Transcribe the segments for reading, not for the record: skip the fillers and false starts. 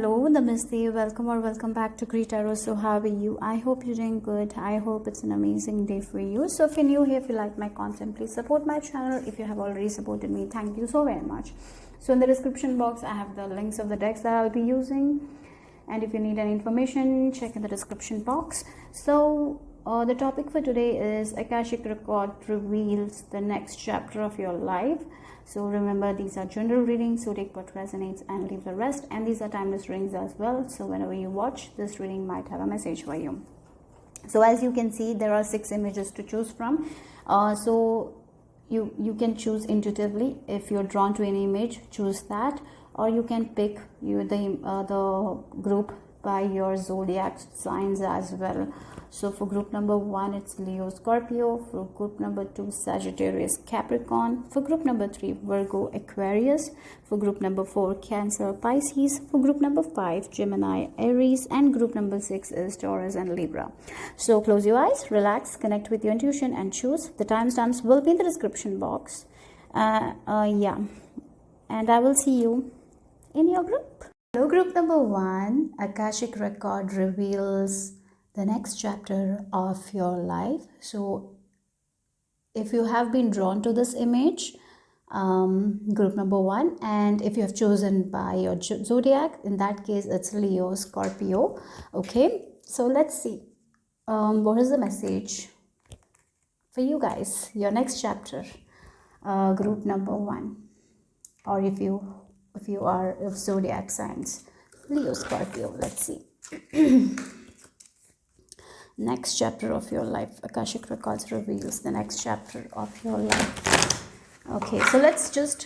Hello, Namaste, welcome or welcome back to greetarot. So how are you? I hope you're doing good. I hope it's an amazing day for you. So if you're new here, if you like my content, please support my channel. If you have already supported me, thank you so very much. So in the description box, I have the links of the decks that I'll be using. And if you need any information, check in the description box. So the topic for today is Akashic record reveals the next chapter of your life. So remember, these are general readings, so take what resonates and leave the rest. And these are timeless readings as well. So whenever you watch, this reading might have a message for you. So as you can see, there are 6 images to choose from. So you can choose intuitively. If you're drawn to an image, choose that. Or you can pick the group by your zodiac signs as well. So for group number 1, it's Leo, Scorpio. For group number 2, Sagittarius, Capricorn. For group number 3, Virgo, Aquarius. For group number 4, Cancer, Pisces. For group number 5, Gemini, Aries. And group number 6 is Taurus and Libra. So close your eyes, relax, connect with your intuition and choose. The timestamps will be in the description box. Yeah. And I will see you in your group. Hello, group number 1. Akashic record reveals the next chapter of your life. So if you have been drawn to this image, group number 1, and if you have chosen by your zodiac, in that case it's Leo, Scorpio. Okay, so let's see what is the message for you guys, your next chapter, group number 1, or if you are of zodiac signs, Leo, Scorpio. Let's see. Next chapter of your life. Akashic records reveals the next chapter of your life. Okay, so let's just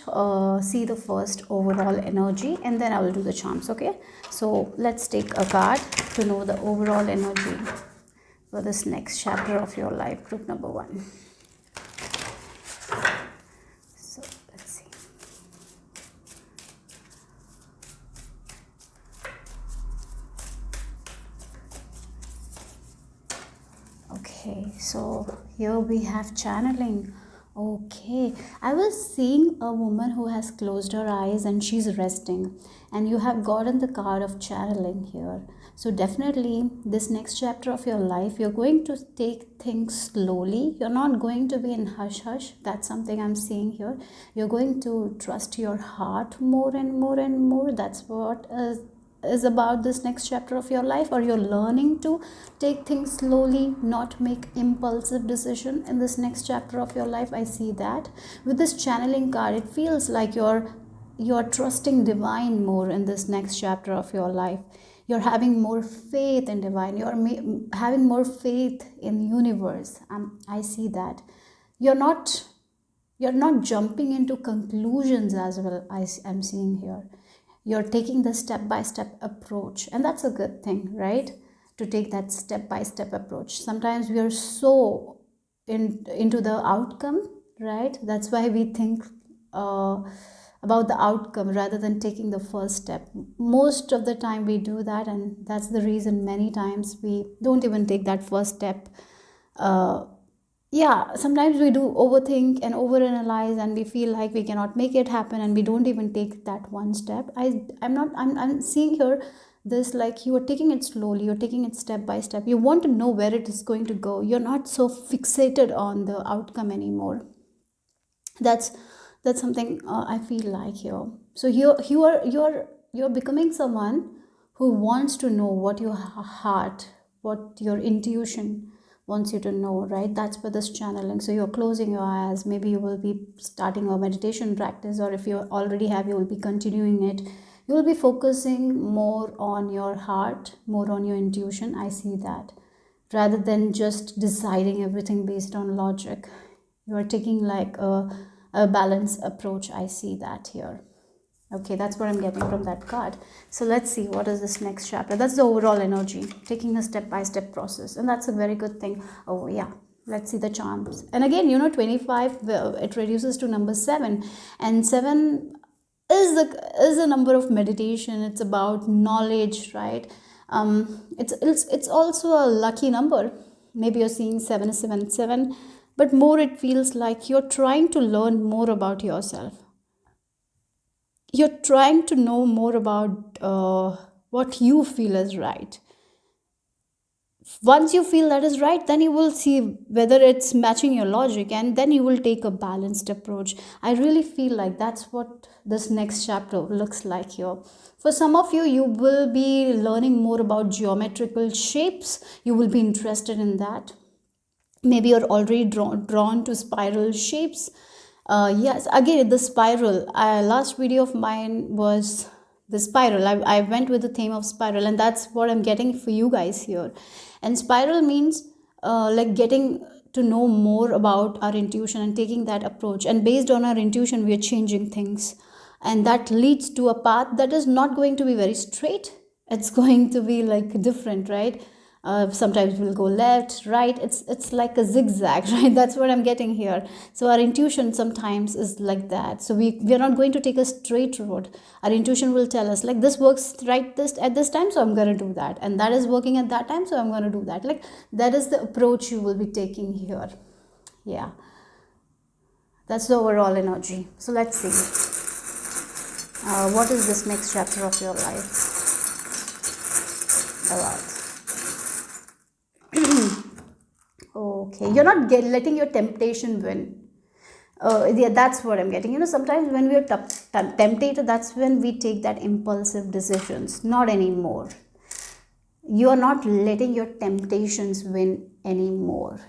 see the first overall energy, and then I will do the charms. Okay, so let's take a card to know the overall energy for this next chapter of your life, group number 1. So let's see. Okay, so here we have channeling. Okay, I was seeing a woman who has closed her eyes and she's resting, and you have gotten the card of channeling here. So definitely this next chapter of your life, you're going to take things slowly. You're not going to be in hush hush. That's something I'm seeing here. You're going to trust your heart more and more and more. That's what is about this next chapter of your life. Or you're learning to take things slowly, not make impulsive decision in this next chapter of your life. I see that with this channeling card, it feels like you're trusting divine more in this next chapter of your life. You're having more faith in divine. You're having more faith in universe. I see that you're not jumping into conclusions as well. I'm seeing here you're taking the step-by-step approach, and that's a good thing, right? To take that step-by-step approach. Sometimes we are so into the outcome, right? That's why we think about the outcome rather than taking the first step. Most of the time we do that, and that's the reason many times we don't even take that first step. Yeah, sometimes we do overthink and overanalyze, and we feel like we cannot make it happen, and we don't even take that one step. I'm seeing here this, like, you are taking it slowly, you're taking it step by step. You want to know where it is going to go. You're not so fixated on the outcome anymore. That's something I feel like here. So you're becoming someone who wants to know what your heart, what your intuition wants you to know, right? That's for this channeling. So you're closing your eyes. Maybe you will be starting a meditation practice, or if you already have, you will be continuing it. You will be focusing more on your heart, more on your intuition. I see that, rather than just deciding everything based on logic. You are taking like a balanced approach. I see that here. Okay, that's what I'm getting from that card. So let's see, what is this next chapter? That's the overall energy, taking a step-by-step process, and that's a very good thing. Oh yeah, let's see the charms. And again, 25, it reduces to number 7, and 7 is the number of meditation. It's about knowledge, right? It's also a lucky number. Maybe you're seeing 777, but more it feels like you're trying to learn more about yourself. You're trying to know more about what you feel is right. Once you feel that is right, then you will see whether it's matching your logic, and then you will take a balanced approach. I really feel like that's what this next chapter looks like here. For some of you, you will be learning more about geometrical shapes. You will be interested in that. Maybe you're already drawn to spiral shapes. Yes, again, the spiral. Last video of mine was the spiral. I went with the theme of spiral, and that's what I'm getting for you guys here. And spiral means like getting to know more about our intuition and taking that approach. And based on our intuition, we are changing things. And that leads to a path that is not going to be very straight. It's going to be like different, right? Sometimes we'll go left, right. It's like a zigzag, right? That's what I'm getting here. So our intuition sometimes is like that. So we're not going to take a straight road. Our intuition will tell us like this works right this at this time, so I'm going to do that, and that is working at that time, so I'm going to do that. Like that is the approach you will be taking here. Yeah, that's the overall energy. So let's see, what is this next chapter of your life about? Okay, you're not letting your temptation win. Yeah, that's what I'm getting. Sometimes when we are tempted, that's when we take that impulsive decisions. Not anymore. You are not letting your temptations win anymore.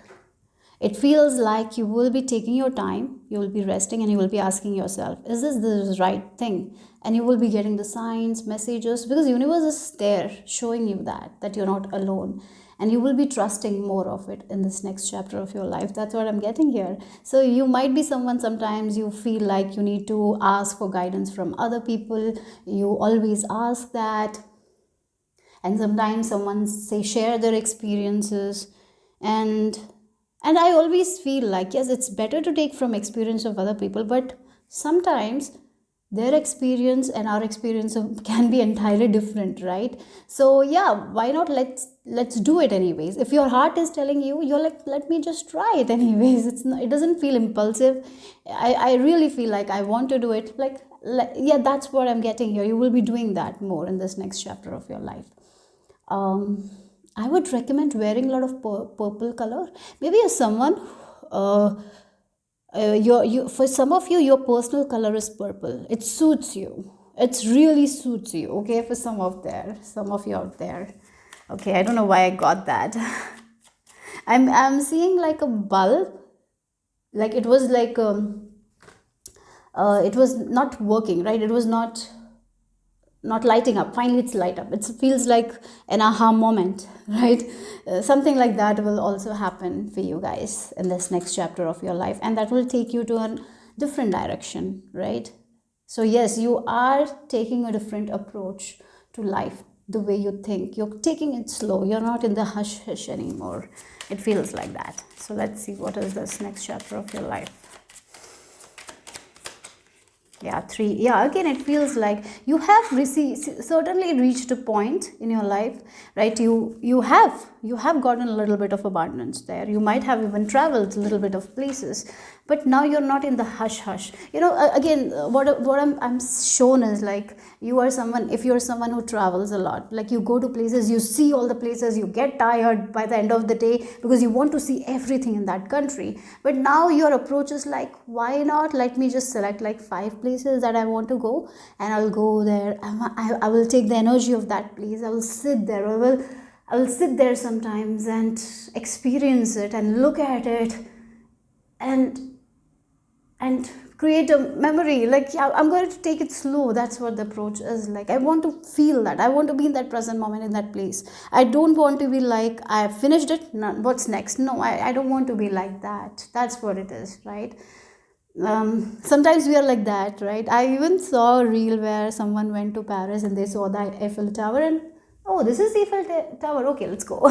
It feels like you will be taking your time, you will be resting, and you will be asking yourself, is this the right thing? And you will be getting the signs, messages, because the universe is there showing you that you're not alone. And you will be trusting more of it in this next chapter of your life. That's what I'm getting here. So you might be someone, sometimes you feel like you need to ask for guidance from other people. You always ask that. And sometimes someone say share their experiences. And I always feel like, yes, it's better to take from experience of other people, but sometimes their experience and our experience can be entirely different, right? So yeah, why not let's do it anyways. If your heart is telling you, you're like, let me just try it anyways. It doesn't feel impulsive. I really feel like I want to do it. Like yeah, that's what I'm getting here. You will be doing that more in this next chapter of your life. I would recommend wearing a lot of purple color. Maybe you're someone for some of you, your personal color is purple. It suits you. It really suits you. Okay, for some of you out there. Okay, I don't know why I got that. I'm seeing like a bulb. Like it was like it was not working, right? It was not lighting up. Finally it's light up. It feels like an aha moment, right? Something like that will also happen for you guys in this next chapter of your life, and that will take you to a different direction, right? So yes, you are taking a different approach to life. The way you think, you're taking it slow. You're not in the hush hush anymore. It feels like that. So let's see, what is this next chapter of your life? Yeah, 3. Yeah, again, it feels like you have certainly reached a point in your life, right? You have gotten a little bit of abundance there. You might have even traveled a little bit of places, but now you're not in the hush hush. Again, what I'm shown is like you are someone. If you're someone who travels a lot, like you go to places, you see all the places, you get tired by the end of the day because you want to see everything in that country. But now your approach is like, why not let me just select like 5 places that I want to go, and I'll go there. I will take the energy of that place. I will sit there. I will sit there sometimes and experience it and look at it and create a memory. Like, yeah, I'm going to take it slow. That's what the approach is like. I want to feel that. I want to be in that present moment, in that place. I don't want to be like, I finished it, what's next? No, I don't want to be like that. That's what it is, right? Sometimes we are like that, right? I even saw a reel where someone went to Paris and they saw the Eiffel Tower and, oh, this is the Eiffel Tower, okay, let's go.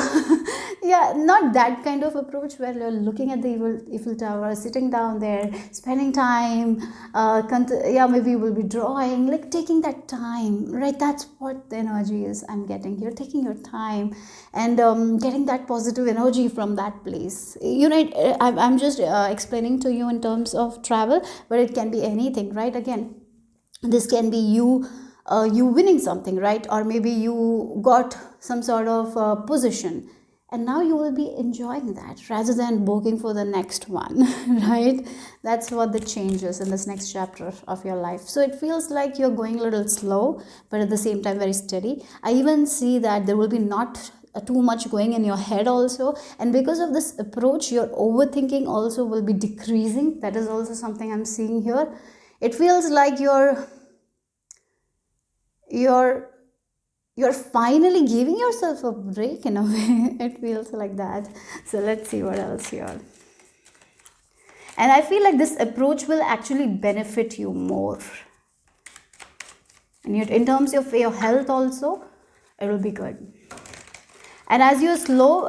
Yeah, not that kind of approach where you're looking at the Eiffel Tower, sitting down there, spending time, maybe you will be drawing, like taking that time, right? That's what the energy is I'm getting here, taking your time and getting that positive energy from that place. I'm just explaining to you in terms of travel, but it can be anything, right? Again, this can be you you winning something, right? Or maybe you got some sort of position, and now you will be enjoying that rather than working for the next one. Right? That's what the change is in this next chapter of your life. So it feels like you're going a little slow, but at the same time very steady. I even see that there will be not too much going in your head also, and because of this approach your overthinking also will be decreasing. That is also something I'm seeing here. It feels like you're you're finally giving yourself a break in a way. It feels like that. So let's see what else here. And I feel like this approach will actually benefit you more, and in terms of your health also it will be good. And as you're slow,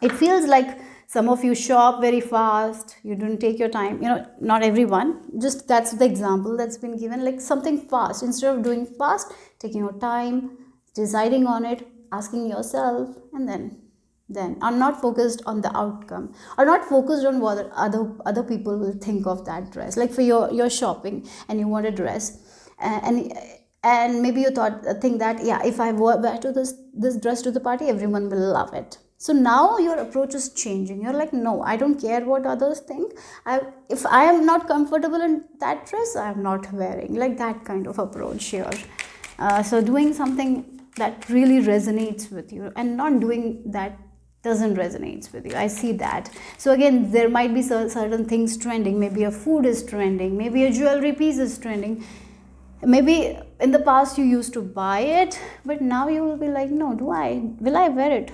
it feels like some of you shop very fast, you don't take your time, not everyone, just that's the example that's been given, like something fast. Instead of doing fast, taking your time, deciding on it, asking yourself, and then are not focused on the outcome, are not focused on what other people will think of that dress. Like for your shopping and you want a dress, and maybe you think that, yeah, if I wear to this dress to the party, everyone will love it. So now your approach is changing. You're like, no, I don't care what others think. If I am not comfortable in that dress, I am not wearing. Like that kind of approach here. So doing something that really resonates with you, and not doing that doesn't resonate with you. I see that. So again, there might be certain things trending. Maybe a food is trending. Maybe a jewelry piece is trending. Maybe in the past you used to buy it, but now you will be like, no, will I wear it?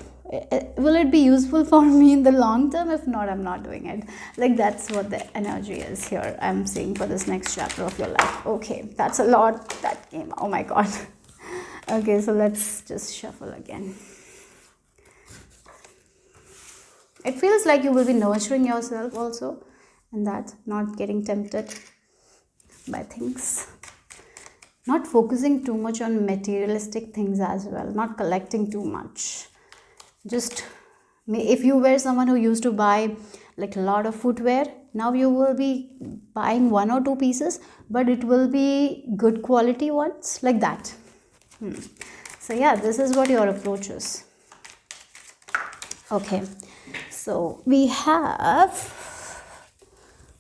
Will it be useful for me in the long term? If not, I'm not doing it. Like that's what the energy is here I'm seeing for this next chapter of your life. Okay, that's a lot that came. Oh my god. Okay, so let's just shuffle again. It feels like you will be nurturing yourself also, and that not getting tempted by things, not focusing too much on materialistic things as well, not collecting too much. Just, if you were someone who used to buy like a lot of footwear, now you will be buying 1 or 2 pieces, but it will be good quality ones, like that. So yeah, this is what your approach is. Okay, so we have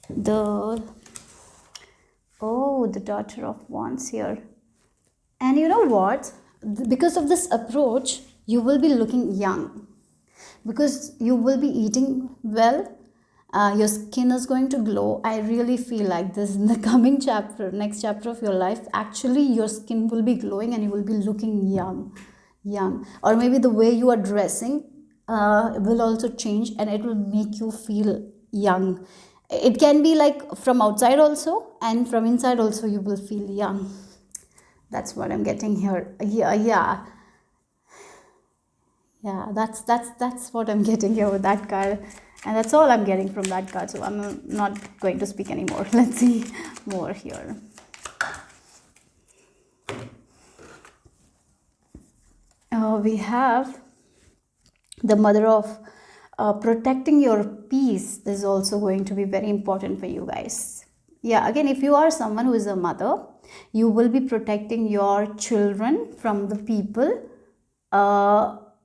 the Daughter of Wands here. And you know what? Because of this approach, you will be looking young. Because you will be eating well. Your skin is going to glow. I really feel like this in the coming chapter, next chapter of your life. Actually, your skin will be glowing and you will be looking young. Or maybe the way you are dressing will also change, and it will make you feel young. It can be like from outside also, and from inside also you will feel young. That's what I'm getting here. Yeah, that's what I'm getting here with that card, and that's all I'm getting from that card. So I'm not going to speak anymore. Let's see more here. We have the Mother of protecting your peace is also going to be very important for you guys. Yeah, again, if you are someone who is a mother, you will be protecting your children from the people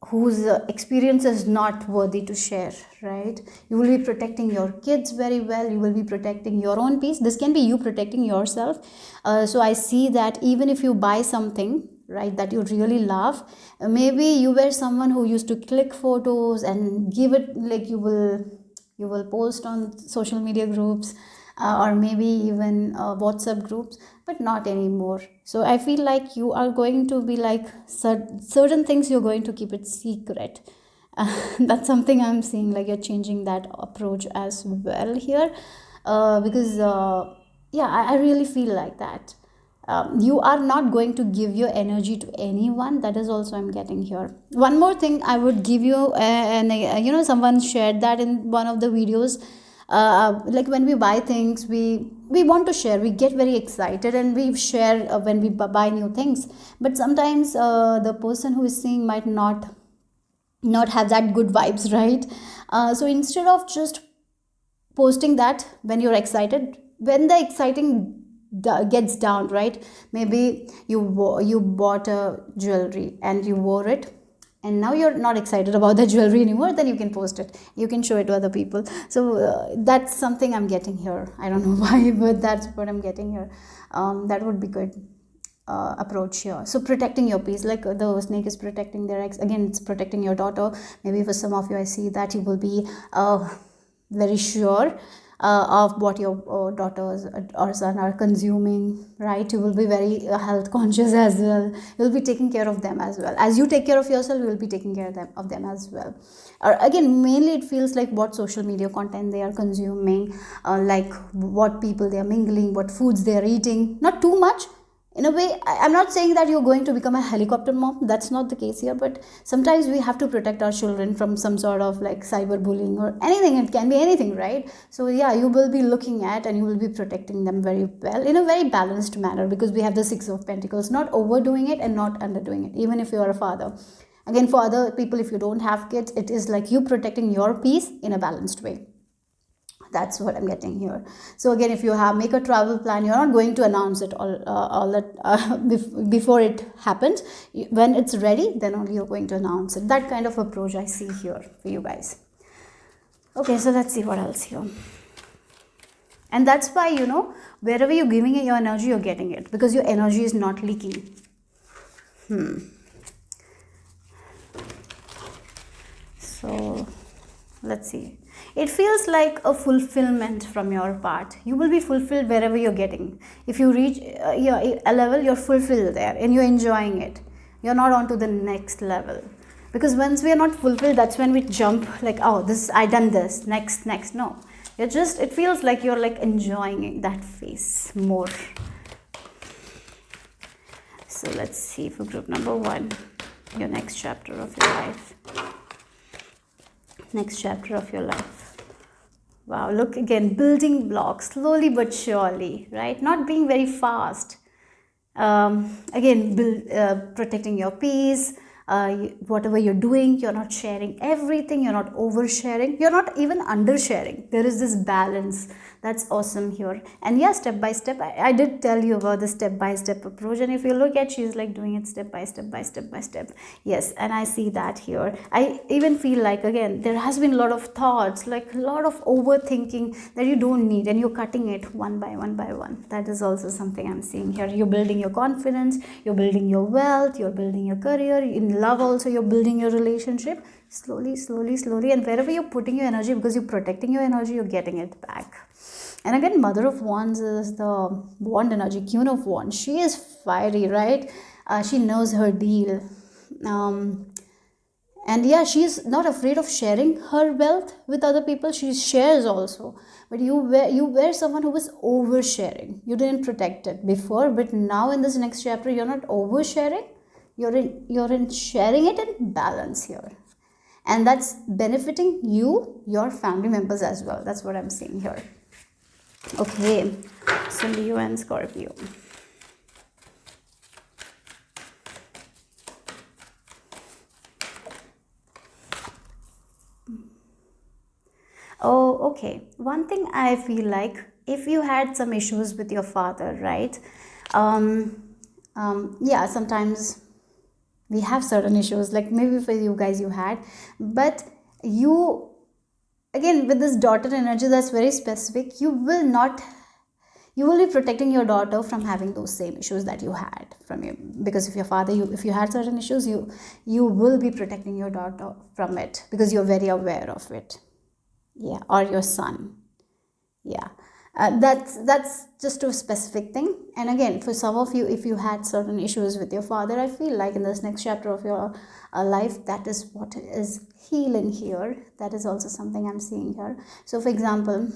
whose experience is not worthy to share, right? You will be protecting your kids very well. You will be protecting your own peace. This can be you protecting yourself. So I see that even if you buy something, right, that you really love, maybe you were someone who used to click photos and give it, like you will post on social media groups, or maybe even WhatsApp groups, but not anymore. So I feel like you are going to be like certain things you're going to keep it secret. That's something I'm seeing, like you're changing that approach as well here, because I really feel like that. You are not going to give your energy to anyone. That is also I'm getting here. One more thing I would give you, and someone shared that in one of the videos. Like when we buy things, we want to share. We get very excited and we share when we buy new things. But sometimes the person who is seeing might not have that good vibes, right? So instead of just posting that when you're excited, when the exciting gets down, right? Maybe you bought a jewelry and you wore it, and now you're not excited about the jewelry anymore, then you can post it, you can show it to other people. So that's something I'm getting here. I don't know why, but that's what I'm getting here. That would be good approach here. So protecting your peace, like the snake is protecting their ex, again it's protecting your daughter. Maybe for some of you, I see that you will be very sure of what your daughters or son are consuming, right? You will be very health conscious as well. You will be taking care of them as well. As you take care of yourself, you will be taking care of them as well. Or again, mainly it feels like what social media content they are consuming, like what people they are mingling, what foods they are eating. Not too much, in a way. I'm not saying that you're going to become a helicopter mom, that's not the case here, but sometimes we have to protect our children from some sort of like cyberbullying or anything. It can be anything, right? So yeah, you will be looking at and you will be protecting them very well in a very balanced manner, because we have the Six of Pentacles, not overdoing it and not underdoing it. Even if you are a father, again, for other people, if you don't have kids, it is like you protecting your peace in a balanced way. That's what I'm getting here. So again, if you have make a travel plan, you're not going to announce it all that before it happens. When it's ready, then only you're going to announce it. That kind of approach I see here for you guys. Okay, so let's see what else here. And that's why, wherever you're giving it your energy, you're getting it, because your energy is not leaking. So let's see. It feels like a fulfillment from your part. You will be fulfilled wherever you're getting. If you reach a level, you're fulfilled there and you're enjoying it. You're not on to the next level. Because once we are not fulfilled, that's when we jump like, oh, I done this, next. No. It feels like you're like enjoying that phase more. So let's see for group number 1, your next chapter of your life. Next chapter of your life. Wow, look again, building blocks, slowly but surely, right? Not being very fast. Again, protecting your peace. Whatever you're doing, you're not sharing everything, you're not oversharing, you're not even undersharing. There is this balance. That's awesome here. And yeah, step by step, I did tell you about the step by step approach, and if you look at, she's like doing it step by step. Yes, and I see that here. I even feel like, again, there has been a lot of thoughts, like a lot of overthinking that you don't need, and you're cutting it one by one. That is also something I'm seeing here. You're building your confidence, you're building your wealth, you're building your career. In love also, you're building your relationship slowly, and wherever you're putting your energy, because you're protecting your energy, you're getting it back. And again, Mother of Wands is the wand energy, Queen of Wands. She is fiery, right? She knows her deal. And yeah, she's not afraid of sharing her wealth with other people. She shares also. But you were someone who was oversharing. You didn't protect it before, but now in this next chapter, you're not oversharing. You're in sharing it in balance here. And that's benefiting you, your family members as well. That's what I'm seeing here. Okay, so Leo and Scorpio. Oh, okay. One thing I feel like, if you had some issues with your father, right? Yeah, sometimes we have certain issues, like maybe for you guys you had, but you, again, with this daughter energy, that's very specific. You will be protecting your daughter from having those same issues that you had from you, because if your father, if you had certain issues, you will be protecting your daughter from it, because you're very aware of it. Yeah, or your son. Yeah, that's just a specific thing. And again, for some of you, if you had certain issues with your father, I feel like in this next chapter of your life, that is what is healing here. That is also something I'm seeing here. So for example,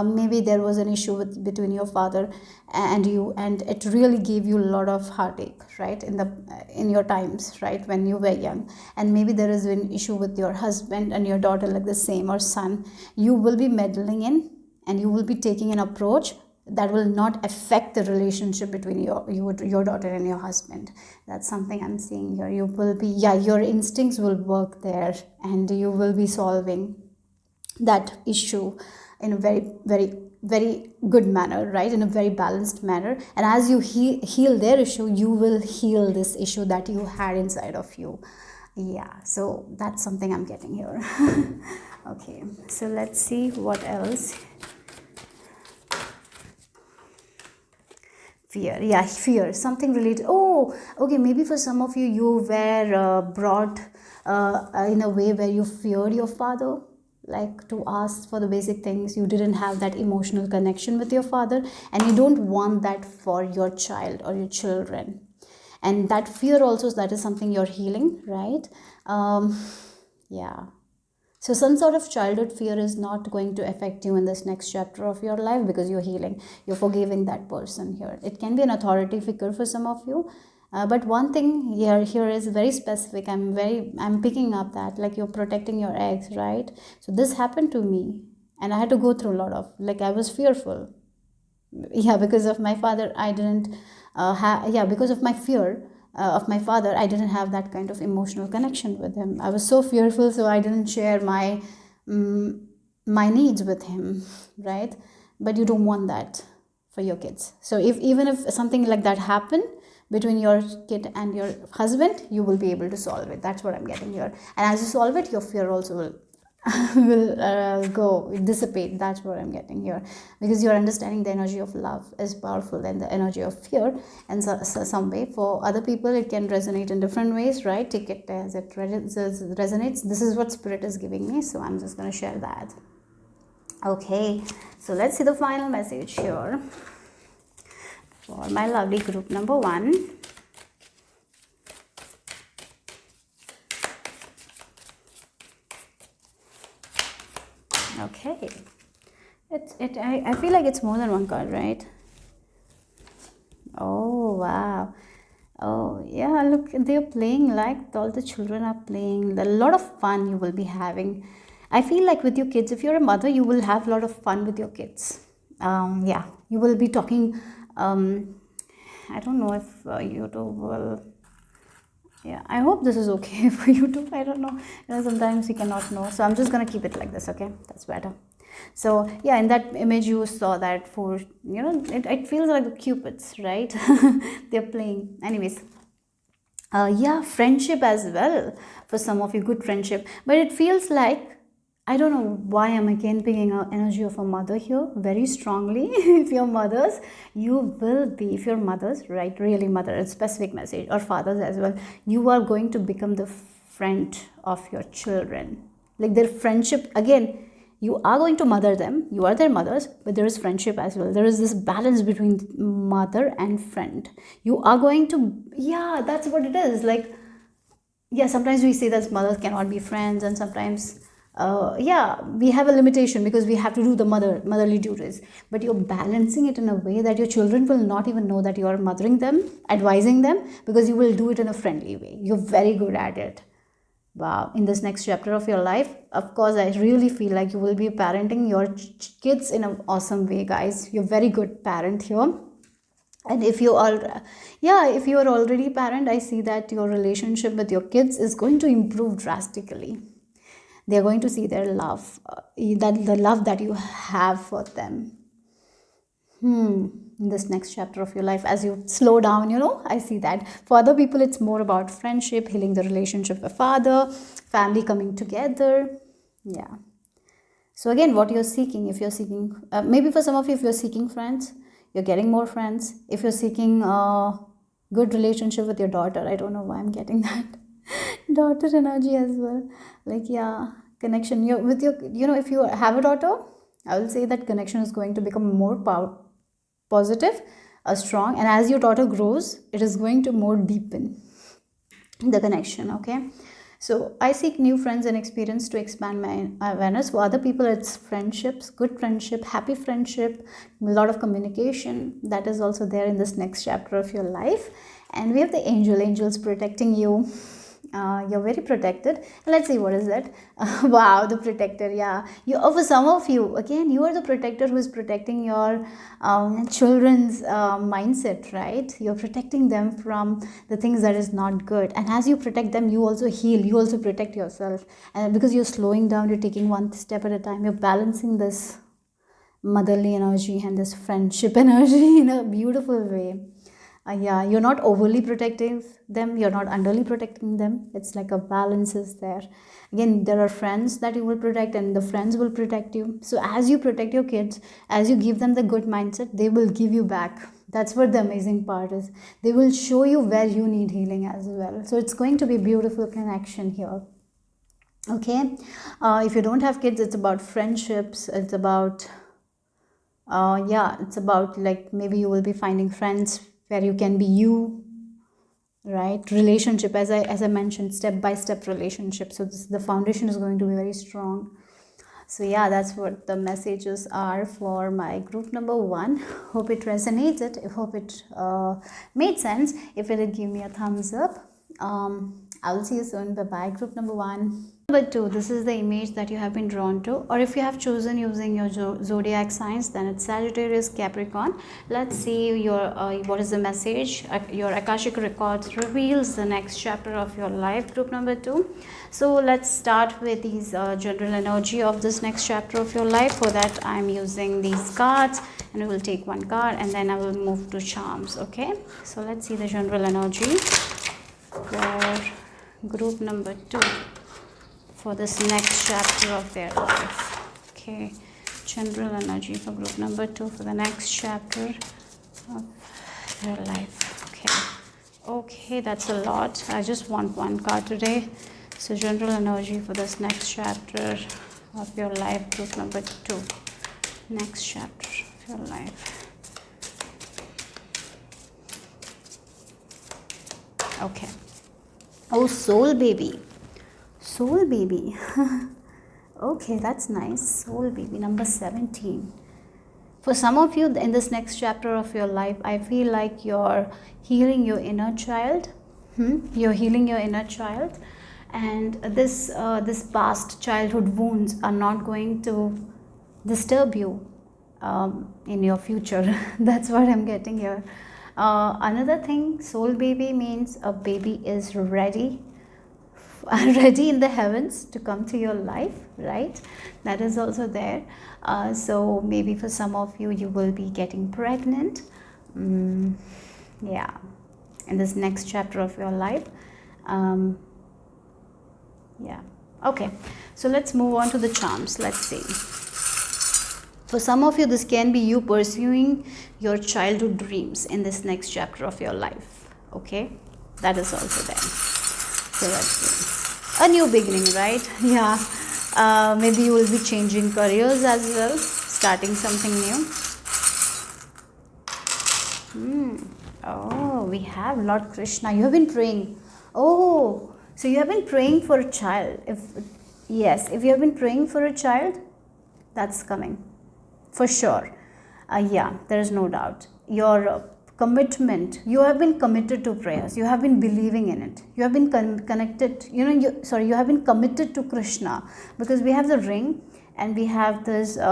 maybe there was an issue between your father and you, and it really gave you a lot of heartache, right, in your times, right, when you were young. And maybe there is an issue with your husband and your daughter, like the same, or son. You will be meddling in, and you will be taking an approach that will not affect the relationship between your daughter and your husband. That's something I'm seeing here. You will be, your instincts will work there, and you will be solving that issue in a very, very very good manner, right? In a very balanced manner. And as you heal their issue, you will heal this issue that you had inside of you. Yeah, so that's something I'm getting here. Okay, so let's see what else. Fear, yeah, fear, something related. Oh, okay, maybe for some of you, you were brought in a way where you feared your father, like to ask for the basic things. You didn't have that emotional connection with your father, and you don't want that for your child or your children. And that fear also, that is something you're healing, right? Yeah. So some sort of childhood fear is not going to affect you in this next chapter of your life, because you're healing, you're forgiving that person here. It can be an authority figure for some of you, but one thing here is very specific. I'm picking up that, like, you're protecting your eggs, right? So this happened to me, and I had to go through a lot of, like, I was fearful. Yeah, because of my father, I didn't because of my fear of my father, I didn't have that kind of emotional connection with him. I was so fearful, so I didn't share my needs with him, right? But you don't want that for your kids. So even if something like that happened between your kid and your husband, you will be able to solve it. That's what I'm getting here. And as you solve it, your fear also will will dissipate. That's what I'm getting here, because you're understanding the energy of love is powerful than the energy of fear. And so some way, for other people it can resonate in different ways, right? Take it as it resonates. This is what spirit is giving me, so I'm just going to share that. Okay, so let's see the final message here for my lovely group number 1. Okay, I feel like it's more than one card, right? Oh wow. Oh yeah, look, they're playing, like all the children are playing. A lot of fun you will be having. I feel like with your kids, if you're a mother, you will have a lot of fun with your kids. Yeah, you will be talking. I don't know if YouTube will. Yeah, I hope this is okay for YouTube. I don't know. Sometimes you cannot know. So I'm just gonna keep it like this. Okay, that's better. So yeah, in that image you saw that for, it feels like the cupids, right? They're playing. Anyways, yeah, friendship as well for some of you, good friendship. But it feels like, I don't know why I'm again picking up energy of a mother here very strongly. If you're mothers, you will be, if you're mothers, right, really mother, a specific message, or fathers as well, you are going to become the friend of your children. Like their friendship, again, you are going to mother them, you are their mothers, but there is friendship as well. There is this balance between mother and friend. You are going to, yeah, that's what it is. Like, yeah, sometimes we say that mothers cannot be friends, and sometimes yeah, we have a limitation because we have to do the motherly duties. But you're balancing it in a way that your children will not even know that you are mothering them, advising them, because you will do it in a friendly way. You're very good at it. Wow, in this next chapter of your life, of course, I really feel like you will be parenting your kids in an awesome way, guys. You're very good parent here. And if you are, yeah, if you are already parent, I see that your relationship with your kids is going to improve drastically. They're going to see their love, that the love that you have for them. In this next chapter of your life, as you slow down, I see that for other people it's more about friendship, healing the relationship with father, family coming together. Yeah. So again, what you're seeking, if you're seeking, maybe for some of you, if you're seeking friends, you're getting more friends. If you're seeking a good relationship with your daughter, I don't know why I'm getting that daughter energy as well. Like, yeah, connection with your, if you have a daughter, I will say that connection is going to become more positive, strong, and as your daughter grows, it is going to more deepen the connection. Okay, so I seek new friends and experience to expand my awareness. For other people, it's friendships, good friendship, happy friendship, a lot of communication. That is also there in this next chapter of your life. And we have the angels protecting you. You're very protected. Let's see, what is that? Wow, the protector. Yeah, for some of you, again, you are the protector who is protecting your children's mindset, right? You're protecting them from the things that is not good, and as you protect them, you also heal, you also protect yourself. And because you're slowing down, you're taking one step at a time, you're balancing this motherly energy and this friendship energy in a beautiful way. Yeah, you're not overly protecting them, you're not underly protecting them. It's like a balance is there. Again, there are friends that you will protect, and the friends will protect you. So as you protect your kids, as you give them the good mindset, they will give you back. That's what the amazing part is. They will show you where you need healing as well. So it's going to be a beautiful connection here. Okay, if you don't have kids, it's about friendships. It's about yeah, it's about like maybe you will be finding friends where you can be you, right? Relationship, as I mentioned, step by step relationship. So the foundation is going to be very strong. So yeah, that's what the messages are for my group number 1. Hope it resonated. I hope it made sense. If it did, give me a thumbs up. I will see you soon. Bye bye, group number 1. Number 2, this is the image that you have been drawn to, or if you have chosen using your zodiac signs, then it's Sagittarius, Capricorn. Let's see your what is the message. Your Akashic records reveals the next chapter of your life, group number 2. So let's start with these general energy of this next chapter of your life. For that, I'm using these cards, and we will take one card, and then I will move to charms. Okay, so let's see the general energy for group number 2 for this next chapter of their life. Okay, general energy for group number 2 for the next chapter of their life. Okay, that's a lot. I just want one card today. So general energy for this next chapter of your life, group number 2. Next chapter of your life. Okay. Oh, soul baby. Soul baby. Okay, that's nice. Soul baby, number 17. For some of you, in this next chapter of your life, I feel like you're healing your inner child. You're healing your inner child. And this past childhood wounds are not going to disturb you in your future. That's what I'm getting here. Another thing, soul baby means a baby is ready ready in the heavens to come to your life, right? That is also there. So maybe for some of you, you will be getting pregnant. Yeah, in this next chapter of your life. Yeah, okay, so let's move on to the charms. Let's see. For some of you, this can be you pursuing your childhood dreams in this next chapter of your life. Okay, that is also there. So let's see. A new beginning, right? Yeah. Maybe you will be changing careers as well, starting something new. Oh, we have Lord Krishna. You have been praying. Oh, so you have been praying for a child. If you have been praying for a child, that's coming for sure. Yeah, there is no doubt. Your commitment, you have been committed to prayers, you have been believing in it, you have been connected, you have been committed to Krishna, because we have the ring and we have this we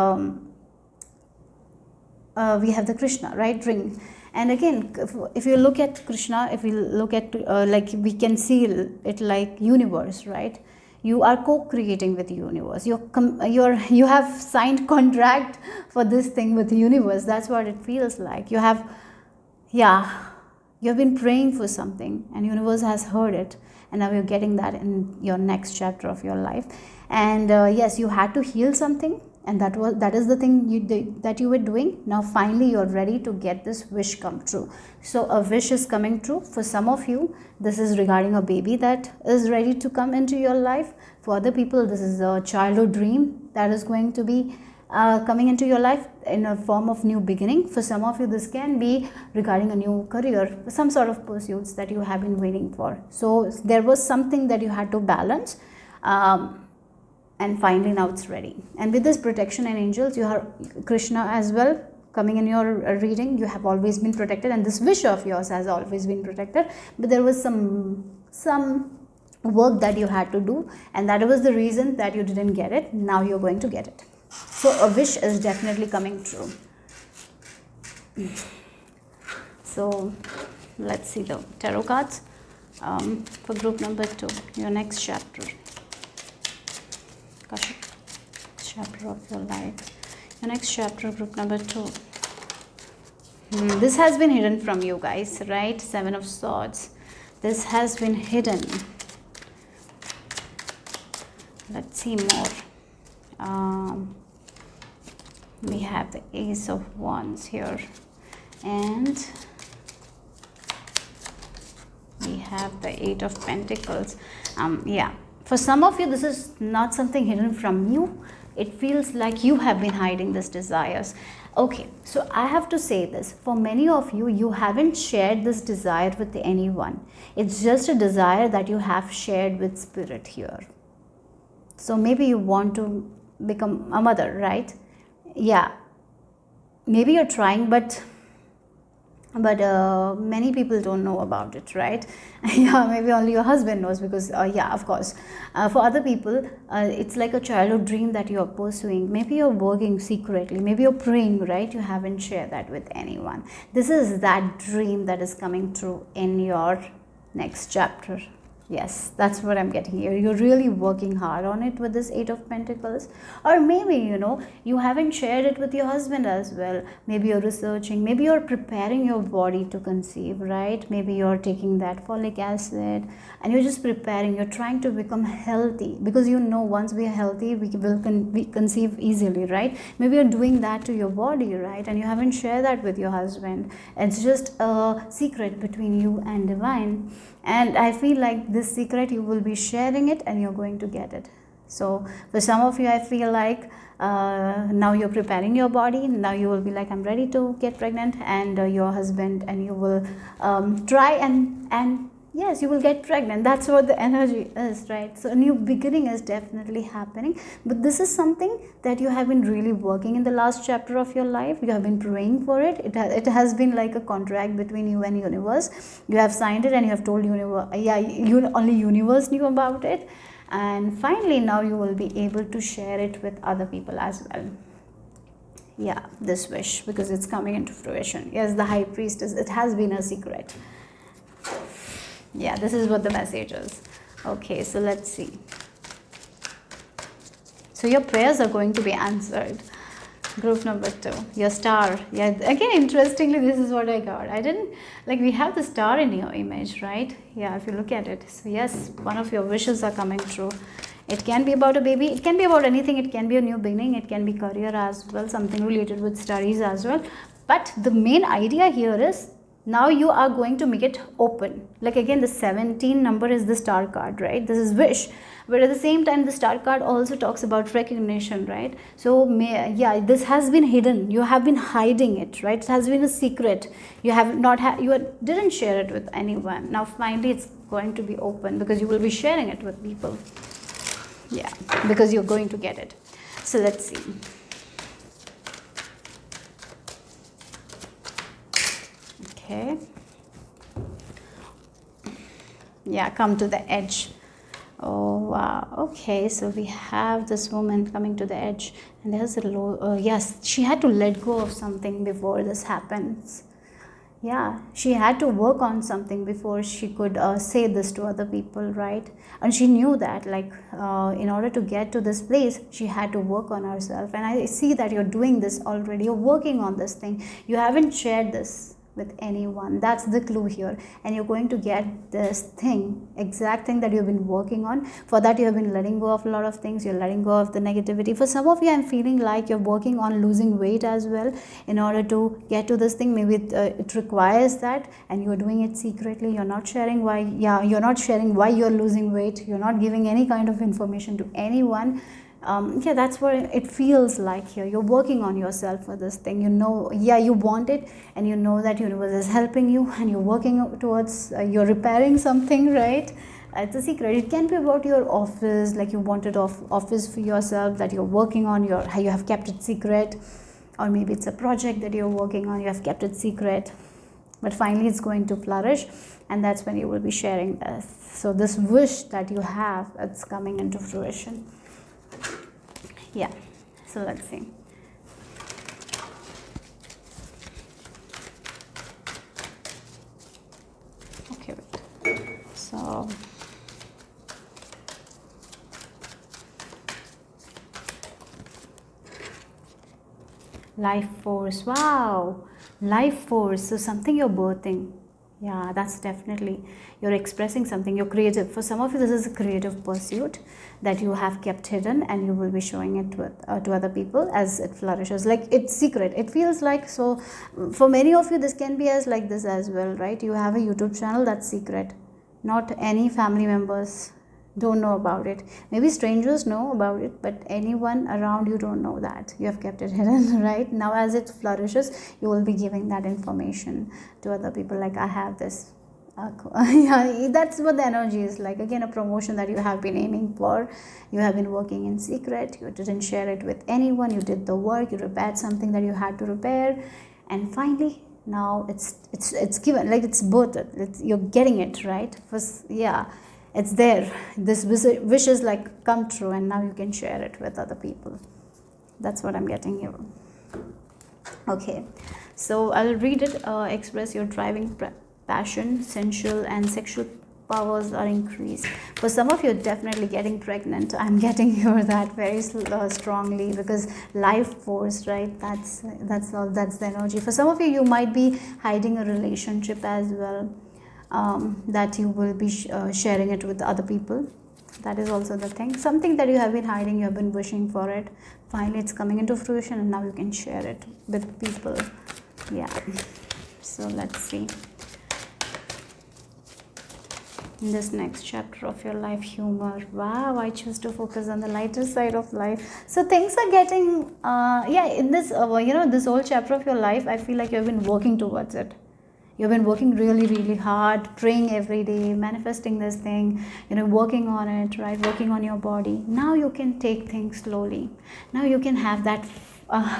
have the Krishna, right, ring. And again, if you look at Krishna, if we look at like we can see it like universe, right? You are co-creating with the universe. You have signed contract for this thing with the universe. That's what it feels like. You have been praying for something, and universe has heard it, and now you're getting that in your next chapter of your life. And yes, you had to heal something, and that is the thing that you were doing. Now finally you're ready to get this wish come true. So a wish is coming true. For some of you, this is regarding a baby that is ready to come into your life. For other people, this is a childhood dream that is going to be coming into your life in a form of new beginning. For some of you, this can be regarding a new career, some sort of pursuits that you have been waiting for. So there was something that you had to balance, and finally now it's ready. And with this protection and angels, you have Krishna as well coming in your reading. You have always been protected, and this wish of yours has always been protected, but there was some work that you had to do, and that was the reason that you didn't get it. Now you're going to get it. So a wish is definitely coming true. So let's see the tarot cards for group number 2, your next chapter. Akashic chapter of your life. The next chapter, group number 2. This has been hidden from you guys, right? 7 of Swords. This has been hidden. Let's see more. We have the Ace of Wands here, and we have the Eight of Pentacles. Yeah, for some of you this is not something hidden from you. It feels like you have been hiding these desires. Okay, so I have to say this, for many of you, you haven't shared this desire with anyone. It's just a desire that you have shared with spirit here. So maybe you want to become a mother, right? Yeah, maybe you're trying, but many people don't know about it, right? Yeah, maybe only your husband knows, because yeah, of course, for other people it's like a childhood dream that you're pursuing. Maybe you're working secretly, maybe you're praying, right? You haven't shared that with anyone. This is that dream that is coming true in your next chapter. Yes, that's what I'm getting here. You're really working hard on it with this Eight of Pentacles. Or maybe, you haven't shared it with your husband as well. Maybe you're researching. Maybe you're preparing your body to conceive, right? Maybe you're taking that folic acid and you're just preparing. You're trying to become healthy, because once we are healthy, we conceive easily, right? Maybe you're doing that to your body, right? And you haven't shared that with your husband. It's just a secret between you and divine. And I feel like this secret, you will be sharing it and you're going to get it. So for some of you, I feel like now you're preparing your body. Now you will be like, I'm ready to get pregnant, and your husband, and you will try and yes, you will get pregnant. That's what the energy is, right? So a new beginning is definitely happening. But this is something that you have been really working in the last chapter of your life. You have been praying for it. It has been like a contract between you and universe. You have signed it and you have told universe, only universe knew about it. And finally, now you will be able to share it with other people as well. Yeah, this wish, because it's coming into fruition. Yes, the High Priestess, it has been a secret. Yeah, this is what the message is. Okay, so let's see. So your prayers are going to be answered. Group number 2, your star. Yeah, again, interestingly, this is what I got. We have the star in your image, right? Yeah, if you look at it. So yes, one of your wishes are coming true. It can be about a baby. It can be about anything. It can be a new beginning. It can be career as well, something related with studies as well. But the main idea here is, now you are going to make it open. Like again, the 17 number is the star card, right? This is wish. But at the same time, the star card also talks about recognition, right? So this has been hidden. You have been hiding it, right? It has been a secret. You have not didn't share it with anyone. Now finally it's going to be open, because you will be sharing it with people. Yeah, because you're going to get it. So let's see. Okay. Yeah, come to the edge. Oh wow. Okay, so we have this woman coming to the edge, and there's a yes, she had to let go of something before this happens. Yeah, she had to work on something before she could say this to other people, right? And she knew that, in order to get to this place, she had to work on herself. And I see that you're doing this already. You're working on this thing. You haven't shared this with anyone. That's the clue here. And you're going to get this thing, exact thing that you've been working on. For that, you have been letting go of a lot of things. You're letting go of the negativity. For some of you, I'm feeling like you're working on losing weight as well in order to get to this thing. Maybe it requires that, and you're doing it secretly. You're not sharing why. Yeah, you're not sharing why you're losing weight. You're not giving any kind of information to anyone. Yeah, that's what it feels like here. You're working on yourself for this thing. You want it, and you know that universe is helping you, and you're working towards, you're repairing something, right? It's a secret. It can be about your office, like you wanted office for yourself that you're working on, you have kept it secret. Or maybe it's a project that you're working on, you have kept it secret. But finally it's going to flourish, and that's when you will be sharing this. So this wish that you have, it's coming into fruition. Yeah, so let's see. Okay, wait. So Life force. Wow. Life force. So something you're birthing. Yeah, that's definitely, you're expressing something, you're creative. For some of you, this is a creative pursuit that you have kept hidden, and you will be showing it to other people as it flourishes. Like, it's secret, it feels like. So for many of you, this can be as like this as well, right? You have a YouTube channel that's secret, not any family members don't know about it. Maybe strangers know about it, but anyone around you don't know that. You have kept it hidden. Right now, as it flourishes, you will be giving that information to other people, like, I have this. Yeah, that's what the energy is like. Again, a promotion that you have been aiming for. You have been working in secret, you didn't share it with anyone, you did the work, you repaired something that you had to repair, and finally now it's given, like, it's birthed, you're getting it, right? First, yeah, it's there. This wish is like come true, and now you can share it with other people. That's what I'm getting here. Okay, so I'll read it. Express your driving passion, sensual and sexual powers are increased. For some of you, definitely getting pregnant. I'm getting here that very strongly, because life force, right? That's all. That's the energy. For some of you, you might be hiding a relationship as well. That you will be sharing it with other people. That is also the thing. Something that you have been hiding, you have been wishing for it. Finally, it's coming into fruition, and now you can share it with people. Yeah. So let's see. In this next chapter of your life, humor. Wow, I choose to focus on the lighter side of life. So things are getting, yeah, in this, this whole chapter of your life, I feel like you have been working towards it. You've been working really, really hard, praying every day, manifesting this thing, working on it, right? Working on your body. Now you can take things slowly. Now you can have that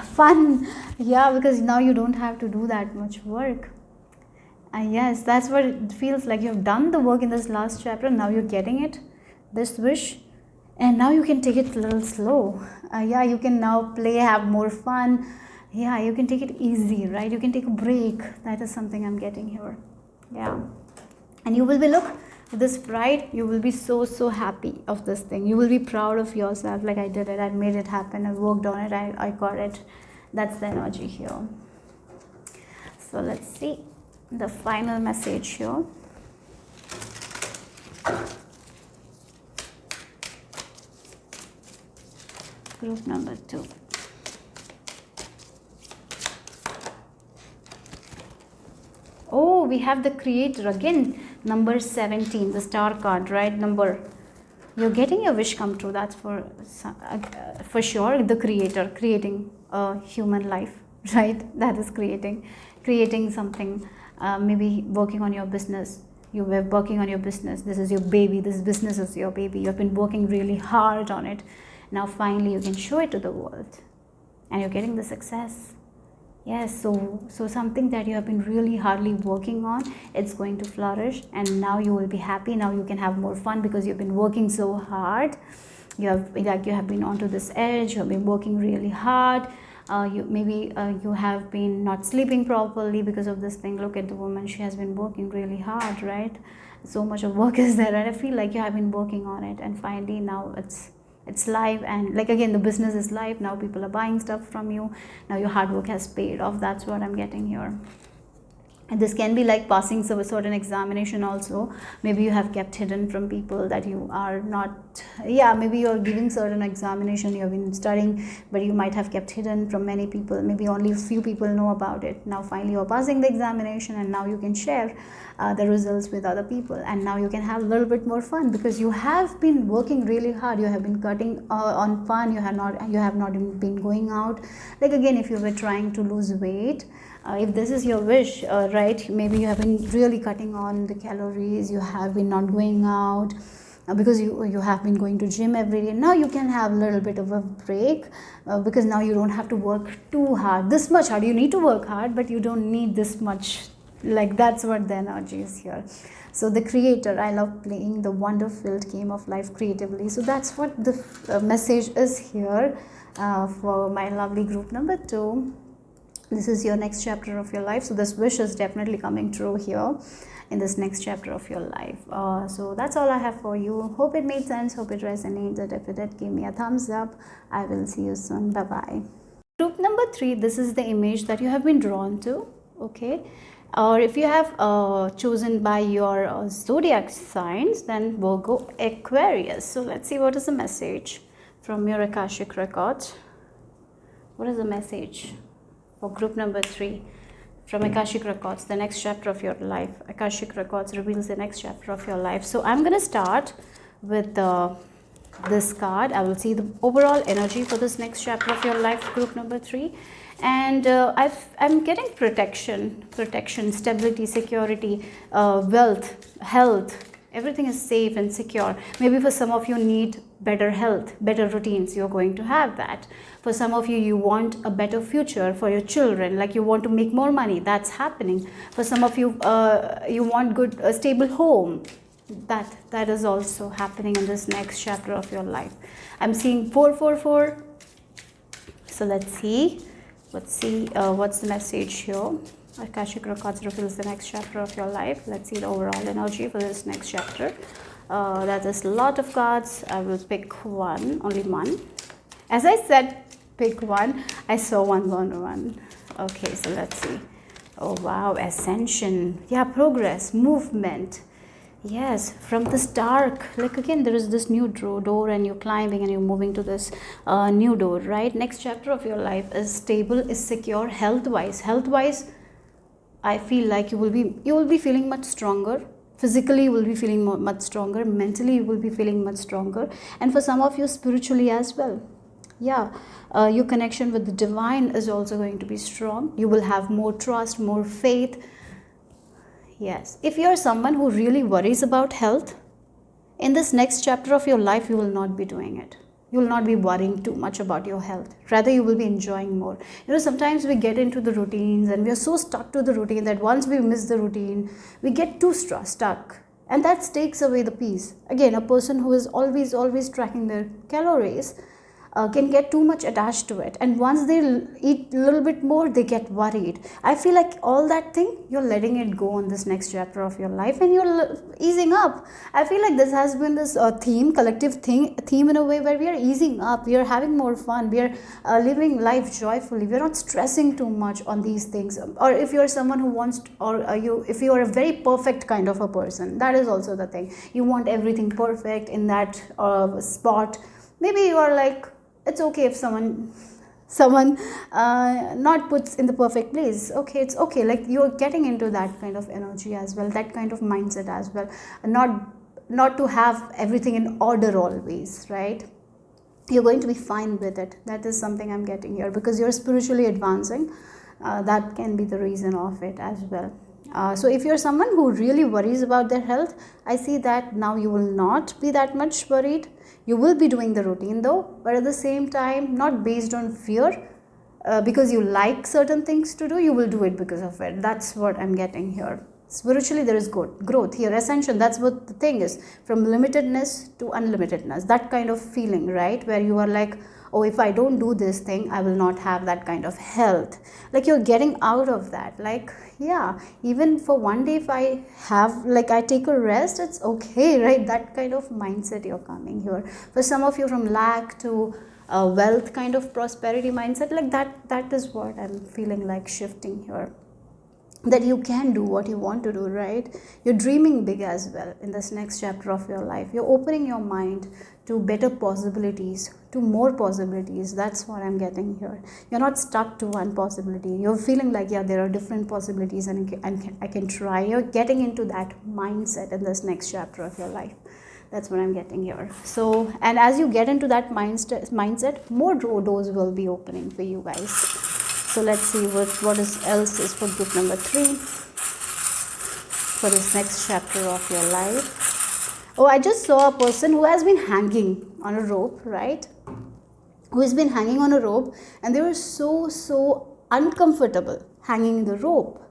fun. Yeah, because now you don't have to do that much work. Yes, that's what it feels like. You've done the work in this last chapter. Now you're getting it, this wish. And now you can take it a little slow. Yeah, you can now play, have more fun. Yeah, you can take it easy, right? You can take a break. That is something I'm getting here. Yeah. And you will be, look, with this pride, you will be so happy of this thing. You will be proud of yourself. Like, I did it, I made it happen, I worked on it, I got it. That's the energy here. So let's see the final message here. Group number 2. Oh, we have the creator again, number 17, the star card, right? Number, you're getting your wish come true. That's for sure. The creator, creating a human life, right? That is creating something. Maybe working on your business. You were working on your business. This is your baby. This business is your baby. You have been working really hard on it. Now finally you can show it to the world, and you're getting the success. Yes, so something that you have been really hardly working on, it's going to flourish, and now you will be happy. Now you can have more fun because you've been working so hard. You have been onto this edge. You have been working really hard. You have been not sleeping properly because of this thing. Look at the woman; she has been working really hard, right? So much of work is there, and I feel like you have been working on it, and finally now it's live, and like, again, the business is live. Now people are buying stuff from you. Now your hard work has paid off. That's what I'm getting here. And this can be like passing a certain examination also. Maybe you have kept hidden from people that you are not, yeah, maybe you're giving certain examination, you have been studying, but you might have kept hidden from many people. Maybe only a few people know about it. Now finally you're passing the examination, and now you can share the results with other people, and now you can have a little bit more fun because you have been working really hard. You have been cutting on fun. You have not been going out. Like, again, if you were trying to lose weight, if this is your wish, right, maybe you have been really cutting on the calories, you have been not going out because you have been going to gym every day. Now you can have a little bit of a break because now you don't have to work too hard, this much hard. You need to work hard, but you don't need this much. Like, that's what the energy is here. So the creator, I love playing the wonder-filled game of life creatively. So that's what the message is here for my lovely group number 2. This is your next chapter of your life. So this wish is definitely coming true here in this next chapter of your life. So that's all I have for you. Hope it made sense. Hope it resonated. If it did, give me a thumbs up. I will see you soon. Bye bye. Group number 3, this is the image that you have been drawn to, okay? Or if you have chosen by your zodiac signs, then Virgo, Aquarius. So let's see what is the message from your Akashic records. What is the message for group number 3 from Akashic records, the next chapter of your life? Akashic records reveals the next chapter of your life. So I'm going to start with this card. I will see the overall energy for this next chapter of your life, group number 3. And I'm getting protection, stability, security, wealth, health. Everything is safe and secure. Maybe for some of you need better health, better routines. You're going to have that. For some of you, you want a better future for your children, like you want to make more money. That's happening. For some of you, you want good, stable home. That is also happening in this next chapter of your life. I'm seeing 444. So let's see what's the message here. Akashic records reveals the next chapter of your life. Let's see the overall energy for this next chapter. That is a lot of cards. I will pick one, only one. As I said, pick one. I saw one. Okay, so let's see. Oh wow, ascension. Yeah, progress, movement. Yes, from this dark, like again there is this new door and you're climbing and you're moving to this new door, right? Next chapter of your life is stable, is secure, health-wise. I feel like you will be feeling much stronger. Physically you will be feeling much stronger. Mentally you will be feeling much stronger. And for some of you, spiritually as well. Yeah, your connection with the divine is also going to be strong. You will have more trust, more faith. Yes, if you are someone who really worries about health, in this next chapter of your life, you will not be doing it. You will not be worrying too much about your health. Rather, you will be enjoying more. You know, sometimes we get into the routines and we are so stuck to the routine that once we miss the routine, we get too stuck. And that takes away the peace. Again, a person who is always tracking their calories can get too much attached to it, and once they eat a little bit more, they get worried. I feel like all that thing, you're letting it go on this next chapter of your life and you're easing up. I feel like this has been this collective theme in a way where we are easing up, we are having more fun, we are living life joyfully, we're not stressing too much on these things. Or if you're someone who wants if you are a very perfect kind of a person, that is also the thing. You want everything perfect in that spot. Maybe you are like, it's okay if someone not puts in the perfect place. Okay, it's okay. Like you're getting into that kind of energy as well, that kind of mindset as well. Not to have everything in order always, right? You're going to be fine with it. That is something I'm getting here, because you're spiritually advancing. That can be the reason of it as well. So if you're someone who really worries about their health, I see that now you will not be that much worried. You will be doing the routine though, but at the same time, not based on fear, because you like certain things to do, you will do it because of it. That's what I'm getting here. Spiritually, there is growth here, ascension. That's what the thing is, from limitedness to unlimitedness. That kind of feeling, right? Where you are like, oh, if I don't do this thing, I will not have that kind of health. Like you're getting out of that. Like, yeah, even for one day, if I have, like I take a rest, it's okay, right? That kind of mindset you're coming here. For some of you, from lack to wealth kind of prosperity mindset, like that is what I'm feeling like shifting here. That you can do what you want to do, right? You're dreaming big as well in this next chapter of your life. You're opening your mind to better possibilities, to more possibilities. That's what I'm getting here. You're not stuck to one possibility. You're feeling like, yeah, there are different possibilities and I can try. You're getting into that mindset in this next chapter of your life. That's what I'm getting here. So, and as you get into that mindset, more doors will be opening for you guys. So let's see what else is for group number 3 for this next chapter of your life. Oh, I just saw a person who has been hanging on a rope, right? Who has been hanging on a rope, and they were so uncomfortable hanging the rope,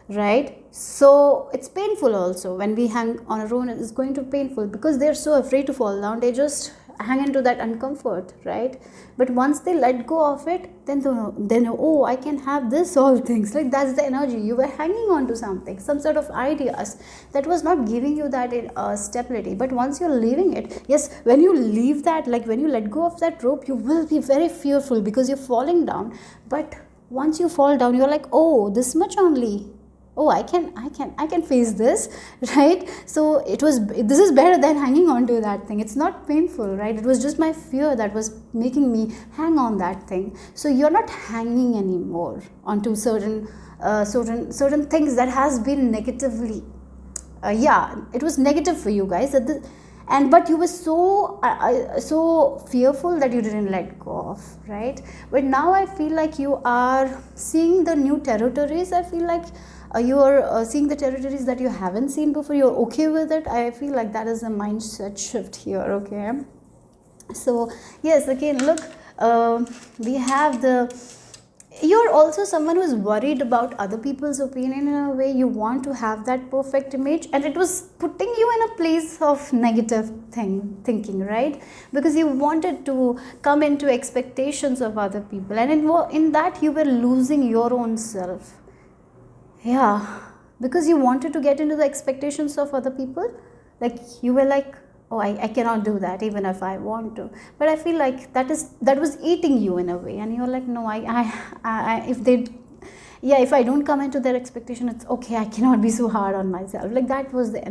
right? So it's painful also when we hang on a rope. It's going to be painful because they're so afraid to fall down. They just hang into that uncomfort, right? But once they let go of it, then they know, oh, I can have this, all things. Like, that's the energy. You were hanging on to something, some sort of ideas that was not giving you that stability. But once you're leaving it, yes, when you leave that, like when you let go of that rope, you will be very fearful because you're falling down. But once you fall down, you're like, oh, this much only, oh, I can face this, right? So this is better than hanging on to that thing. It's not painful, right? It was just my fear that was making me hang on that thing. So you're not hanging anymore onto certain things that has been negatively, it was negative for you guys but you were so fearful that you didn't let go of, right? But now I feel like you are seeing the new territories. I feel like you are seeing the territories that you haven't seen before. You're okay with it. I feel like that is a mindset shift here, okay? So yes, again, look, we have you're also someone who's worried about other people's opinion. In a way, you want to have that perfect image, and it was putting you in a place of negative thinking, right? Because you wanted to come into expectations of other people, and in that you were losing your own self. Yeah, because you wanted to get into the expectations of other people. Like, you were like, oh, I cannot do that even if I want to. But I feel like that was eating you in a way, and you're like, no, if I don't come into their expectation, it's okay, I cannot be so hard on myself. Like, that is the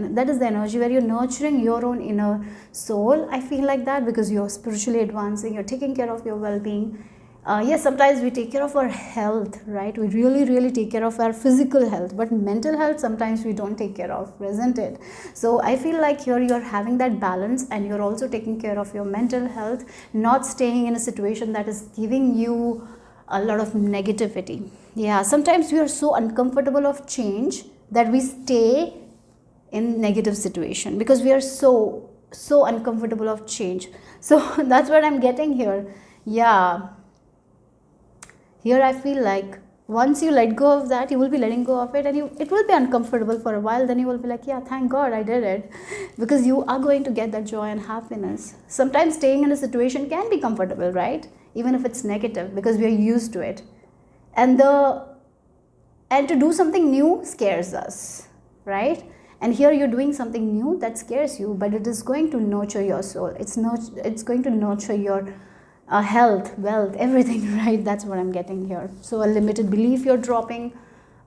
energy where you're nurturing your own inner soul. I feel like that, because you're spiritually advancing, you're taking care of your well-being. Yes, sometimes we take care of our health, right? We really, really take care of our physical health, but mental health sometimes we don't take care of, isn't it? So I feel like here you're having that balance, and you're also taking care of your mental health, not staying in a situation that is giving you a lot of negativity. Yeah, sometimes we are so uncomfortable of change that we stay in negative situation because we are so uncomfortable of change. So that's what I'm getting here. Yeah. Here I feel like once you let go of that, you will be letting go of it, and it will be uncomfortable for a while. Then you will be like, yeah, thank God I did it, because you are going to get that joy and happiness. Sometimes staying in a situation can be comfortable, right? Even if it's negative, because we are used to it. And to do something new scares us, right? And here you're doing something new that scares you, but it is going to nurture your soul. It's going to nurture your health, wealth, everything, right? That's what I'm getting here. So a limited belief you're dropping,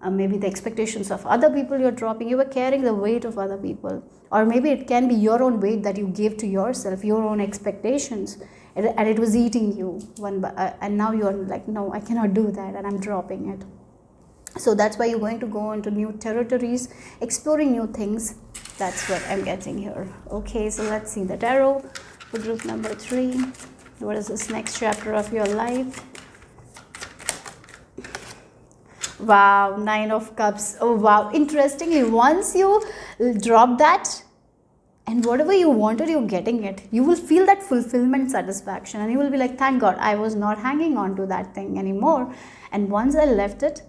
maybe the expectations of other people you're dropping. You were carrying the weight of other people, or maybe it can be your own weight that you gave to yourself, your own expectations, and it was eating you and now you're like, no, I cannot do that, and I'm dropping it. So that's why you're going to go into new territories, exploring new things. That's what I'm getting here. Okay, so let's see the tarot for group number 3. What is this next chapter of your life? Wow, 9 of Cups. Oh wow, interestingly, once you drop that, and whatever you wanted, you're getting it. You will feel that fulfillment, satisfaction, and you will be like, thank God I was not hanging on to that thing anymore. And once I left it,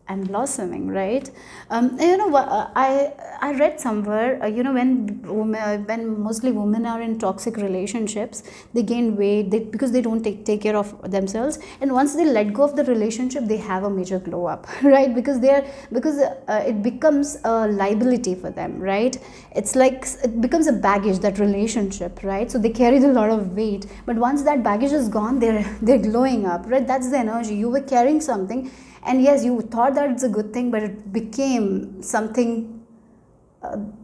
I'm blossoming, right? I read somewhere, when mostly women are in toxic relationships, they gain weight because they don't take care of themselves, and once they let go of the relationship, they have a major glow up, right? Because it becomes a liability for them, right? It's like it becomes a baggage, that relationship, right? So they carry a lot of weight, but once that baggage is gone, they're glowing up, right? That's the energy. You were carrying something, and yes, you thought that it's a good thing, but it became something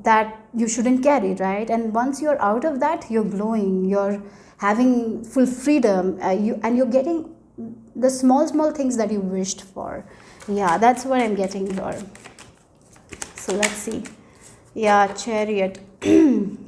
that you shouldn't carry, right? And once you're out of that, you're glowing, you're having full freedom, and you're getting the small things that you wished for. Yeah, that's what I'm getting here. So let's see. Yeah, Chariot.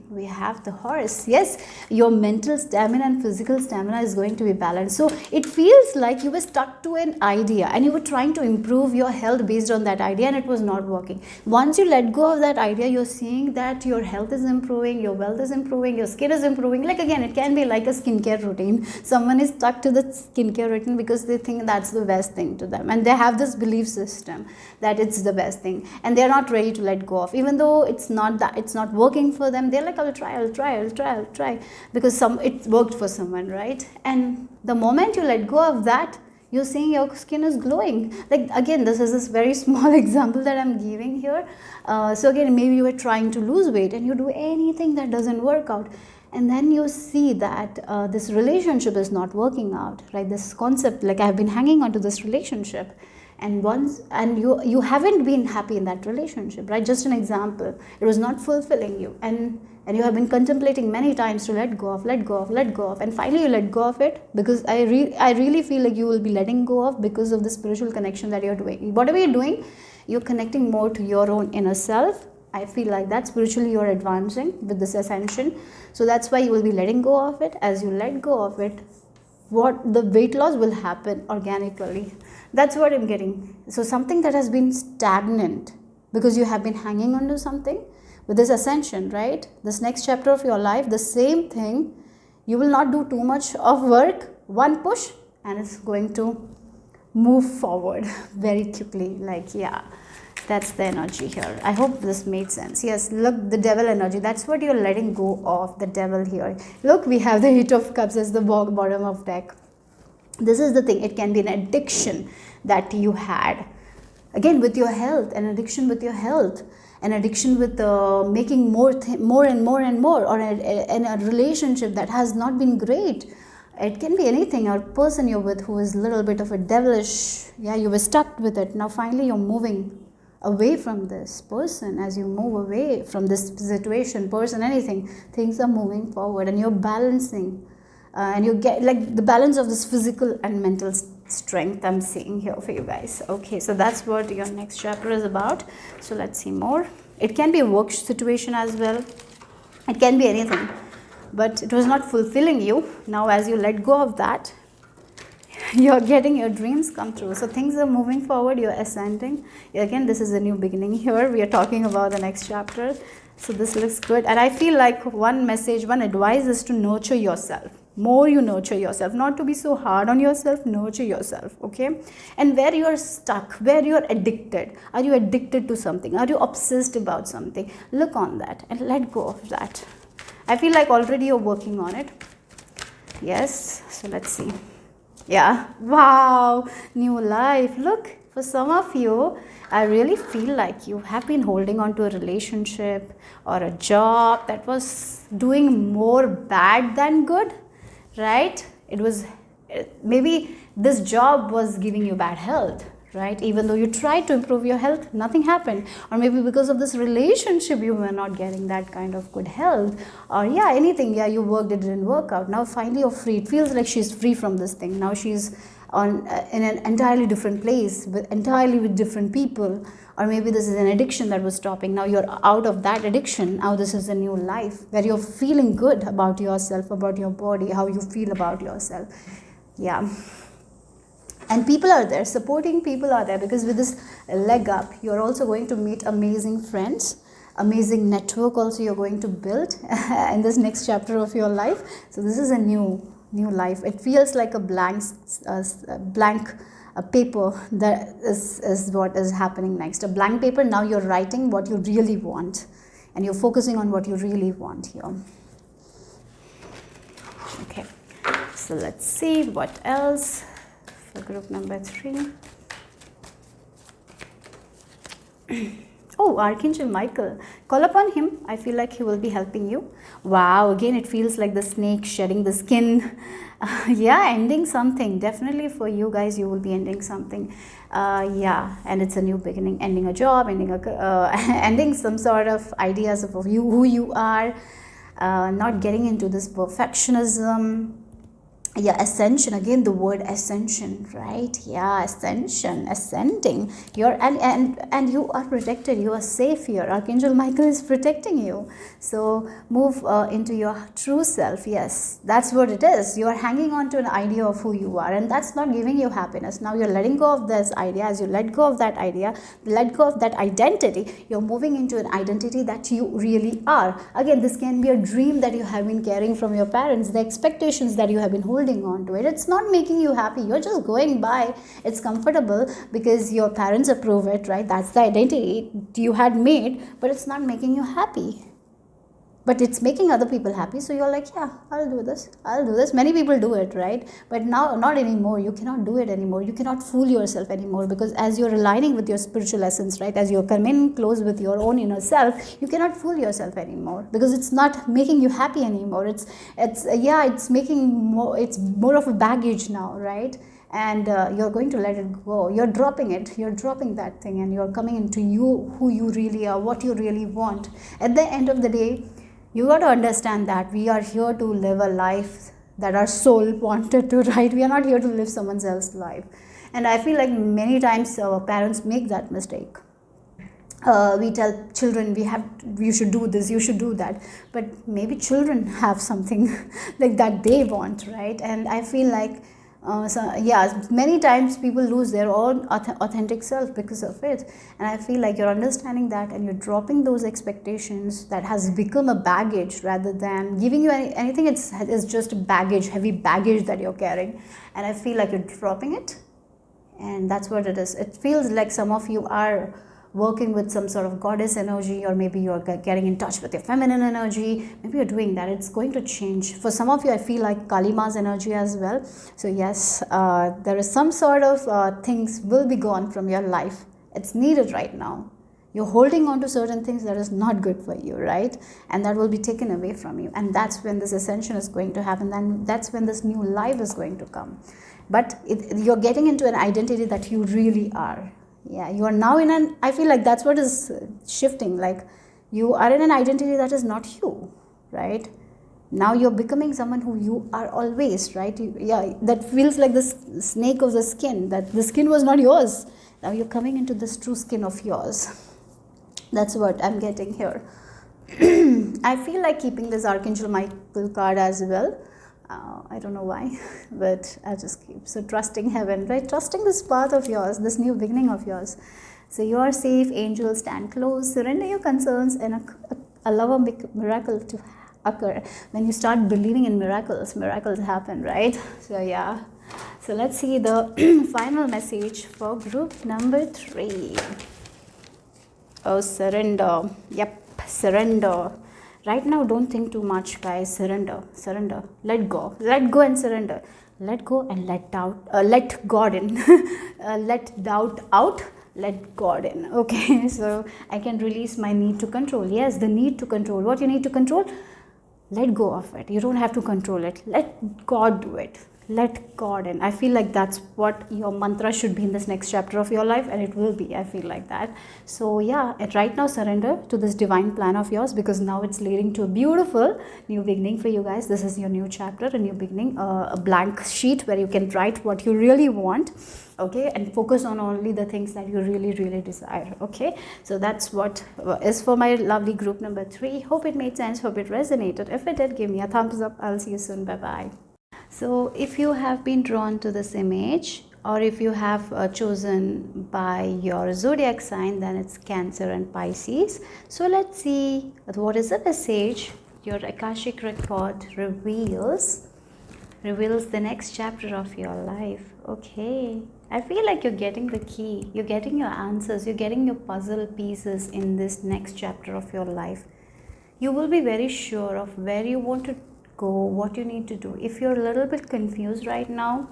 We have the Horse. Yes, your mental stamina and physical stamina is going to be balanced. So it feels like you were stuck to an idea, and you were trying to improve your health based on that idea, and it was not working. Once you let go of that idea, you're seeing that your health is improving, your wealth is improving, your skin is improving. Like, again, it can be like a skincare routine. Someone is stuck to the skincare routine because they think that's the best thing to them, and they have this belief system that it's the best thing, and they're not ready to let go of, even though it's not working for them. They're like, I'll try, because it worked for someone, right? And the moment you let go of that, you're seeing your skin is glowing. Like, again, this is this very small example that I'm giving here. So again, maybe you were trying to lose weight and you do anything that doesn't work out, and then you see that this relationship is not working out, right? This concept, like, I've been hanging on to this relationship, and you haven't been happy in that relationship, right? Just an example, it was not fulfilling you, and you have been contemplating many times to let go of, and finally you let go of it, because I really feel like you will be letting go of because of the spiritual connection that you're doing. Whatever you're doing, you're connecting more to your own inner self. I feel like that spiritually you're advancing with this ascension, so that's why you will be letting go of it. As you let go of it, what the weight loss will happen organically. That's what I'm getting. So something that has been stagnant because you have been hanging on to something, with this ascension, right? This next chapter of your life, the same thing, you will not do too much of work, one push, and it's going to move forward very quickly. Like, yeah, that's the energy here. I hope this made sense. Yes, look, the devil energy, that's what you're letting go of, the devil here. Look, we have the Eight of Cups as the bottom of deck. This is the thing, it can be an addiction that you had, again, with your health, an addiction with your health, an addiction with making more and more, or in a relationship that has not been great. It can be anything, or person you're with who is a little bit of a devilish, yeah, you were stuck with it. Now finally you're moving away from this person. As you move away from this situation, person, anything, things are moving forward, and you're balancing, and you get like the balance of this physical and mental strength I'm seeing here for you guys. Okay, so that's what your next chapter is about. So let's see more. It can be a work situation as well, it can be anything, but it was not fulfilling you. Now as you let go of that, you're getting your dreams come true. So things are moving forward, you're ascending. Again, this is a new beginning here. We are talking about the next chapter. So this looks good, and I feel like one message, one advice is to nurture yourself. More you nurture yourself, not to be so hard on yourself, nurture yourself, okay? And where you are stuck, where you are addicted, are you addicted to something, are you obsessed about something, look on that and let go of that. I feel like already you're working on it. Yes, so let's see. Yeah, wow, new life. Look, for some of you, I really feel like you have been holding on to a relationship or a job that was doing more bad than good, right? It was, maybe this job was giving you bad health, right? Even though you tried to improve your health, nothing happened. Or maybe because of this relationship, you were not getting that kind of good health. Or yeah, anything, yeah, you worked, it didn't work out. Now finally you're free. It feels like she's free from this thing. Now she's on in an entirely different place, with different people. Or maybe this is an addiction that was stopping. Now you're out of that addiction. Now this is a new life where you're feeling good about yourself, about your body, how you feel about yourself. Yeah. And people are there, supporting people are there, because with this leg up, you're also going to meet amazing friends, amazing network also you're going to build in this next chapter of your life. So this is a new life. It feels like a blank paper that is what is happening next. A blank paper, now you're writing what you really want, and you're focusing on what you really want here. Okay, so let's see what else. Group number 3. Oh, Archangel Michael. Call upon him. I feel like he will be helping you. Wow, again, it feels like the snake shedding the skin. Yeah, ending something. Definitely for you guys, you will be ending something. Yeah, and it's a new beginning. Ending a job, ending some sort of ideas of you, who you are. Not getting into this perfectionism. Yeah, ascension, again the word ascension, right? Yeah, ascension, ascending. You're and you are protected, you are safe here. Archangel Michael is protecting you. So move into your true self. Yes, that's what it is. You are hanging on to an idea of who you are, and that's not giving you happiness. Now you're letting go of this idea. As you let go of that idea, let go of that identity, you're moving into an identity that you really are. Again, this can be a dream that you have been carrying from your parents, the expectations that you have been holding on to it. It's not making you happy. You're just going by. It's comfortable because your parents approve it, right? That's the identity you had made, but it's not making you happy. but it's making other people happy, so you're like, yeah, I'll do this. Many people do it, right? But now, not anymore. You cannot do it anymore. You cannot fool yourself anymore, because as you're aligning with your spiritual essence, right, as you're coming close with your own inner self, you cannot fool yourself anymore, because it's not making you happy anymore. It's making more, it's more of a baggage now, right? And you're going to let it go. You're dropping it. You're dropping that thing, and you're coming into you, who you really are, what you really want. At the end of the day, you got to understand that we are here to live a life that our soul wanted to, right? We are not here to live someone else's life. And I feel like many times our parents make that mistake. We tell children, you should do this, you should do that, but maybe children have something like that they want, right? And I feel like many times people lose their own authentic self because of it. And I feel like you're understanding that, and you're dropping those expectations that has become a baggage, rather than giving you anything. It's just baggage, heavy baggage that you're carrying. And I feel like you're dropping it, and that's what it is. It feels like some of you are working with some sort of goddess energy, or maybe you're getting in touch with your feminine energy. Maybe you're doing that. It's going to change. For some of you, I feel like Kali Ma's energy as well. So yes, there is some sort of things will be gone from your life. It's needed right now. You're holding on to certain things that is not good for you, right? And that will be taken away from you. And that's when this ascension is going to happen. Then that's when this new life is going to come. But you're getting into an identity that you really are. Yeah, you are now in I feel like that's what is shifting. Like, you are in an identity that is not you, right? Now you're becoming someone who you are always, right? That feels like this snake of the skin, that the skin was not yours. Now you're coming into this true skin of yours. That's what I'm getting here. I feel like keeping this Archangel Michael card as well. I don't know why, but I just keep. So trusting heaven, right? Trusting this path of yours, this new beginning of yours. So you are safe, angels, stand close, surrender your concerns, and allow a miracle to occur. When you start believing in miracles, miracles happen, right? So yeah. So let's see the final message for group number 3. Oh, surrender. Yep, surrender. Right now, don't think too much, guys. Surrender. Let go and surrender. Let go and let God in. Let doubt out, let God in. Okay, so I can release my need to control. Yes, the need to control. What you need to control, let go of it. You don't have to control it. Let God do it. Let God in. I feel like that's what your mantra should be in this next chapter of your life, and it will be. I feel like that. So yeah, right now surrender to this divine plan of yours, because now it's leading to a beautiful new beginning for you guys. This is your new chapter, a new beginning, a blank sheet where you can write what you really want, okay, and focus on only the things that you really desire. Okay, so that's what is for my lovely group number 3. Hope it made sense. Hope it resonated. If it did, give me a thumbs up. I'll see you soon. Bye bye. So if you have been drawn to this image, or if you have chosen by your zodiac sign, then it's Cancer and Pisces. So let's see what is the message your Akashic record reveals the next chapter of your life. Okay, I feel like you're getting the key, you're getting your answers, you're getting your puzzle pieces in this next chapter of your life. You will be very sure of where you want to go, what you need to do. If you're a little bit confused right now,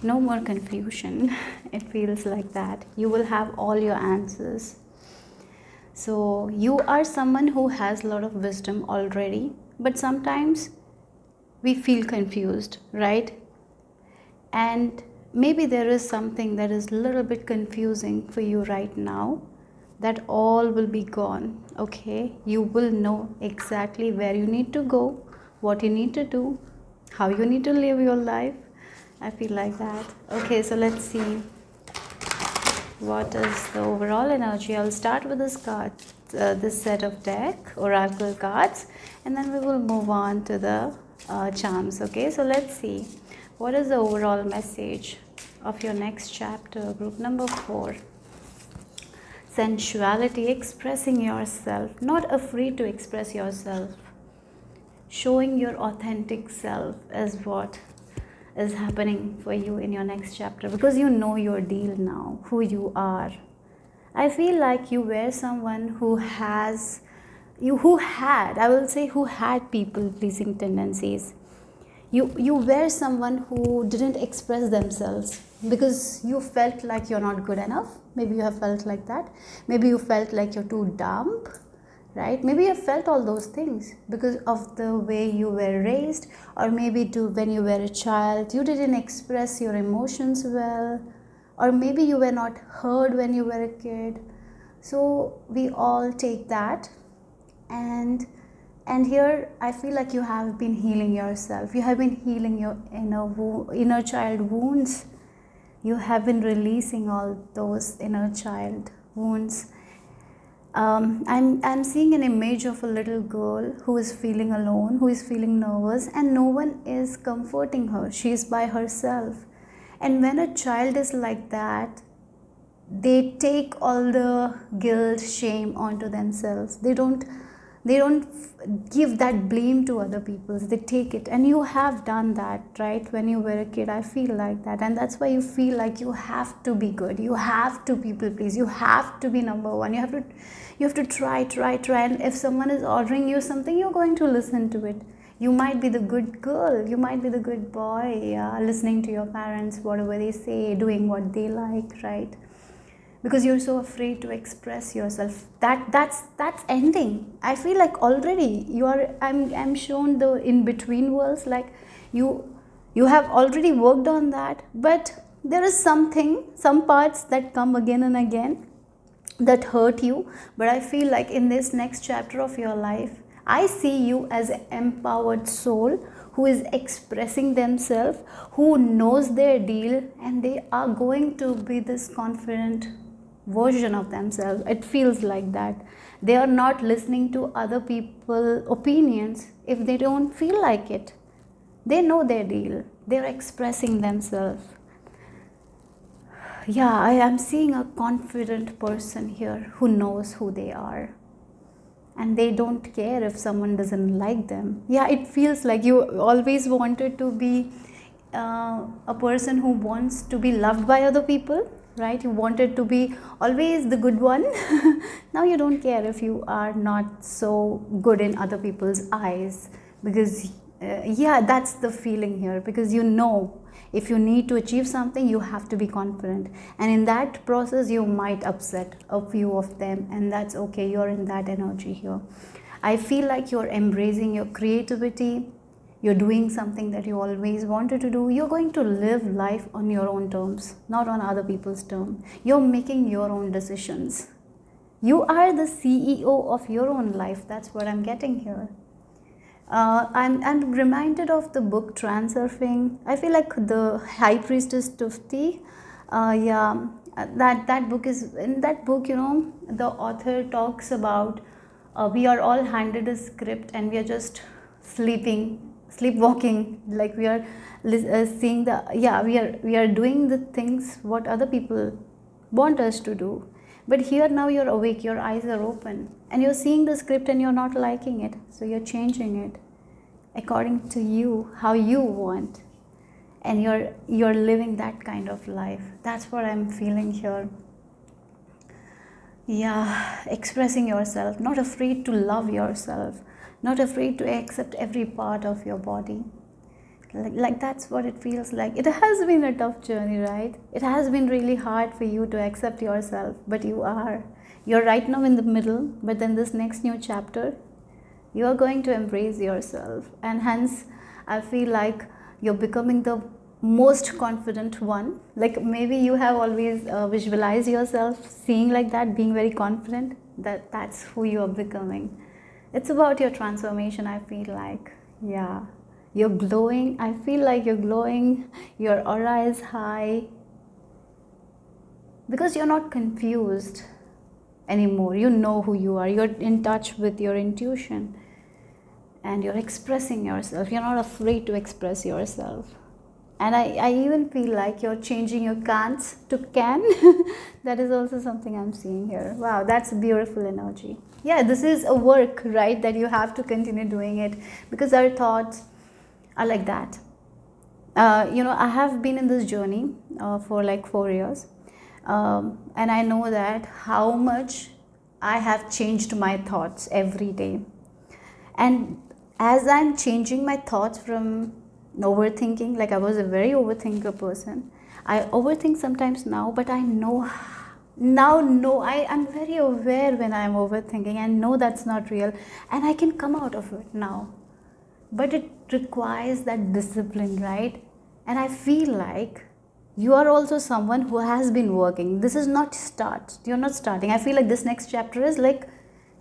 no more confusion. It feels like that. You will have all your answers. So you are someone who has a lot of wisdom already, but sometimes we feel confused, right? And maybe there is something that is a little bit confusing for you right now. That all will be gone. Okay, you will know exactly where you need to go, what you need to do, how you need to live your life. I feel like that. Okay, so let's see what is the overall energy. I'll start with this card, this set of deck oracle cards, and then we will move on to the charms. Okay, so let's see what is the overall message of your next chapter, group number 4. Sensuality, expressing yourself, not afraid to express yourself. Showing your authentic self is what is happening for you in your next chapter, because you know your deal now, who you are. I feel like you were someone who has I will say, who had people pleasing tendencies. You were someone who didn't express themselves because you felt like you're not good enough. Maybe you have felt like that. Maybe you felt like you're too dumb, right? Maybe you felt all those things because of the way you were raised, or maybe to when you were a child you didn't express your emotions well, or maybe you were not heard when you were a kid. So we all take that, and here I feel like you have been healing yourself. You have been healing your inner child wounds. You have been releasing all those inner child wounds. I'm seeing an image of a little girl who is feeling alone, who is feeling nervous, and no one is comforting her. She is by herself. And when a child is like that, they take all the guilt, shame onto themselves. They don't give that blame to other people. They take it. And you have done that, right? When you were a kid, I feel like that. And that's why you feel like you have to be good. You have to people please. You have to be number one. You have to try. And if someone is ordering you something, you're going to listen to it. You might be the good girl. You might be the good boy, listening to your parents, whatever they say, doing what they like, right? Because you're so afraid to express yourself. That's ending. I feel like already I'm shown the in between worlds, like you have already worked on that, but there is some parts that come again and again that hurt you. But I feel like in this next chapter of your life, I see you as an empowered soul who is expressing themselves, who knows their deal, and they are going to be this confident version of themselves. It feels like that. They are not listening to other people's opinions if they don't feel like it. They know their deal. They're expressing themselves. Yeah, I am seeing a confident person here who knows who they are. And they don't care if someone doesn't like them. Yeah, it feels like you always wanted to be a person who wants to be loved by other people, right? You wanted to be always the good one. Now you don't care if you are not so good in other people's eyes, because yeah, that's the feeling here. Because you know, if you need to achieve something, you have to be confident, and in that process you might upset a few of them, and that's okay. You're in that energy here. I feel like you're embracing your creativity. You're doing something that you always wanted to do. You're going to live life on your own terms, not on other people's terms. You're making your own decisions. You are the CEO of your own life. That's what I'm getting here. I'm reminded of the book Transurfing. I feel like the High Priestess Tufti. Yeah, that book is, in that book, the author talks about we are all handed a script and we are just sleepwalking, like we are seeing the, yeah, we are doing the things what other people want us to do. But here now you're awake, your eyes are open, and you're seeing the script and you're not liking it, so you're changing it according to you, how you want, and you're living that kind of life. That's what I'm feeling here. Yeah, expressing yourself, not afraid to love yourself, not afraid to accept every part of your body. Like that's what it feels like. It has been a tough journey, right? It has been really hard for you to accept yourself, but you're right now in the middle. But then this next new chapter, you are going to embrace yourself, and hence I feel like you're becoming the most confident one. Like maybe you have always visualized yourself seeing like that, being very confident. That's who you are becoming. It's about your transformation, I feel like. Yeah, you're glowing. I feel like you're glowing. Your aura is high because you're not confused anymore. You know who you are. You're in touch with your intuition, and you're expressing yourself. You're not afraid to express yourself. And I even feel like you're changing your can'ts to can. That is also something I'm seeing here. Wow, that's beautiful energy. Yeah, this is a work, right, that you have to continue doing it, because our thoughts are like that. I have been in this journey for like 4 years, and I know that how much I have changed my thoughts every day. And as I'm changing my thoughts from overthinking, like I was a very overthinker person, I overthink sometimes now, but I know now, no, I'm very aware when I'm overthinking and know that's not real, and I can come out of it now. But it requires that discipline, right? And I feel like you are also someone who has been working. This is not you're not starting. I feel like this next chapter is like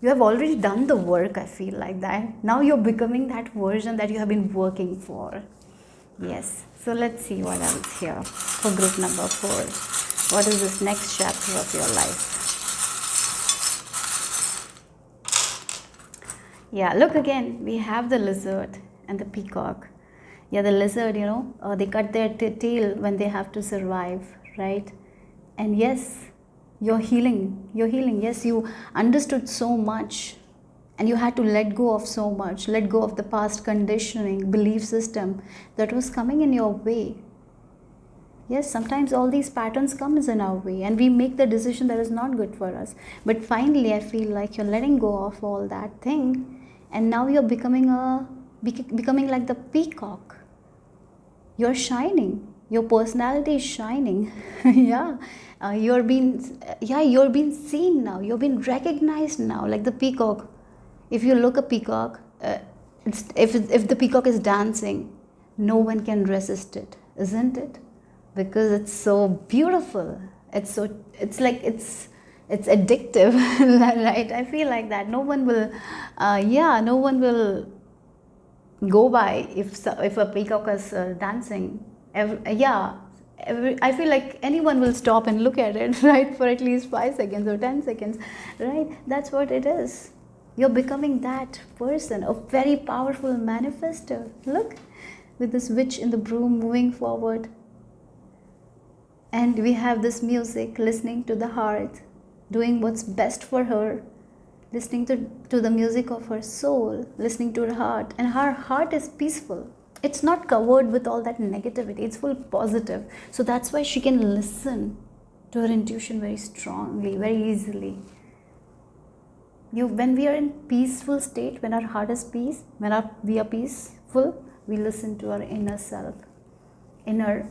you have already done the work. I feel like that now you're becoming that version that you have been working for. Yes, so let's see what else here for group number 4. What is this next chapter of your life? Yeah, look again, we have the lizard and the peacock. Yeah, the lizard, they cut their tail when they have to survive, right? And yes, you're healing. Yes, you understood so much and you had to let go of so much, let go of the past conditioning, belief system that was coming in your way. Yes, sometimes all these patterns comes in our way and we make the decision that is not good for us. But finally, I feel like you're letting go of all that thing, and now you're becoming like the peacock. You're shining. Your personality is shining. Yeah, you're being seen now. You're being recognized now, like the peacock. If you look a peacock, if the peacock is dancing, no one can resist it, isn't it? Because it's so beautiful. It's addictive. Right? I feel like that no one will go by if a peacock is dancing. I feel like anyone will stop and look at it, right, for at least 5 seconds or 10 seconds, right? That's what it is. You're becoming that person, a very powerful manifester. Look, with this witch in the broom moving forward. And we have this music, listening to the heart, doing what's best for her, listening to the music of her soul, listening to her heart. And her heart is peaceful. It's not covered with all that negativity. It's full positive. So that's why she can listen to her intuition very strongly, very easily. When we are in peaceful state, when our heart is peace, we are peaceful, we listen to our inner self, inner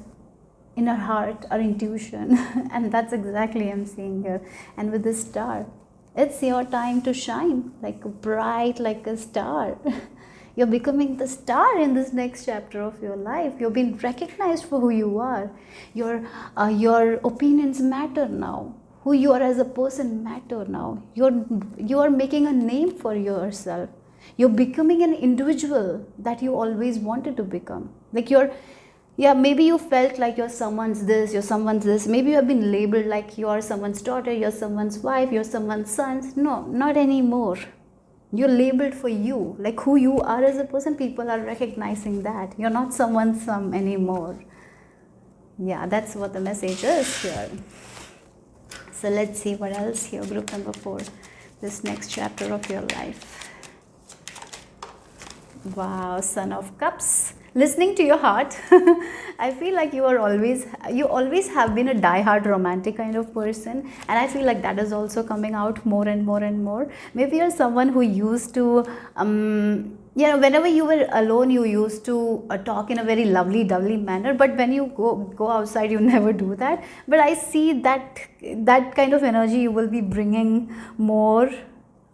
heart, our intuition. And that's exactly I'm seeing here. And with this star, it's your time to shine, like bright like a star. You're becoming the star in this next chapter of your life. You're being recognized for who you are. Your opinions matter now. Who you are as a person matter now. You are making a name for yourself. You're becoming an individual that you always wanted to become. Like maybe you felt like you're someone's this, you're someone's this. Maybe you have been labeled like you're someone's daughter, you're someone's wife, you're someone's son. No, not anymore. You're labeled for you, like who you are as a person. People are recognizing that. You're not someone's some anymore. Yeah, that's what the message is here. So let's see what else here, group number 4, this next chapter of your life. Wow, Son of Cups. Listening to your heart. I feel like you always have been a die-hard romantic kind of person, and I feel like that is also coming out more and more and more. Maybe you're someone who used to whenever you were alone, you used to talk in a very lovely manner, but when you go outside, you never do that. But I see that kind of energy you will be bringing more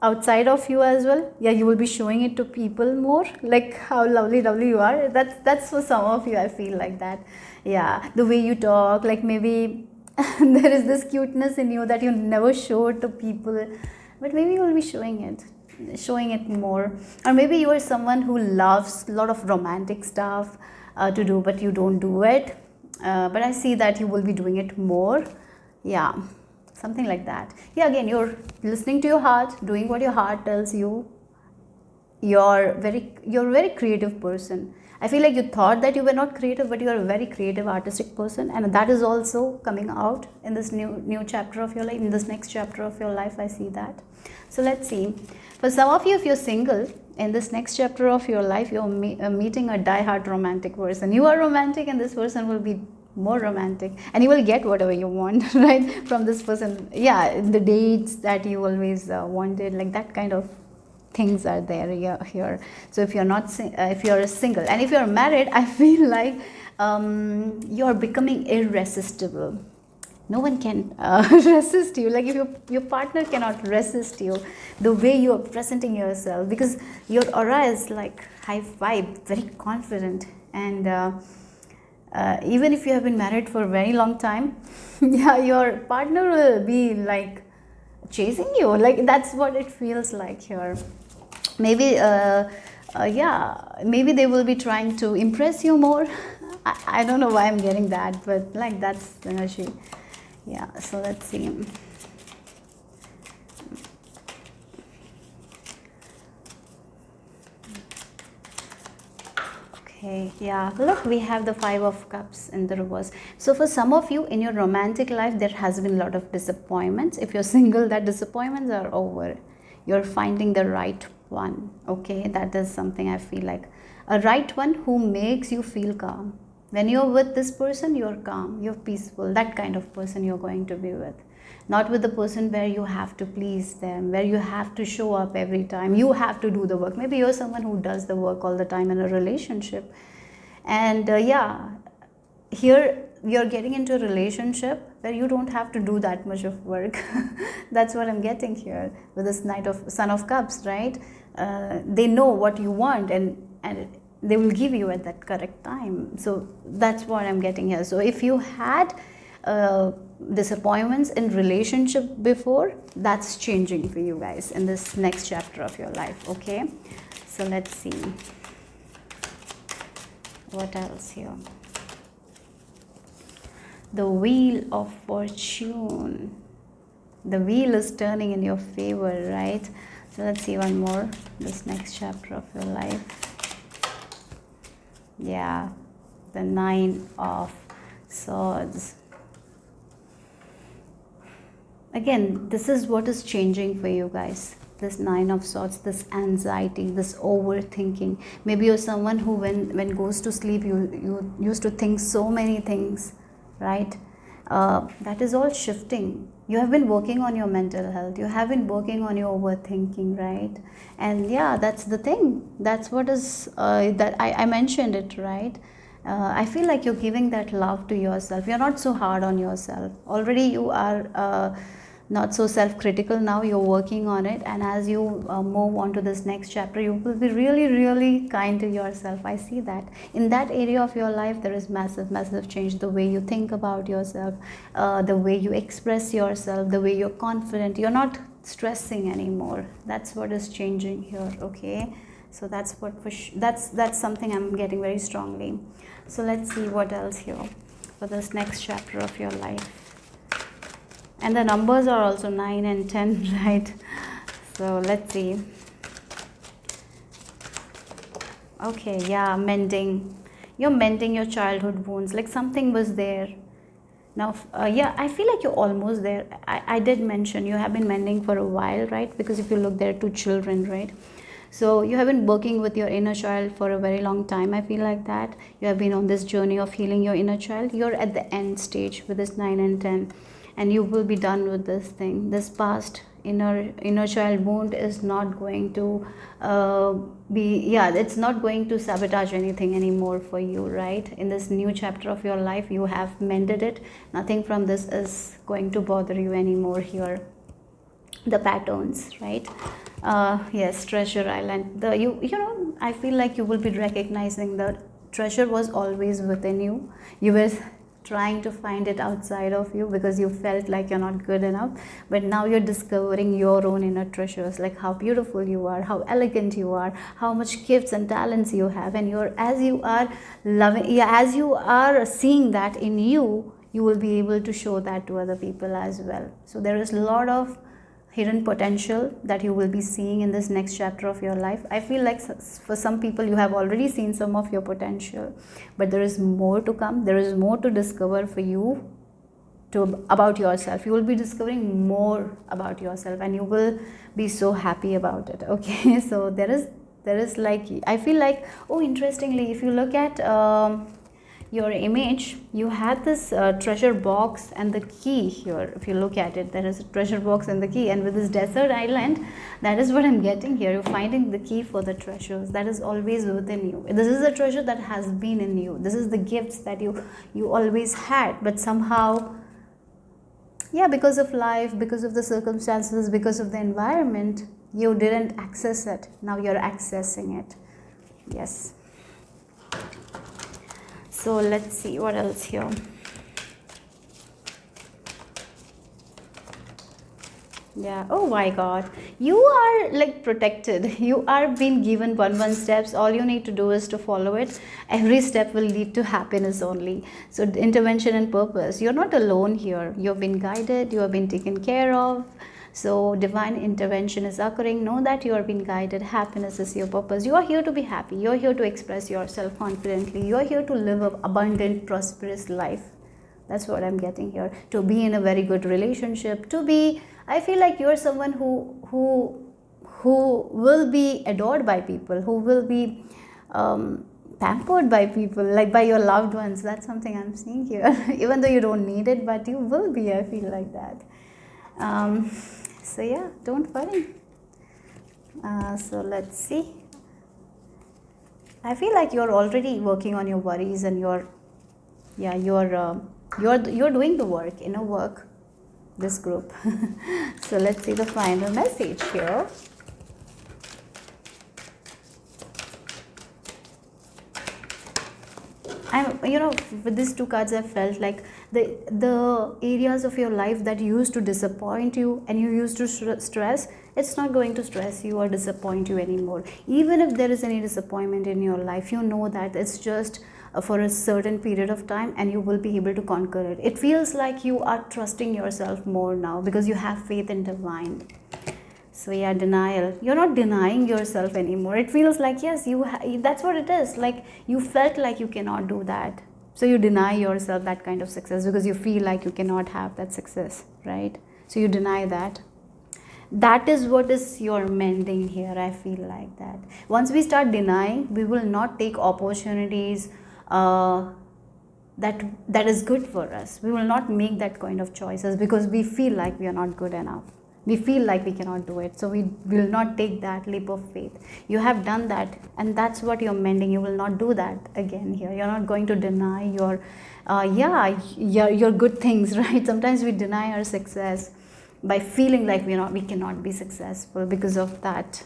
outside of you as well. Yeah, you will be showing it to people more, like how lovely you are. That's for some of you. I feel like that. Yeah, the way you talk, like maybe there is this cuteness in you that you never show to people, but maybe you will be showing it more. Or maybe you are someone who loves a lot of romantic stuff to do, but you don't do it. But I see that you will be doing it more. Yeah, something like that. Yeah, again, you're listening to your heart, doing what your heart tells you. You're a very creative person. I feel like you thought that you were not creative, but you are a very creative, artistic person, and that is also coming out in this new chapter of your life. In this next chapter of your life, I see that. So let's see. For some of you, if you're single, in this next chapter of your life, you're meeting a die-hard romantic person. You are romantic, and this person will be more romantic, and you will get whatever you want right from this person. Yeah, the dates that you always wanted, like that kind of things are there here. So if you're not if you're single, and if you're married, I feel like you're becoming irresistible. No one can resist you. Like if your partner cannot resist you, the way you are presenting yourself, because your aura is like high vibe, very confident, and even if you have been married for a very long time, yeah, your partner will be like chasing you. Like that's what it feels like here. Maybe yeah, maybe they will be trying to impress you more. I don't know why I'm getting that, but like that's the energy. Yeah, so let's see. Okay, yeah, look, we have the 5 of Cups in the reverse. So for some of you in your romantic life, there has been a lot of disappointments. If you're single, that disappointments are over. You're finding the right one. Okay, that is something I feel like. A right one who makes you feel calm. When you're with this person, you're calm, you're peaceful. That kind of person you're going to be with. Not with the person where you have to please them, where you have to show up every time, you have to do the work. Maybe you're someone who does the work all the time in a relationship. And yeah, here you're getting into a relationship where you don't have to do that much of work. That's what I'm getting here with this Son of Cups, right? They know what you want, and they will give you at that correct time. So that's what I'm getting here. So if you had disappointments in relationship before, that's changing for you guys in this next chapter of your life. Okay, so let's see what else here. The Wheel of Fortune. The wheel is turning in your favor, right? So let's see one more, this next chapter of your life. Yeah, the 9 of Swords. Again, this is what is changing for you guys. This 9 of Swords, this anxiety, this overthinking. Maybe you're someone who when goes to sleep, you used to think so many things, right? That is all shifting. You have been working on your mental health. You have been working on your overthinking, right? And yeah, that's the thing. That's what is, that I mentioned it, right? I feel like you're giving that love to yourself. You're not so hard on yourself. Already you are not so self-critical now. You're working on it, and as you move on to this next chapter, you will be really kind to yourself. I see that in that area of your life there is massive change. The way you think about yourself, the way you express yourself, the way you're confident. You're not stressing anymore. That's what is changing here. Okay, so that's what that's something I'm getting very strongly. So let's see what else here for this next chapter of your life. And the numbers are also 9 and 10, right? So let's see. Okay, yeah, mending. You're mending your childhood wounds. Like something was there. Now, yeah, I feel like you're almost there. I did mention you have been mending for a while, right? Because if you look, there are 2 children, right? So you have been working with your inner child for a very long time. I feel like that. You have been on this journey of healing your inner child. You're at the end stage with this 9 and 10. And you will be done with this thing. This past inner child wound is not going to it's not going to sabotage anything anymore for you, right? In this new chapter of your life, you have mended it. Nothing from this is going to bother you anymore here. The patterns, right? Yes, Treasure Island. You know, I feel like you will be recognizing that treasure was always within you. You were trying to find it outside of you because you felt like you're not good enough, but now you're discovering your own inner treasures, like how beautiful you are, how elegant you are, how much gifts and talents you have, and as you are seeing that in you, you will be able to show that to other people as well. So there is a lot of hidden potential that you will be seeing in this next chapter of your life. I feel like for some people you have already seen some of your potential, but there is more to come. There is more to discover for you about yourself. You will be discovering more about yourself, and you will be so happy about it. Okay, so there is like, I feel like, oh, interestingly, if you look at your image, you had this treasure box and the key here. If you look at it, there is a treasure box and the key, and with this desert island, that is what I'm getting here. You're finding the key for the treasures that is always within you. This is a treasure that has been in you. This is the gifts that you always had, but somehow, yeah, because of life, because of the circumstances, because of the environment, you didn't access it. Now you're accessing it. Yes. So let's see what else here. Yeah, oh my god, you are like protected. You are being given one steps. All you need to do is to follow it. Every step will lead to happiness only. So intervention and purpose, you're not alone here. You've been guided, you have been taken care of. So divine intervention is occurring. Know that you are being guided. Happiness is your purpose. You are here to be happy. You are here to express yourself confidently. You are here to live an abundant, prosperous life. That's what I'm getting here. To be in a very good relationship. To be, I feel like you're someone who will be adored by people, who will be pampered by people, like by your loved ones. That's something I'm seeing here. Even though you don't need it, but you will be. I feel like that. So yeah, don't worry. So let's see. I feel like you're already working on your worries, and you're doing the work, inner work, this group. So let's see the final message here. With these two cards, I felt like the areas of your life that used to disappoint you and you used to stress, it's not going to stress you or disappoint you anymore. Even if there is any disappointment in your life, you know that it's just for a certain period of time, and you will be able to conquer it. It feels like you are trusting yourself more now because you have faith in divine. So yeah, denial. You're not denying yourself anymore. It feels like, yes, that's what it is. Like you felt like you cannot do that. So you deny yourself that kind of success because you feel like you cannot have that success, right? So you deny that. That is what is your mending here. I feel like that. Once we start denying, we will not take opportunities that is good for us. We will not make that kind of choices because we feel like we are not good enough. We feel like we cannot do it, so we will not take that leap of faith. You have done that, and that's what you're mending. You will not do that again here. You're not going to deny your good things, right? Sometimes we deny our success by feeling like we cannot be successful because of that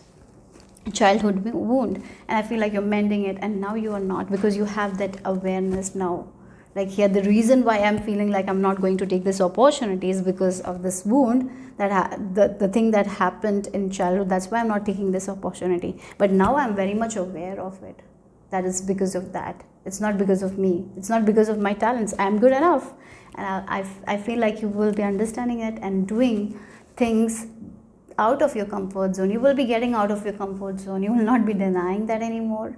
childhood wound, and I feel like you're mending it, and now you are not, because you have that awareness now. Like here, the reason why I'm feeling like I'm not going to take this opportunity is because of this wound, that the thing that happened in childhood. That's why I'm not taking this opportunity. But now I'm very much aware of it. That is because of that. It's not because of me. It's not because of my talents. I'm good enough. And I feel like you will be understanding it and doing things out of your comfort zone. You will be getting out of your comfort zone. You will not be denying that anymore.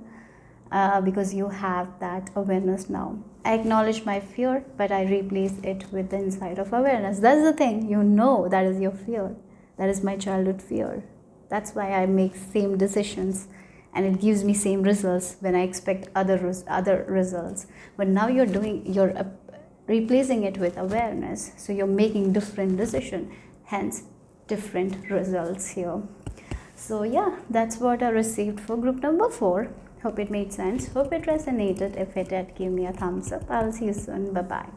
Because you have that awareness now. I acknowledge my fear, but I replace it with the insight of awareness. That's the thing. You know that is your fear. That is my childhood fear. That's why I make same decisions, and it gives me same results when I expect other results. But now you're replacing it with awareness. So you're making different decision, hence different results here. So yeah, that's what I received for group number 4. Hope it made sense. Hope it resonated. If it did, give me a thumbs up. I'll see you soon. Bye-bye.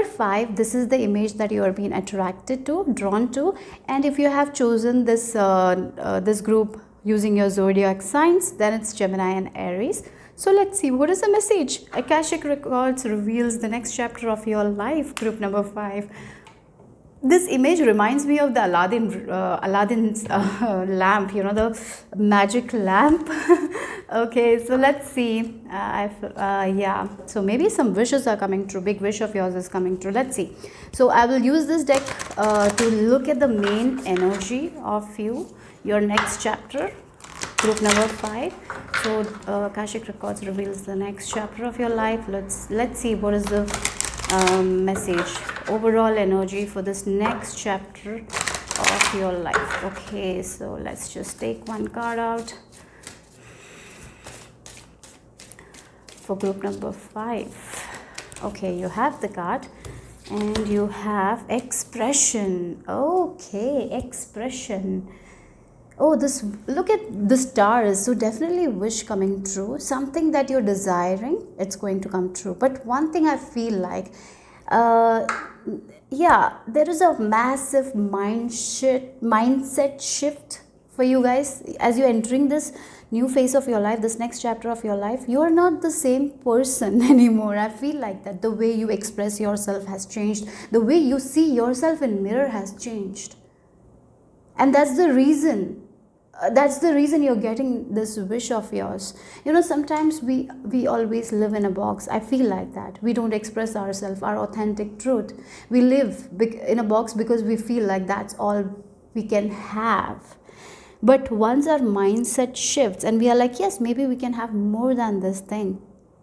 Number 5, this is the image that you are being attracted to, drawn to. And if you have chosen this this group using your zodiac signs, then it's Gemini and Aries. So let's see, what is the message? Akashic Records reveals the next chapter of your life, group number 5. This image reminds me of the Aladdin's lamp, the magic lamp. Okay, so let's see. Yeah, so maybe some wishes are coming true. Big wish of yours is coming true. Let's see. So I will use this deck to look at the main energy of your next chapter, group number 5. So Akashic Records reveals the next chapter of your life. Let's see what is the message, overall energy for this next chapter of your life. Okay, so let's just take one card out for group number 5. Okay, you have the card and you have expression. Okay, expression. Oh, this, look at the stars. So definitely wish coming true. Something that you're desiring, it's going to come true. But one thing I feel like, uh, yeah, there is a massive mindset shift for you guys as you're entering this new phase of your life, this next chapter of your life. You're not the same person anymore. I feel like that the way you express yourself has changed, the way you see yourself in mirror has changed, and that's the reason you're getting this wish of yours. You know, sometimes we always live in a box. I feel like that we don't express ourselves, our authentic truth. We live in a box because we feel like that's all we can have. But once our mindset shifts and we are like, yes, maybe we can have more than this thing,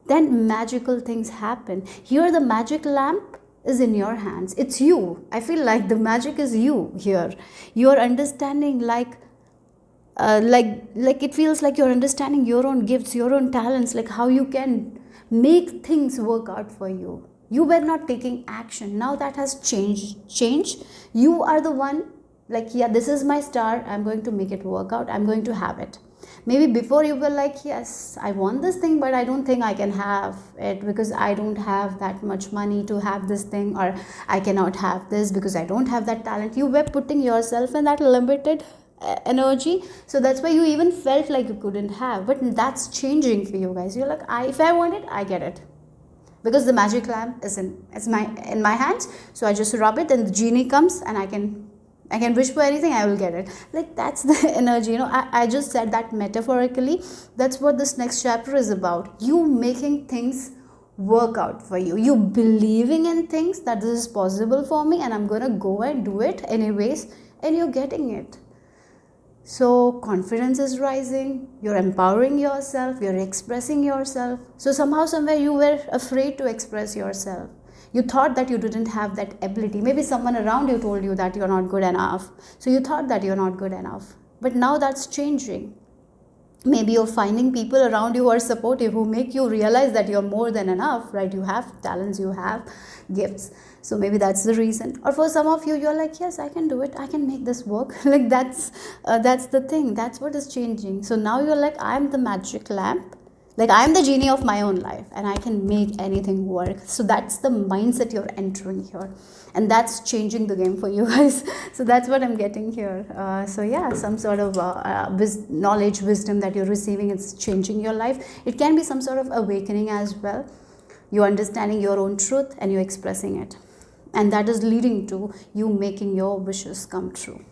then magical things happen. Here the magic lamp is in your hands. It's you. I feel like the magic is you here. You're understanding, like it feels like you're understanding your own gifts, your own talents, like how you can make things work out for you. You were not taking action. Now that has changed. You are the one, like, yeah, this is my star, I'm going to make it work out, I'm going to have it. Maybe before you were like, yes, I want this thing, but I don't think I can have it because I don't have that much money to have this thing, or I cannot have this because I don't have that talent. You were putting yourself in that limited energy, so that's why you even felt like you couldn't have. But that's changing for you guys. You're like, if I want it, I get it, because the magic lamp is in my hands. So I just rub it and the genie comes and I can wish for anything, I will get it. Like, that's the energy. You know, I just said that metaphorically. That's what this next chapter is about. You making things work out for you. You believing in things that this is possible for me and I'm gonna go and do it anyways, and you're getting it. So confidence is rising, you're empowering yourself, you're expressing yourself. So somehow, somewhere, you were afraid to express yourself. You thought that you didn't have that ability. Maybe someone around you told you that you're not good enough. So you thought that you're not good enough. But now that's changing. Maybe you're finding people around you who are supportive, who make you realize that you're more than enough, right? You have talents, you have gifts. So maybe that's the reason. Or for some of you, you're like, yes, I can do it, I can make this work. Like, that's the thing. That's what is changing. So now you're like, I'm the magic lamp, like I'm the genie of my own life and I can make anything work. So that's the mindset you're entering here, and that's changing the game for you guys. So that's what I'm getting here. So yeah, some sort of knowledge, wisdom that you're receiving, it's changing your life. It can be some sort of awakening as well. You're understanding your own truth and you're expressing it, and that is leading to you making your wishes come true.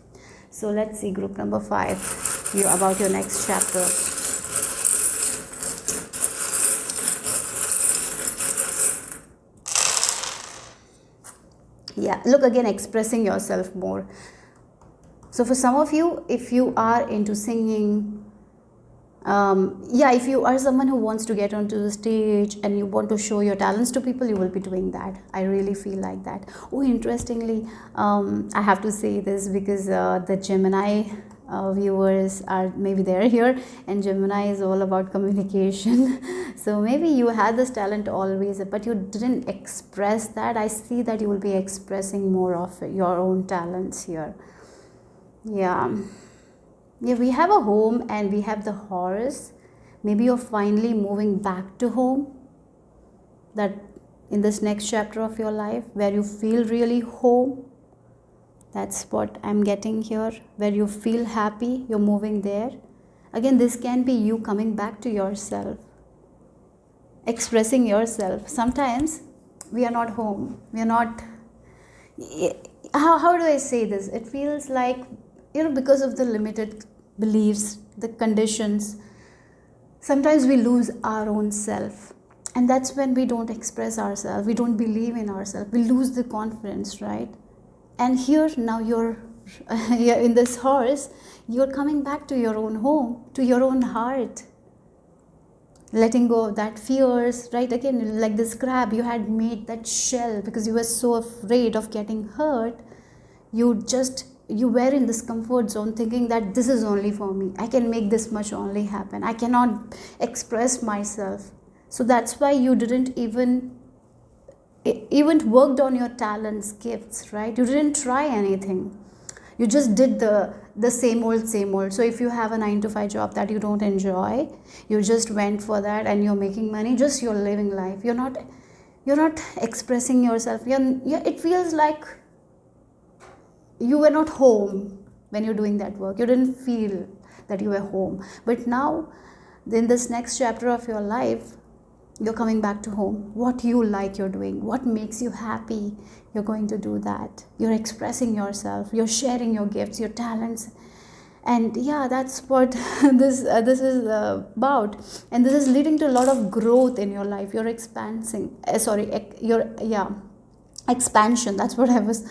So let's see, group number 5, about your next chapter. Yeah, look, again, expressing yourself more. So for some of you, if you are into singing, if you are someone who wants to get onto the stage and you want to show your talents to people, you will be doing that. I really feel like that. Oh, interestingly, I have to say this because the Gemini viewers are, maybe they're here, and Gemini is all about communication. So maybe you had this talent always, but you didn't express that. I see that you will be expressing more of your own talents here. Yeah, we have a home and we have the horse. Maybe you're finally moving back to home, that in this next chapter of your life where you feel really home. That's what I'm getting here, where you feel happy, you're moving there. Again, this can be you coming back to yourself, expressing yourself. Sometimes we are not home, we are not, how do I say this? It feels like, because of the limited beliefs, the conditions, sometimes we lose our own self. And that's when we don't express ourselves, we don't believe in ourselves, we lose the confidence, right? And here now you're in this horse, you're coming back to your own home, to your own heart, letting go of that fears, right? Again, like this crab, you had made that shell because you were so afraid of getting hurt. You were in this comfort zone thinking that this is only for me, I can make this much only happen, I cannot express myself. So that's why you didn't even even worked on your talents, gifts, right? You didn't try anything. You just did the same old. So if you have a 9 to 5 job that you don't enjoy, you just went for that and you're making money, just you're living life. You're not expressing yourself. It feels like you were not home when you're doing that work. You didn't feel that you were home. But now, in this next chapter of your life, you're coming back to home. What you like, you're doing. What makes you happy, you're going to do that. You're expressing yourself. You're sharing your gifts, your talents. And yeah, that's what this is about. And this is leading to a lot of growth in your life. You're expanding. Expansion, that's what I was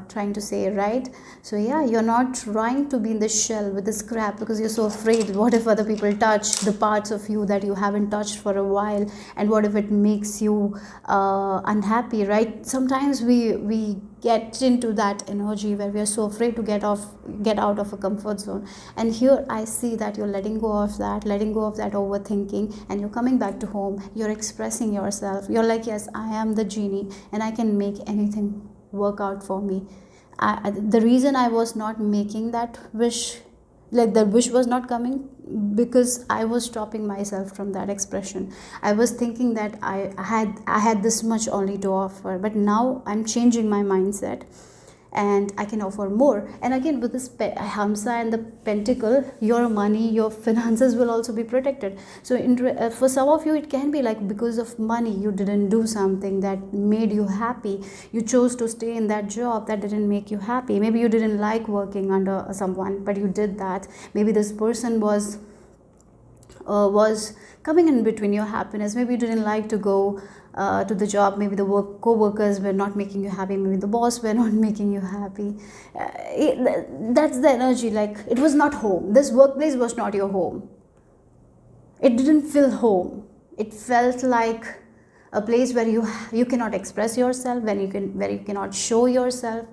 trying to say, right? So yeah, you're not trying to be in the shell with the scrap because you're so afraid. What if other people touch the parts of you that you haven't touched for a while, and what if it makes you unhappy, right? Sometimes we get into that energy where we are so afraid to get out of a comfort zone. And here I see that you're letting go of that overthinking, and you're coming back to home. You're expressing yourself. You're like, yes, I am the genie and I can make anything work out for me. The reason I was not making that wish, like the wish was not coming, because I was stopping myself from that expression. I was thinking that I had this much only to offer, but now I'm changing my mindset and I can offer more. And again, with this Hamsa and the Pentacle, your money, your finances will also be protected. So for some of you, it can be like, because of money, you didn't do something that made you happy. You chose to stay in that job that didn't make you happy. Maybe you didn't like working under someone, but you did that. Maybe this person was coming in between your happiness. Maybe you didn't like to go to the job. Maybe the co-workers were not making you happy. Maybe the boss were not making you happy. That's the energy. Like, it was not home. This workplace was not your home. It didn't feel home. It felt like a place where you cannot express yourself, where you cannot show yourself.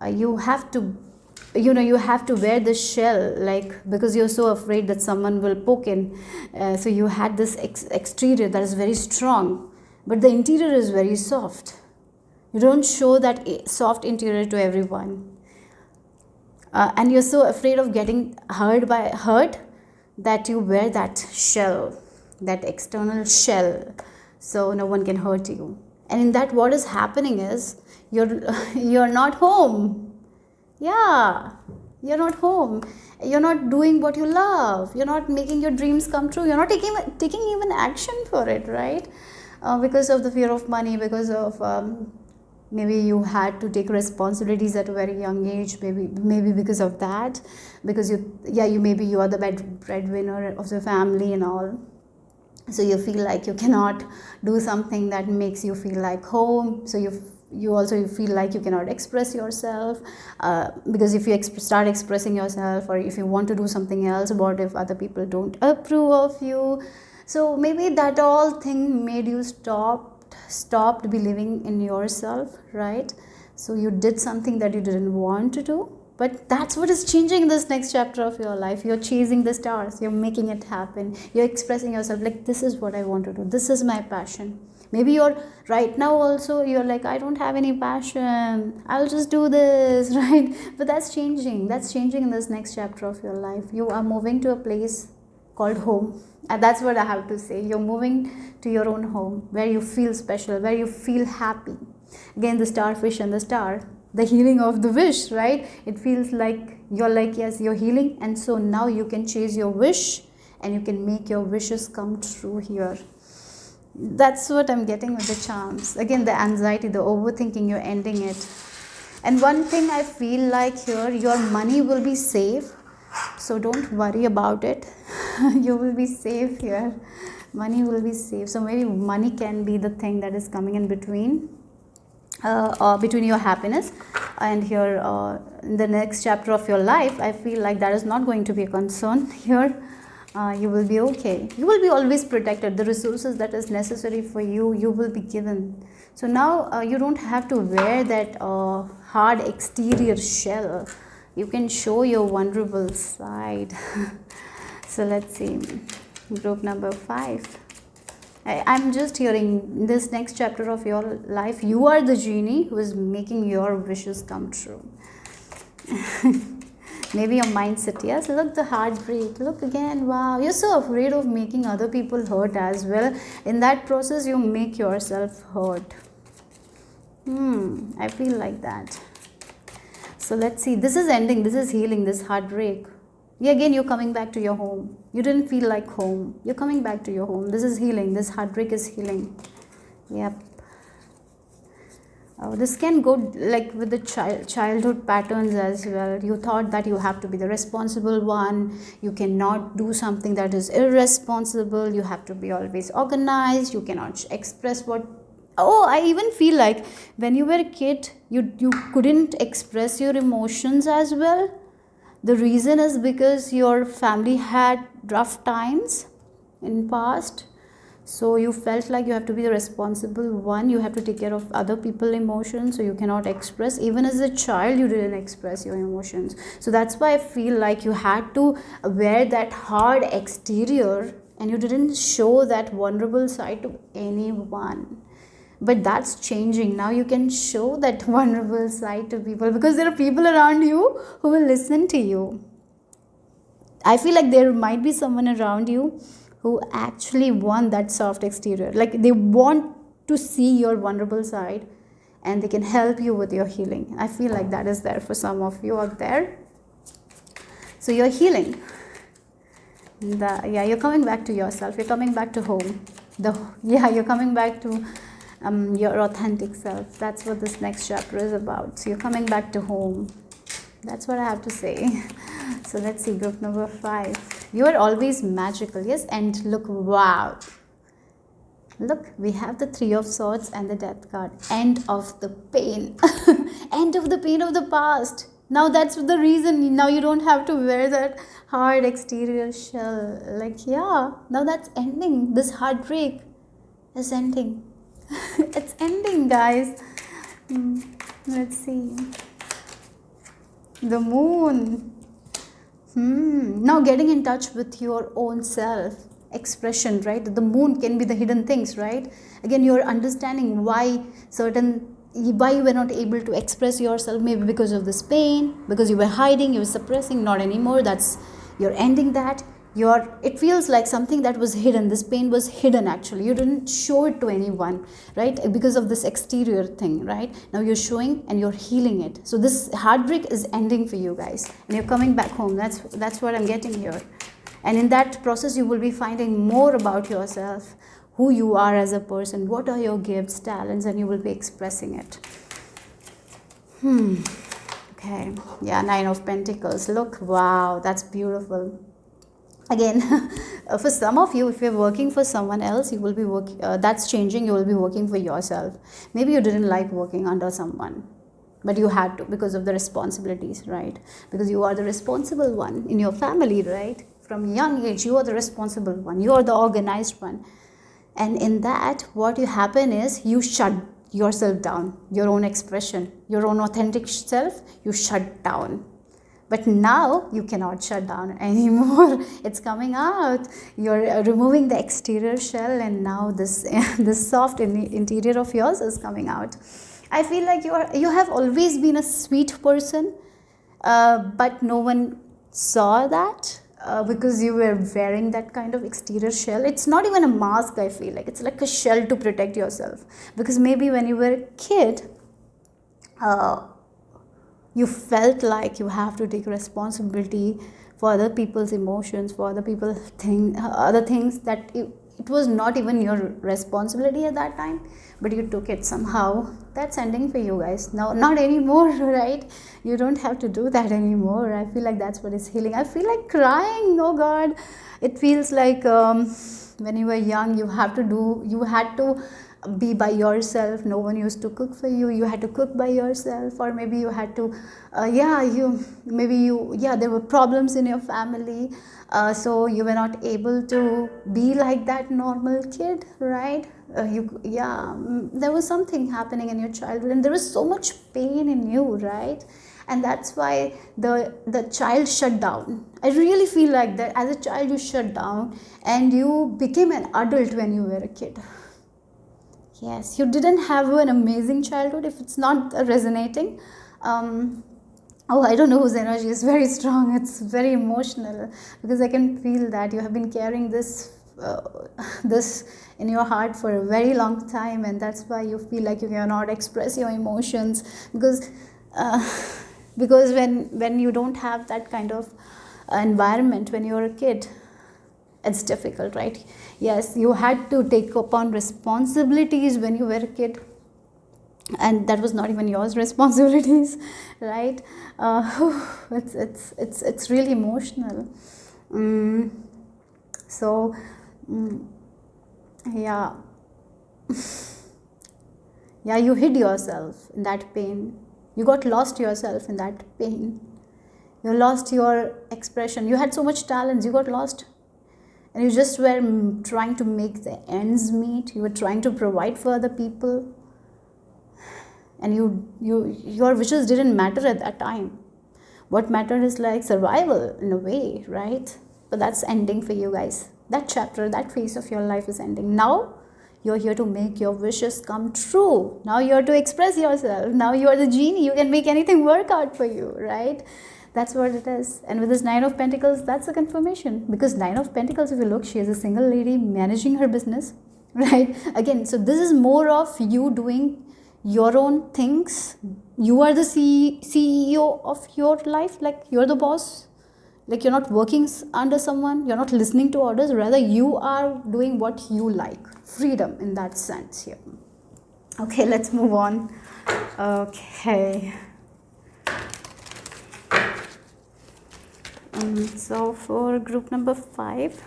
You have to wear this shell, like, because you're so afraid that someone will poke in. So you had this exterior that is very strong, but the interior is very soft. You don't show that soft interior to everyone. And you're so afraid of getting hurt that you wear that shell, that external shell, so no one can hurt you. And in that, what is happening is you're not home. Yeah, you're not home. You're not doing what you love. You're not making your dreams come true. You're not taking even action for it, right? Because of the fear of money, because of maybe you had to take responsibilities at a very young age. Maybe because of that, because maybe you are the breadwinner of the family and all. So you feel like you cannot do something that makes you feel like home. So you also feel like you cannot express yourself, because if you start expressing yourself, or if you want to do something else, what if other people don't approve of you? So maybe that all thing made you stopped believing in yourself, right? So you did something that you didn't want to do. But that's what is changing in this next chapter of your life. You're chasing the stars. You're making it happen. You're expressing yourself like, this is what I want to do. This is my passion. Maybe you're right now also, you're like, I don't have any passion. I'll just do this, right? But that's changing. That's changing in this next chapter of your life. You are moving to a place called home. And that's what I have to say. You're moving to your own home, where you feel special, where you feel happy. Again, the starfish and the star. The healing of the wish, right? It feels like you're like, yes, you're healing, and so now you can chase your wish and you can make your wishes come true here. That's what I'm getting with the charms. Again, the anxiety, the overthinking, you're ending it. And one thing I feel like here, your money will be safe, so don't worry about it. You will be safe here. Money will be safe. So maybe money can be the thing that is coming in between your happiness. And here in the next chapter of your life, I feel like that is not going to be a concern here. You will be okay. You will be always protected. The resources that is necessary for you, you will be given. So now you don't have to wear that hard exterior shell. You can show your vulnerable side. So let's see, group number 5. I'm just hearing this next chapter of your life. You are the genie who is making your wishes come true. Maybe your mindset. Yes, look, the heartbreak. Look again. Wow, you're so afraid of making other people hurt as well. In that process, you make yourself hurt. I feel like that. So let's see. This is ending. This is healing. This heartbreak. Yeah, again, you're coming back to your home. You didn't feel like home. You're coming back to your home. This is healing. This heartbreak is healing. Yep. Oh, this can go like with the childhood patterns as well. You thought that you have to be the responsible one. You cannot do something that is irresponsible. You have to be always organized. You cannot express what. Oh, I even feel like when you were a kid, you couldn't express your emotions as well. The reason is because your family had rough times in past. So you felt like you have to be the responsible one. You have to take care of other people's emotions. So you cannot express. Even as a child, you didn't express your emotions. So that's why I feel like you had to wear that hard exterior and you didn't show that vulnerable side to anyone. But that's changing. Now you can show that vulnerable side to people because there are people around you who will listen to you. I feel like there might be someone around you who actually want that soft exterior. Like they want to see your vulnerable side and they can help you with your healing. I feel like that is there for some of you out there. So you're healing. You're coming back to yourself. You're coming back to home. You're coming back to your authentic self. That's what this next chapter is about. So you're coming back to home. That's what I have to say. So let's see, group number 5. You are always magical. Yes, and look, wow. Look, we have the 3 of Swords and the Death card. End of the pain. End of the pain of the past. Now that's the reason. Now you don't have to wear that hard exterior shell. Like, yeah, now that's ending. This heartbreak is ending. It's ending, guys. Let's see. The Moon. Now getting in touch with your own self expression, right? The Moon can be the hidden things, right? Again, you're understanding why you were not able to express yourself, maybe because of this pain, because you were hiding, you were suppressing. Not anymore. You're ending that. It feels like something that was hidden. This pain was hidden. Actually, you didn't show it to anyone, right? Because of this exterior thing, right? Now you're showing and you're healing it. So this heartbreak is ending for you guys, and you're coming back home. That's what I'm getting here. And in that process, you will be finding more about yourself, who you are as a person, what are your gifts, talents, and you will be expressing it. Okay. Yeah, 9 of Pentacles. Look, wow, that's beautiful. Again, for some of you, if you're working for someone else, you will be that's changing. You will be working for yourself. Maybe you didn't like working under someone, but you had to because of the responsibilities, right? Because you are the responsible one in your family, right? From young age, you are the responsible one. You are the organized one. And in that, what you happen is you shut yourself down, your own expression, your own authentic self, you shut down. But now you cannot shut down anymore. It's coming out. You're removing the exterior shell, and now this soft interior of yours is coming out. I feel like you have always been a sweet person, but no one saw that because you were wearing that kind of exterior shell. It's not even a mask. I feel like it's like a shell to protect yourself, because maybe when you were a kid, you felt like you have to take responsibility for other people's emotions, for other things that it was not even your responsibility at that time, but you took it somehow. That's ending for you guys. Now, not anymore, right? You don't have to do that anymore. I feel like that's what is healing. I feel like crying. Oh God, it feels like when you were young, you had to be by yourself. No one used to cook for you. You had to cook by yourself, or maybe you had to there were problems in your family, so you were not able to be like that normal kid, right? There was something happening in your childhood, and there was so much pain in you, right? and that's why the child shut down. I really feel like that as a child you shut down and you became an adult when you were a kid. Yes, you didn't have an amazing childhood if it's not resonating. Oh, I don't know, whose energy is very strong. It's very emotional because I can feel that you have been carrying this this in your heart for a very long time, and that's why you feel like you cannot express your emotions because uh, because when you don't have that kind of environment when you're a kid, it's difficult, right? Yes, you had to take upon responsibilities when you were a kid, and that was not even yours responsibilities, right? It's really emotional. mm, so yeah. Yeah, you hid yourself in that pain, you got lost yourself in that pain, you lost your expression, you had so much talents, you got lost, and you just were trying to make the ends meet, you were trying to provide for other people, and your wishes didn't matter at that time. What mattered is like survival in a way, right? But that's ending for you guys. That chapter, that phase of your life is ending. Now you're here to make your wishes come true. Now you're to express yourself. Now you're the genie, you can make anything work out for you, right? That's what it is. And with this Nine of Pentacles, that's a confirmation, because Nine of Pentacles, if you look, she is a single lady managing her business, right? Again, so this is more of you doing your own things. You are the CEO of your life, like you're the boss, like you're not working under someone, you're not listening to orders, rather you are doing what you like. Freedom in that sense here. Okay, let's move on. Okay. So for group number 5,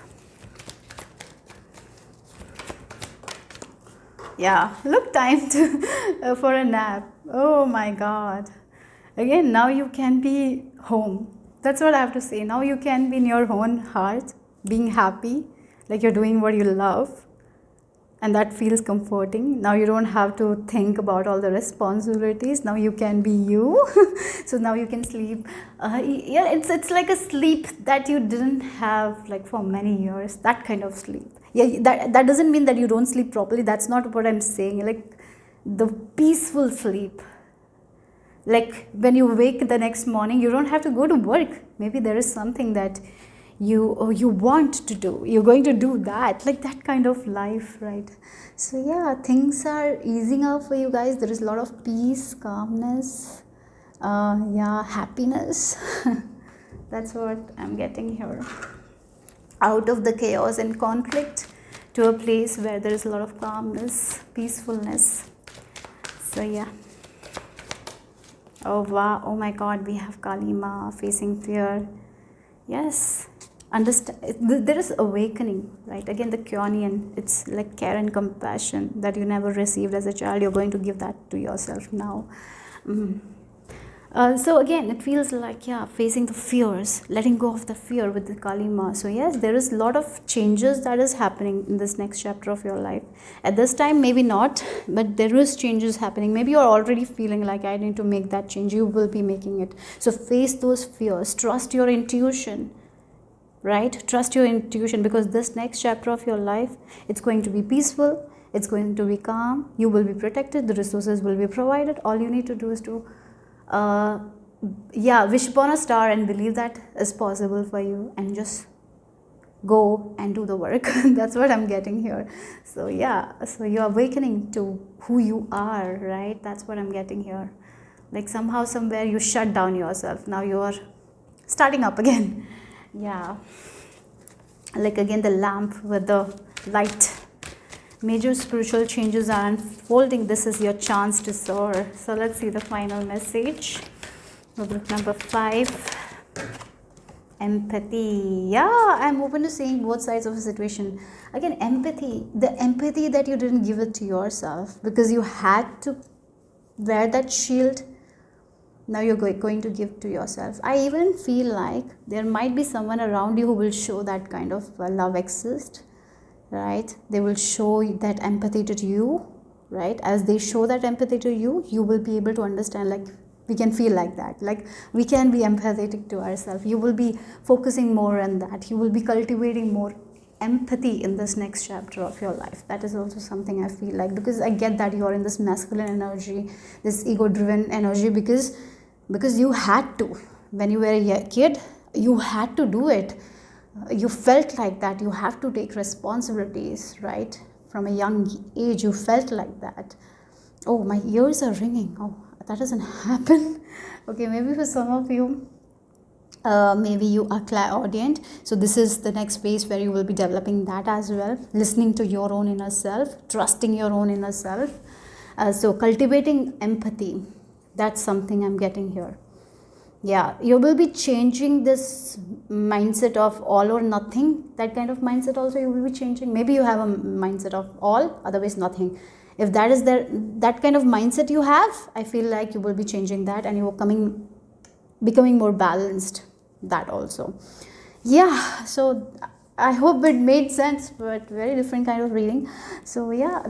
yeah, look, time to for a nap. Oh my god. Again, now you can be home. That's what I have to say. Now you can be in your own heart, being happy, like you're doing what you love, and that feels comforting. Now you don't have to think about all the responsibilities. Now you can be you. So now you can sleep. Yeah, it's like a sleep that you didn't have like for many years. That kind of sleep. Yeah, that doesn't mean that you don't sleep properly. That's not what I'm saying. Like the peaceful sleep. Like when you wake the next morning, you don't have to go to work. Maybe there is something that you want to do, you're going to do that, like that kind of life, right? So yeah, things are easing up for you guys. There is a lot of peace, calmness, yeah, happiness. That's what I'm getting here. Out of the chaos and conflict to a place where there is a lot of calmness, peacefulness. So yeah. Oh wow, oh my god, we have Kalima facing fear. Yes, understand, there is awakening, right? Again, the Kionian, it's like care and compassion that you never received as a child. You're going to give that to yourself now. So again, it feels like, yeah, facing the fears, letting go of the fear with the Kalima. So yes, there is a lot of changes that is happening in this next chapter of your life. At this time, maybe not, but there is changes happening. Maybe you're already feeling like I need to make that change. You will be making it. So face those fears. Trust your intuition, right? Trust your intuition, because this next chapter of your life, it's going to be peaceful. It's going to be calm. You will be protected. The resources will be provided. All you need to do is to yeah, wish upon a star and believe that is possible for you, and just go and do the work. That's what I'm getting here. So yeah, so you're awakening to who you are, right? That's what I'm getting here. Like somehow, somewhere you shut down yourself. Now you're starting up again. Yeah, like again the lamp with the light. Major spiritual changes are unfolding. This is your chance to soar. So let's see the final message. Group number 5. Empathy. Yeah, I'm open to seeing both sides of a situation. Again, empathy. The empathy that you didn't give it to yourself because you had to wear that shield. Now you're going to give to yourself. I even feel like there might be someone around you who will show that kind of love exists. Right? They will show that empathy to you, right? As they show that empathy to you, you will be able to understand, like, We can feel like that, like we can be empathetic to ourselves. You will be focusing more on that. You will be cultivating more empathy in this next chapter of your life. That is also something I feel like, because I get that you are in this masculine energy, this ego driven energy, because you had to. When you were a kid, you had to do it. You felt like that you have to take responsibilities, right? From a young age you felt like that. Oh, my ears are ringing. Oh, that doesn't happen. Okay, maybe for some of you, maybe you are clairaudient, so this is the next phase where you will be developing that as well, listening to your own inner self, trusting your own inner self. So cultivating empathy, that's something I'm getting here. Yeah, you will be changing this mindset of all or nothing. That kind of mindset also you will be changing. Maybe you have a mindset of all, otherwise nothing. If that is that kind of mindset you have, I feel like you will be changing that, and you are becoming more balanced. That also. Yeah, so I hope it made sense, but very different kind of reading. So yeah,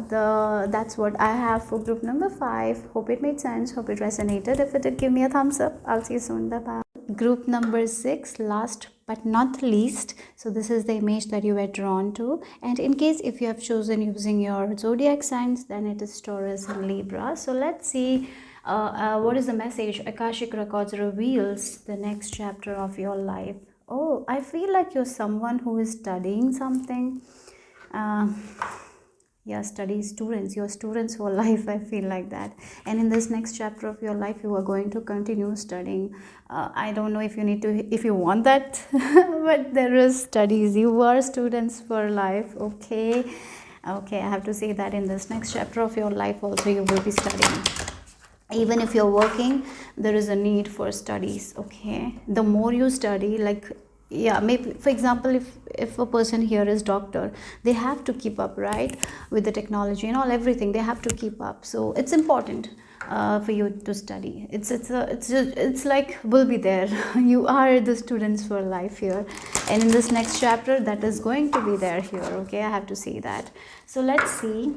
that's what I have for group number 5. Hope it made sense. Hope it resonated. If it did, give me a thumbs up. I'll see you soon. Bye bye. Group number 6, last but not least. So this is the image that you were drawn to, and in case if you have chosen using your zodiac signs, then it is Taurus and Libra. So let's see what is the message Akashic Records reveals the next chapter of your life. Oh, I feel like you're someone who is studying something. Uh, yeah, study students, you're students for life. I feel like that. And in this next chapter of your life, you are going to continue studying. I don't know if you need to, if you want that, but there is studies. You are students for life. Okay. Okay, I have to say that in this next chapter of your life also you will be studying. Even if you're working, there is a need for studies. Okay, the more you study, like, yeah, maybe for example, if a person here is doctor, they have to keep up, right, with the technology and all, everything they have to keep up. So it's important for you to study. It's like will be there. You are the students for life here, and in this next chapter that is going to be there here. Okay, I have to say that. So let's see.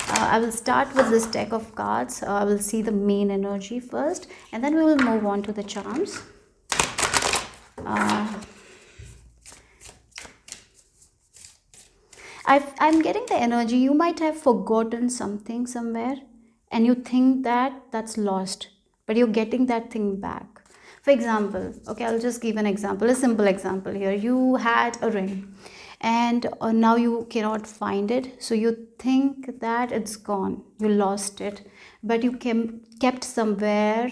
I will start with this deck of cards. I will see the main energy first, and then we will move on to the charms. I'm getting the energy. You might have forgotten something somewhere, and you think that that's lost, but you're getting that thing back. For example, okay, I'll just give an example, a simple example here. You had a ring, and now you cannot find it, so you think that it's gone, you lost it, but you kept somewhere.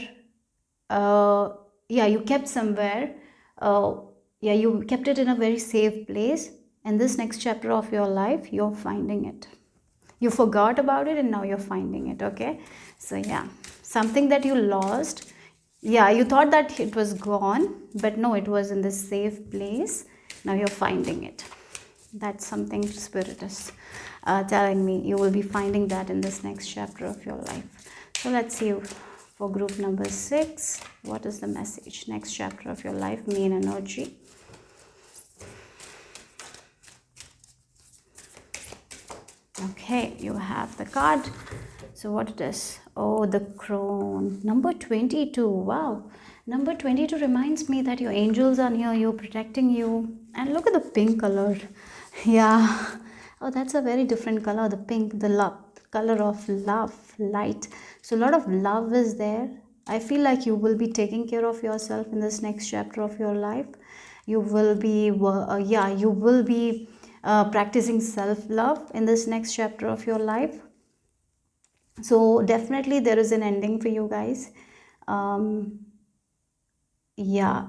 Yeah, you kept somewhere. Yeah, you kept it in a very safe place. And this next chapter of your life, you're finding it. You forgot about it, and now you're finding it. Okay, so yeah, something that you lost. Yeah, you thought that it was gone, but no, it was in this safe place. Now you're finding it. That's something Spirit is telling me. You will be finding that in this next chapter of your life. So let's see for group number 6. What is the message? Next chapter of your life, main energy. Okay, you have the card. So what it is? Oh, the crone. Number 22. Wow. Number 22 reminds me that your angels are near you, protecting you. And look at the pink color. Yeah. Oh, that's a very different color. The pink, the love, color of love, light. So a lot of love is there. I feel like you will be taking care of yourself in this next chapter of your life. You will be, you will be practicing self-love in this next chapter of your life. So definitely there is an ending for you guys. Yeah,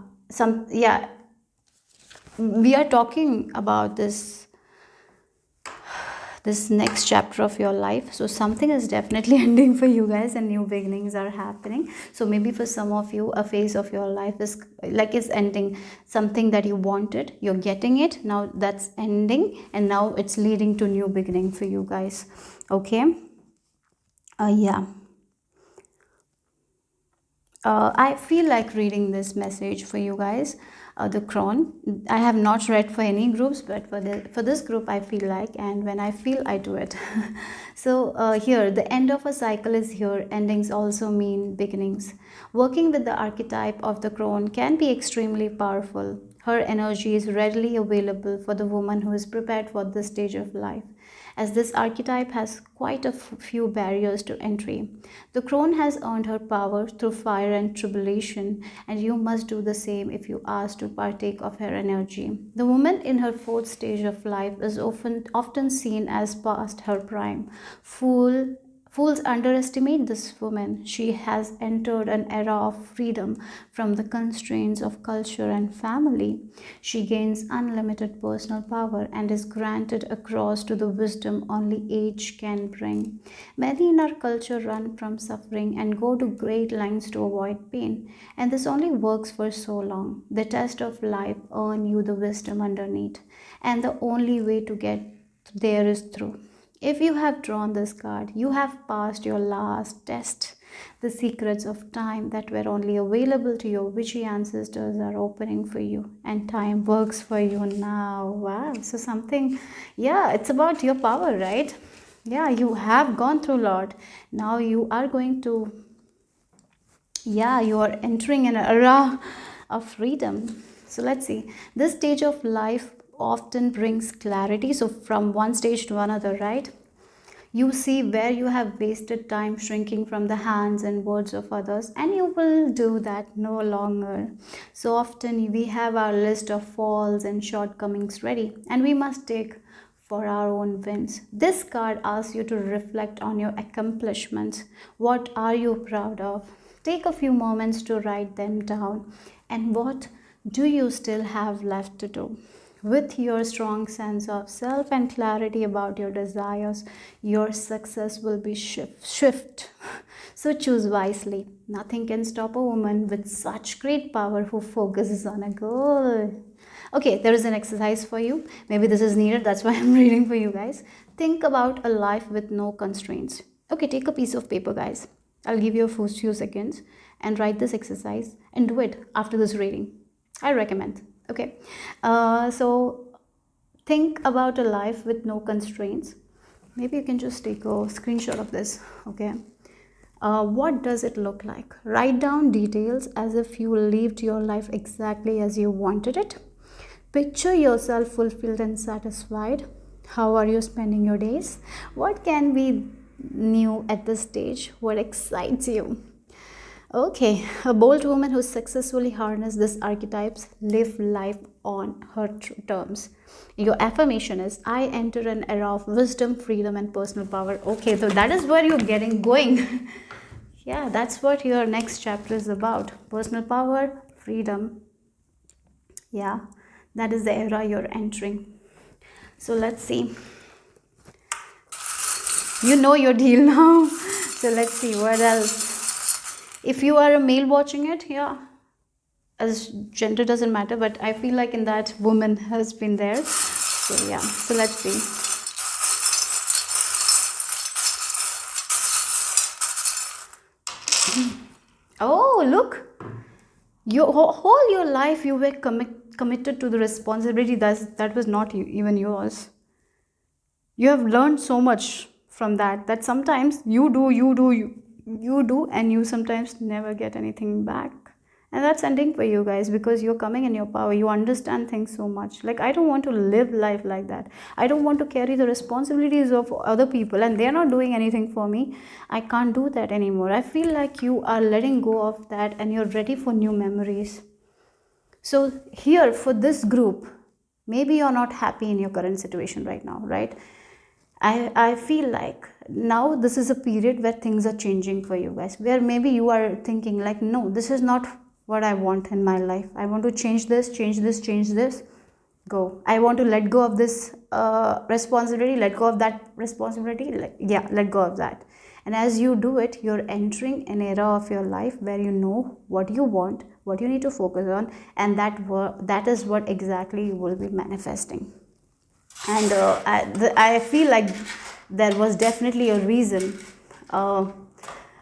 we are talking about this next chapter of your life. So something is definitely ending for you guys, and new beginnings are happening. So maybe for some of you, a phase of your life is like it's ending. Something that you wanted, you're getting it now, that's ending, and now it's leading to new beginning for you guys. Okay. Yeah. I feel like reading this message for you guys. the crown. I have not read for any groups, but for this group I feel like, and when I feel I do it. So here the end of a cycle is here. Endings also mean beginnings. Working with the archetype of the crown can be extremely powerful. Her energy is readily available for the woman who is prepared for this stage of life, as this archetype has quite a few barriers to entry. The crone has earned her power through fire and tribulation, and you must do the same if you ask to partake of her energy. The woman in her fourth stage of life is often seen as past her prime. Fools underestimate this woman. She has entered an era of freedom from the constraints of culture and family. She gains unlimited personal power and is granted across to the wisdom only age can bring. Many in our culture run from suffering and go to great lengths to avoid pain, and this only works for so long. The test of life earn you the wisdom underneath, and the only way to get there is through. If you have drawn this card, you have passed your last test. The secrets of time that were only available to your witchy ancestors are opening for you, and time works for you now. Wow. So something, yeah, it's about your power, right? Yeah, you have gone through a lot. Now you are going to, yeah, you are entering an era of freedom. So let's see. This stage of life often brings clarity. So from one stage to another, right? You see where you have wasted time shrinking from the hands and words of others, and you will do that no longer. So often we have our list of faults and shortcomings ready, and we must take for our own wins. This card asks you to reflect on your accomplishments. What are you proud of? Take a few moments to write them down. And what do you still have left to do? With your strong sense of self and clarity about your desires, your success will be swift. So choose wisely. Nothing can stop a woman with such great power who focuses on a goal. Okay, there is an exercise for you. Maybe this is needed, that's why I'm reading for you guys. Think about a life with no constraints. Okay, take a piece of paper, guys. I'll give you a few seconds and write this exercise and do it after this reading. I recommend. Okay, so think about a life with no constraints. Maybe you can just take a screenshot of this. Okay, what does it look like? Write down details as if you lived your life exactly as you wanted it. Picture yourself fulfilled and satisfied. How are you spending your days? What can be new at this stage? What excites you? Okay, a bold woman who successfully harnessed these archetypes live life on her terms. Your affirmation is, I enter an era of wisdom, freedom, and personal power. Okay, so that is where you're getting going. Yeah, that's what your next chapter is about. Personal power, freedom. Yeah, that is the era you're entering. So let's see. You know your deal now. So let's see what else. If you are a male watching it, yeah, as gender doesn't matter, but I feel like in that woman has been there. So yeah, so let's see. Oh, look, your whole your life you were committed to the responsibility that was not even yours. You have learned so much from that sometimes you do and you sometimes never get anything back. And that's ending for you guys, because you're coming in your power. You understand things so much. Like, I don't want to live life like that. I don't want to carry the responsibilities of other people and they're not doing anything for me. I can't do that anymore. I feel like you are letting go of that and you're ready for new memories. So here for this group, maybe you're not happy in your current situation right now, right? I feel like now this is a period where things are changing for you guys, where maybe you are thinking like, no, this is not what I want in my life. I want to change this. Go. I want to let go of this responsibility, let go of that responsibility. Let go of that. And as you do it, you're entering an era of your life where you know what you want, what you need to focus on, and that is what exactly you will be manifesting. And I feel like there was definitely a reason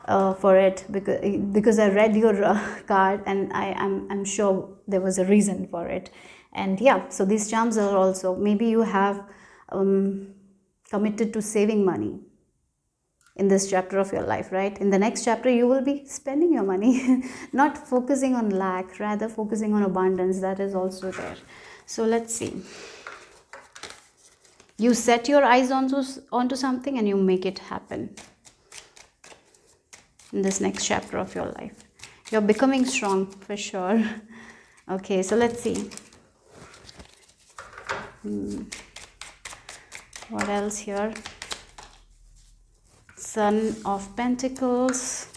for it, because I read your card, and I'm sure there was a reason for it. And yeah, so these charms are also, maybe you have committed to saving money in this chapter of your life, right? In the next chapter, you will be spending your money, not focusing on lack, rather focusing on abundance. That is also there. So let's see. You set your eyes onto something and you make it happen in this next chapter of your life. You're becoming strong for sure. Okay, so let's see. What else here? Son of Pentacles.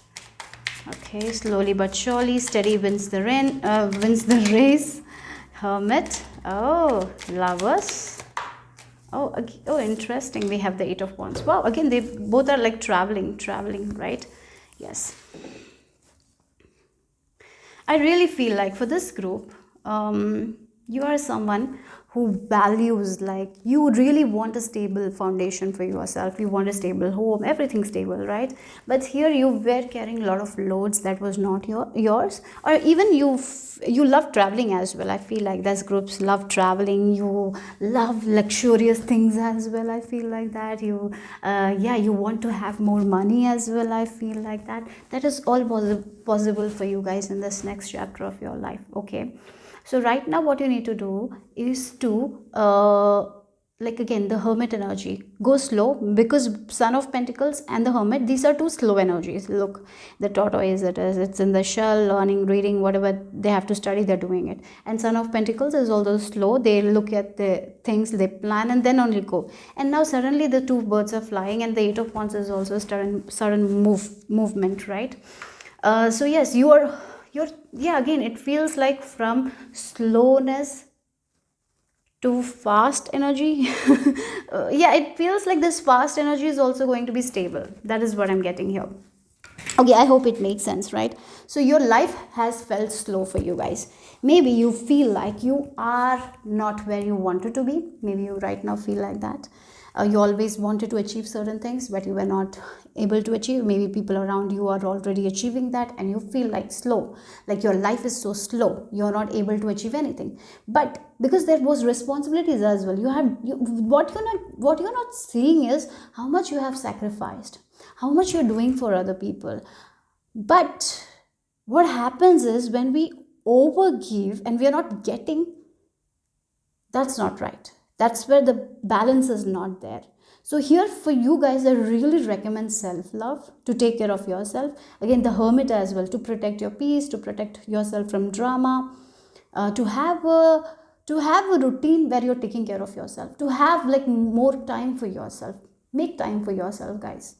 Okay, slowly but surely, steady wins the race. Hermit. Oh, Lovers. Oh, interesting. We have the Eight of Wands. Wow, again, they both are like traveling, right? Yes. I really feel like for this group, you are someone who values, like, you really want a stable foundation for yourself. You want a stable home, everything stable, right? But here you were carrying a lot of loads that was not yours. Or even you love traveling as well. I feel like these groups love traveling. You love luxurious things as well. I feel like that. You want to have more money as well. I feel like that. That is all possible for you guys in this next chapter of your life. Okay. So right now what you need to do is to like, again, the Hermit energy, go slow, because Son of Pentacles and the Hermit, these are two slow energies. Look, the tortoise, it's in the shell, learning, reading, whatever they have to study, they're doing it. And Son of Pentacles is also slow. They look at the things, they plan, and then only go. And now suddenly the two birds are flying, and the Eight of Wands is also sudden movement, right? So yes, you're again, it feels like from slowness to fast energy. It feels like this fast energy is also going to be stable. That is what I'm getting here. Okay, I hope it makes sense, right? So your life has felt slow for you guys. Maybe you feel like you are not where you wanted to be. Maybe you right now feel like that. You always wanted to achieve certain things, but you were not able to achieve. Maybe people around you are already achieving that, and you feel like slow, like your life is so slow, you're not able to achieve anything. But because there was responsibilities as well, what you're not seeing is how much you have sacrificed, how much you're doing for other people. But what happens is, when we overgive and we are not getting, that's not right. That's where the balance is not there. So here for you guys, I really recommend self-love, to take care of yourself. Again, the Hermit as well, to protect your peace, to protect yourself from drama, to have a routine where you're taking care of yourself, to have like more time for yourself. Make time for yourself, guys,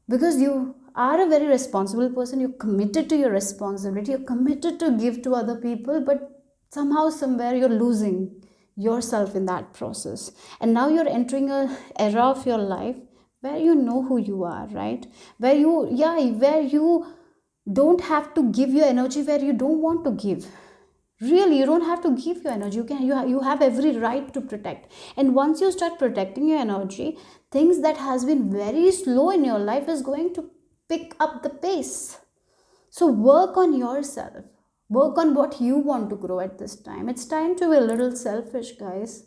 because you are a very responsible person. You're committed to your responsibility. You're committed to give to other people, but somehow, somewhere, you're losing yourself in that process. And now you're entering a era of your life where you know who you are, right? Where you don't have to give your energy where you don't want to give. Really, you don't have to give your energy. You have every right to protect. And once you start protecting your energy, things that has been very slow in your life is going to pick up the pace. So work on yourself. Work on what you want to grow at this time. It's time to be a little selfish, guys,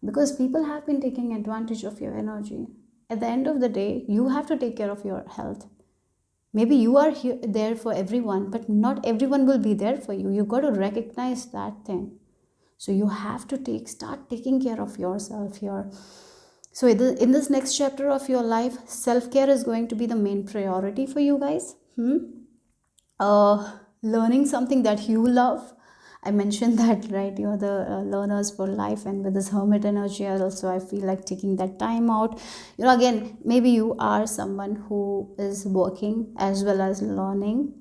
because people have been taking advantage of your energy. At the end of the day, you have to take care of your health. Maybe you are there for everyone, but not everyone will be there for you. You got to recognize that thing. So you have to start taking care of yourself here. So in this next chapter of your life, self-care is going to be the main priority for you guys. Learning something that you love. I mentioned that, right? You're the learners for life, and with this Hermit energy also, I feel like taking that time out. Again, maybe you are someone who is working as well as learning,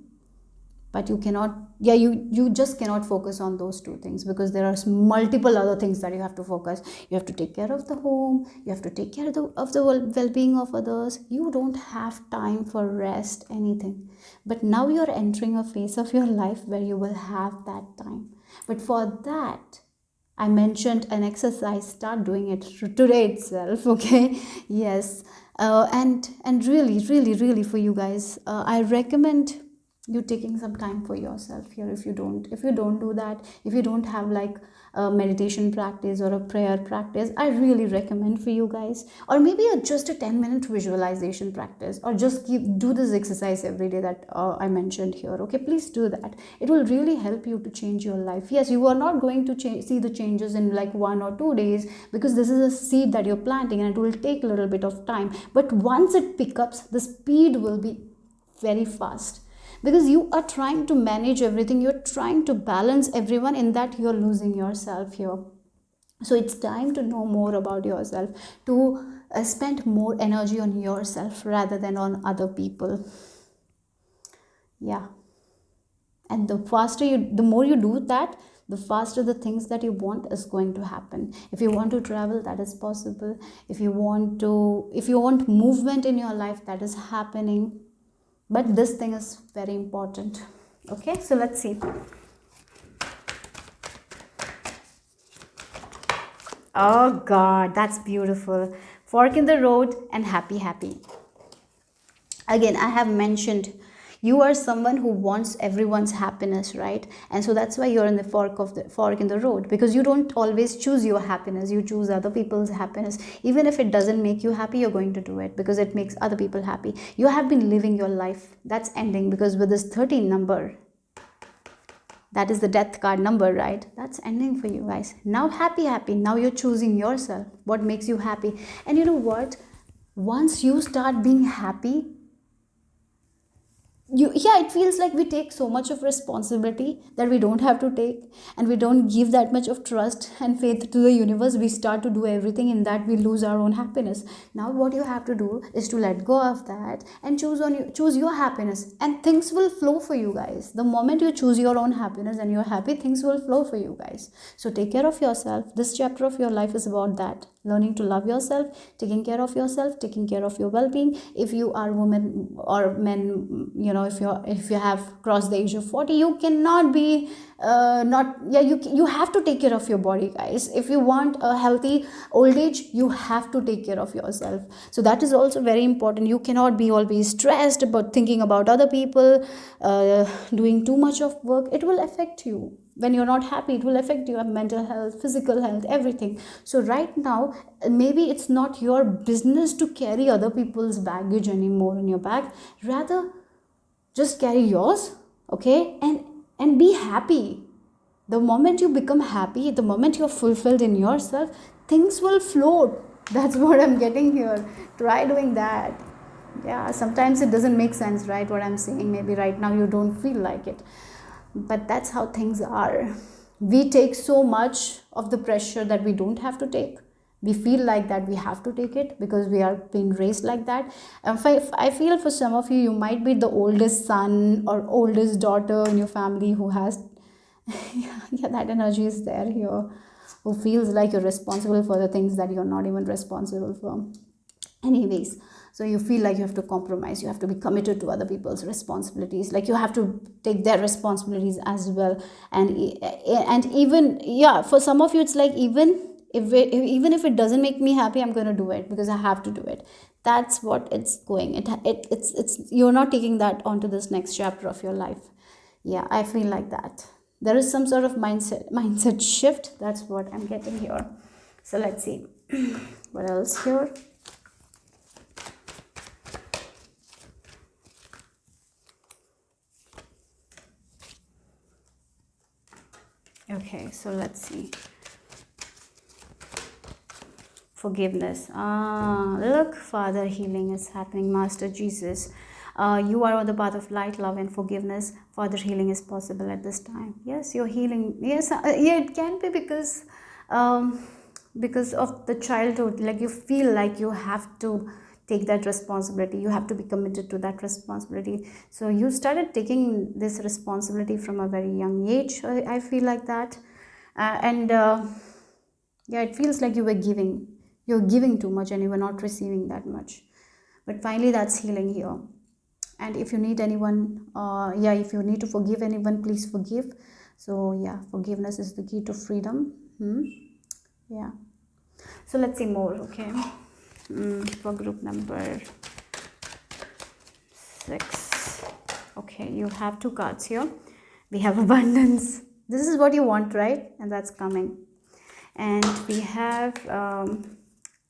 but you just cannot focus on those two things, because there are multiple other things that you have to focus. You have to take care of the home, you have to take care of the well-being of others. You don't have time for rest, anything. But now you're entering a phase of your life where you will have that time. But for that, I mentioned an exercise. Start doing it today itself. Okay, yes. And really for you guys, I recommend you taking some time for yourself here. If you don't do that, if you don't have like a meditation practice or a prayer practice, I really recommend for you guys, or maybe just a 10-minute visualization practice, or just do this exercise every day that I mentioned here. Okay, please do that. It will really help you to change your life. Yes, you are not going to see the changes in like 1 or 2 days, because this is a seed that you're planting and it will take a little bit of time, but once it picks up, the speed will be very fast, because you are trying to manage everything, you're trying to balance everyone, in that you're losing yourself here. So it's time to know more about yourself, to spend more energy on yourself rather than on other people. Yeah. And the more you do that, the faster the things that you want is going to happen. If you want to travel, that is possible. If you want movement in your life, that is happening. But this thing is very important. Okay, so let's see. Oh God, that's beautiful. Fork in the road and happy. Again, I have mentioned, you are someone who wants everyone's happiness, right? And so that's why you're in the fork in the road, because you don't always choose your happiness, you choose other people's happiness. Even if it doesn't make you happy, you're going to do it because it makes other people happy. You have been living your life, that's ending, because with this 13 number, that is the death card number, right? That's ending for you guys. Now happy. Now you're choosing yourself, what makes you happy. And you know what, once you start being happy, it feels like we take so much of responsibility that we don't have to take, and we don't give that much of trust and faith to the universe. We start to do everything, in that we lose our own happiness. Now what you have to do is to let go of that and choose your happiness, and things will flow for you guys. The moment you choose your own happiness and you're happy, things will flow for you guys. So take care of yourself. This chapter of your life is about that, learning to love yourself, taking care of yourself, taking care of your well-being. If you are women or men, if you have crossed the age of 40, you cannot be not yeah you have to take care of your body, guys. If you want a healthy old age, you have to take care of yourself. So that is also very important. You cannot be always stressed about thinking about other people, doing too much of work. It will affect you. When you're not happy, it will affect your mental health, physical health, everything. So right now, maybe it's not your business to carry other people's baggage anymore in your bag. Rather, just carry yours, okay, and be happy. The moment you become happy, the moment you're fulfilled in yourself, things will float. That's what I'm getting here. Try doing that. Yeah, sometimes it doesn't make sense, right, what I'm saying. Maybe right now you don't feel like it, but that's how things are. We take so much of the pressure that we don't have to take. We feel like that we have to take it because we are being raised like that. And I feel for some of you, you might be the oldest son or oldest daughter in your family who has yeah, that energy is there here, who feels like you're responsible for the things that you're not even responsible for. Anyways, so you feel like you have to compromise, you have to be committed to other people's responsibilities, like you have to take their responsibilities as well. And even, yeah, for some of you it's like, even if it doesn't make me happy, I'm going to do it because I have to do it. That's what it's going. It's you're not taking that onto this next chapter of your life. Yeah, I feel like that there is some sort of mindset shift. That's what I'm getting here. So let's see what else here. Okay, so let's see. Forgiveness. Look, Father, healing is happening. Master Jesus, you are on the path of light, love, and forgiveness. Father, healing is possible at this time. Yes, you're healing. Yes, yeah, it can be because of the childhood. Like you feel like you have to take that responsibility. You have to be committed to that responsibility. So you started taking this responsibility from a very young age. I feel like that, and yeah, it feels like you're giving too much and you were not receiving that much. But finally, that's healing here. And if you need anyone, if you need to forgive anyone, please forgive. So yeah, forgiveness is the key to freedom. Yeah. So let's see more. Okay. For group number 6. Okay, you have 2 cards here. We have abundance. This is what you want, right? And that's coming. And we have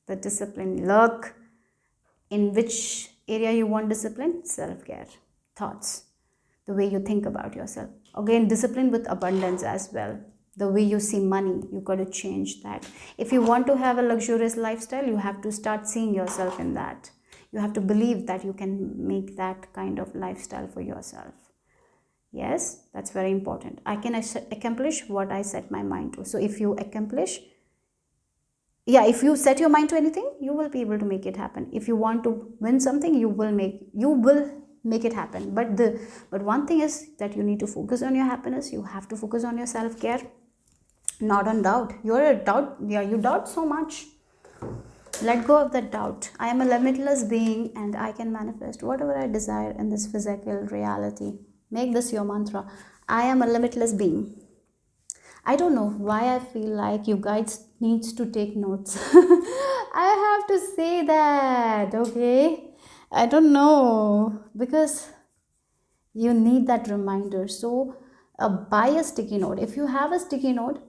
the discipline. Luck. In which area you want discipline? Self-care. Thoughts. The way you think about yourself. Again, discipline with abundance as well. The way you see money, you got to change that. If you want to have a luxurious lifestyle, you have to start seeing yourself in that. You have to believe that you can make that kind of lifestyle for yourself. Yes, that's very important. I can accomplish what I set my mind to. So if you accomplish, if you set your mind to anything, you will be able to make it happen. If you want to win something, you will make it happen. But one thing is that you need to focus on your happiness. You have to focus on your self-care, not on doubt. You doubt so much. Let go of that doubt. I am a limitless being and I can manifest whatever I desire in this physical reality. Make this your mantra. I am a limitless being. I don't know why I feel like you guys needs to take notes. I have to say that, okay? I don't know, because you need that reminder. So buy a sticky note. If you have a sticky note,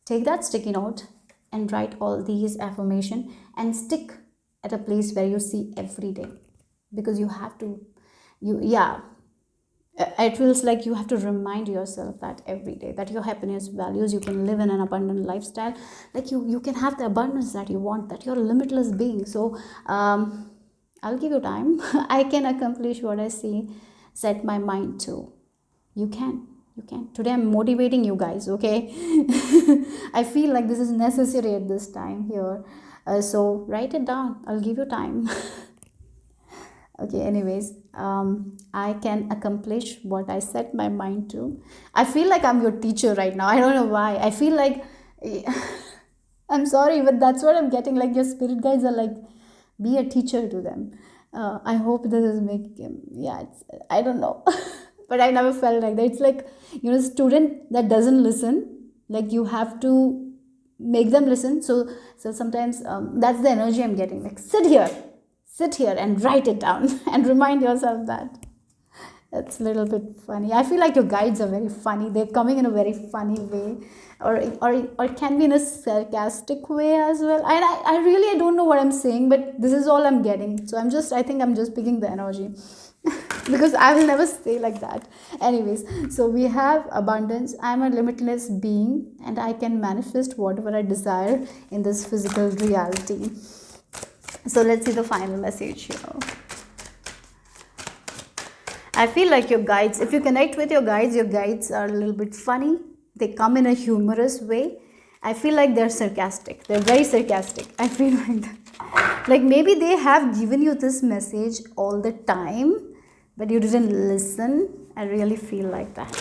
take that sticky note and write all these affirmation and stick at a place where you see every day, because you have to, it feels like you have to remind yourself that every day, that your happiness values, you can live in an abundant lifestyle, like you can have the abundance that you want, that you're a limitless being. So I'll give you time. I can accomplish what I see, set my mind to. You can. Today I'm motivating you guys, okay? I feel like this is necessary at this time here. So write it down. I'll give you time. Okay, anyways, I can accomplish what I set my mind to. I feel like I'm your teacher right now. I don't know why. I feel like, I'm sorry, but that's what I'm getting. Like your spirit guides are like, be a teacher to them. I hope this is making, I don't know. But I never felt like that. It's like, student that doesn't listen, like you have to make them listen. So sometimes that's the energy I'm getting. Like sit here and write it down and remind yourself that. That's a little bit funny. I feel like your guides are very funny. They're coming in a very funny way, or it can be in a sarcastic way as well. And I don't know what I'm saying, but this is all I'm getting. So I think I'm just picking the energy. Because I will never say like that. Anyways, so we have abundance. I'm a limitless being and I can manifest whatever I desire in this physical reality. So let's see the final message here. I feel like your guides, if you connect with your guides are a little bit funny. They come in a humorous way. I feel like they're sarcastic. They're very sarcastic. I feel like that. Like maybe they have given you this message all the time, but you didn't listen. I really feel like that.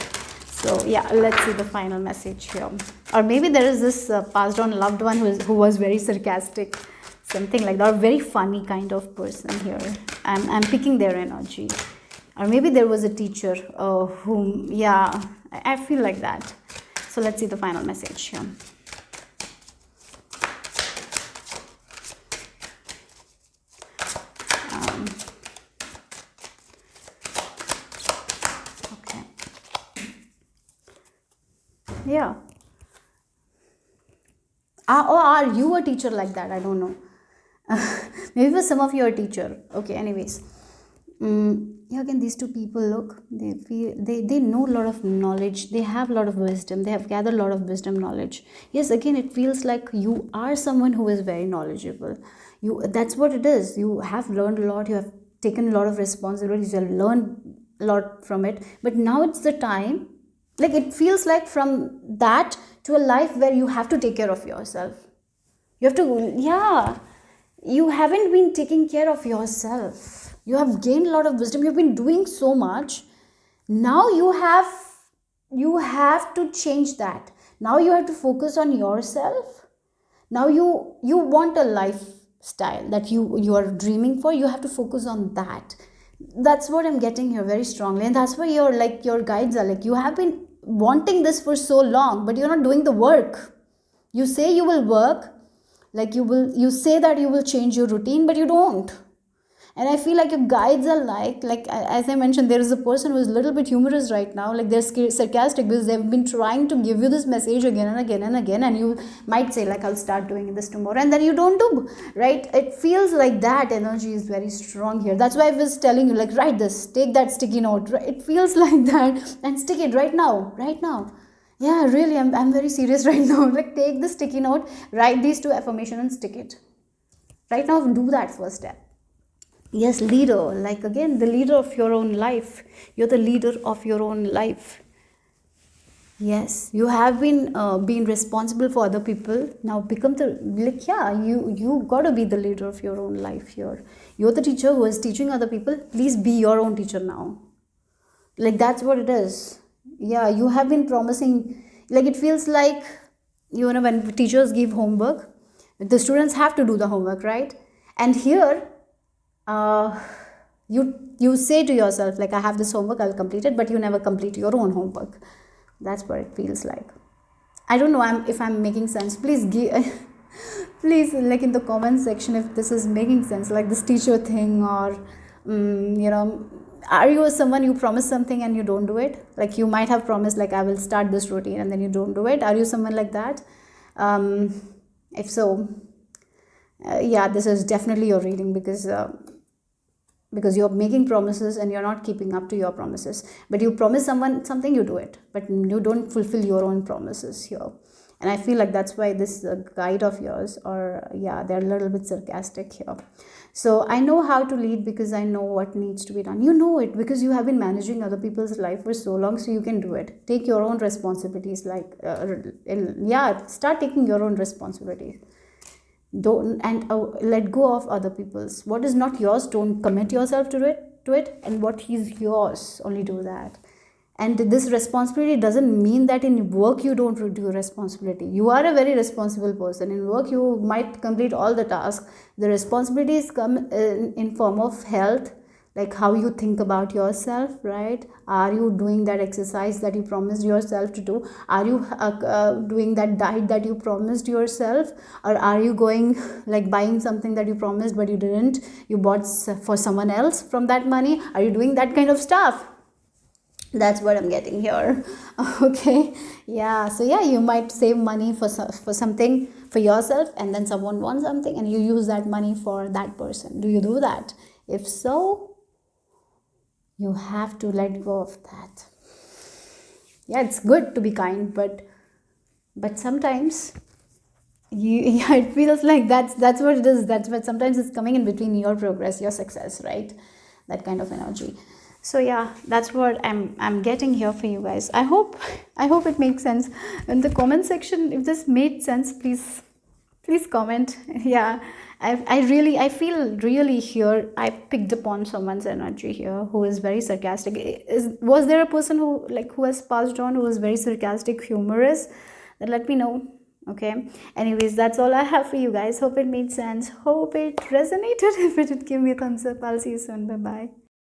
So yeah, let's see the final message here. Or maybe there is this passed on loved one who was very sarcastic, something like that, or very funny kind of person here. I'm picking their energy. Or maybe there was a teacher whom, I feel like that. So let's see the final message here. Yeah. Or are you a teacher like that? I don't know. Maybe for some of you are a teacher. Okay, anyways. Again, these two people, look, they know a lot of knowledge. They have a lot of wisdom. They have gathered a lot of wisdom knowledge. Yes, again, it feels like you are someone who is very knowledgeable. That's what it is. You have learned a lot. You have taken a lot of responsibilities. You have learned a lot from it. But now it's the time. Like it feels like from that to a life where you have to take care of yourself. You have to, you haven't been taking care of yourself. You have gained a lot of wisdom. You've been doing so much. Now you have to change that. Now you have to focus on yourself. Now you want a lifestyle that you are dreaming for. You have to focus on that. That's what I'm getting here very strongly. And that's why your guides are like, you have been wanting this for so long, but you're not doing the work. You say you will work, Like you say that you will change your routine, but you don't. And I feel like your guides are like as I mentioned, there is a person who is a little bit humorous right now, like they're sarcastic because they've been trying to give you this message again and again and again, and you might say like, I'll start doing this tomorrow, and then you don't do, right? It feels like that energy is very strong here. That's why I was telling you, like, write this, take that sticky note, right? It feels like that, and stick it right now, right now. Yeah, really, I'm very serious right now. Like, take the sticky note, write these 2 affirmations and stick it right now. Do that first step. Yes, leader, like again, the leader of your own life. You're the leader of your own life. Yes, you have been responsible for other people. Now become the, like, yeah, you got to be the leader of your own life here. You're the teacher who is teaching other people. Please be your own teacher now. Like, that's what it is. Yeah, you have been promising, like, it feels like, when teachers give homework, the students have to do the homework, right? And here, you say to yourself, like, I have this homework, I'll complete it, but you never complete your own homework. That's what it feels like. I don't know if I'm making sense. Please give please, like, in the comment section, if this is making sense, like this teacher thing, or are you someone, you promise something and you don't do it? Like, you might have promised, like, I will start this routine, and then you don't do it. Are you someone like that? If so, yeah, this is definitely your reading, because you're making promises and you're not keeping up to your promises. But you promise someone something, you do it, but you don't fulfill your own promises here. And I feel like that's why this guide of yours, or yeah, they're a little bit sarcastic here. So I know how to lead because I know what needs to be done. You know it because you have been managing other people's life for so long, so you can do it. Take your own responsibilities, like start taking your own responsibilities. Don't, and let go of other people's. What is not yours, don't commit yourself to it, and what is yours, only do that. And this responsibility doesn't mean that in work you don't do responsibility. You are a very responsible person. In work you might complete all the tasks. The responsibilities come in form of health, like how you think about yourself, right? Are you doing that exercise that you promised yourself to do? Are you doing that diet that you promised yourself? Or are you going, like, buying something that you promised but you didn't, you bought for someone else from that money? Are you doing that kind of stuff? That's what I'm getting here. Okay, yeah. So yeah, you might save money for something for yourself, and then someone wants something and you use that money for that person. Do you do that? If so, you have to let go of that. Yeah, it's good to be kind, but sometimes yeah, it feels like that's what it is. That's what sometimes it's coming in between your progress, your success, right? That kind of energy. So yeah, that's what I'm getting here for you guys. I hope it makes sense. In the comment section, if this made sense, please comment. Yeah, I feel really here I picked upon someone's energy here who is very sarcastic. Was there a person who has passed on, who was very sarcastic, humorous? Then let me know. Okay, anyways, that's all I have for you guys. Hope it made sense, hope it resonated. If it did, give me a thumbs up. I'll see you soon. Bye bye.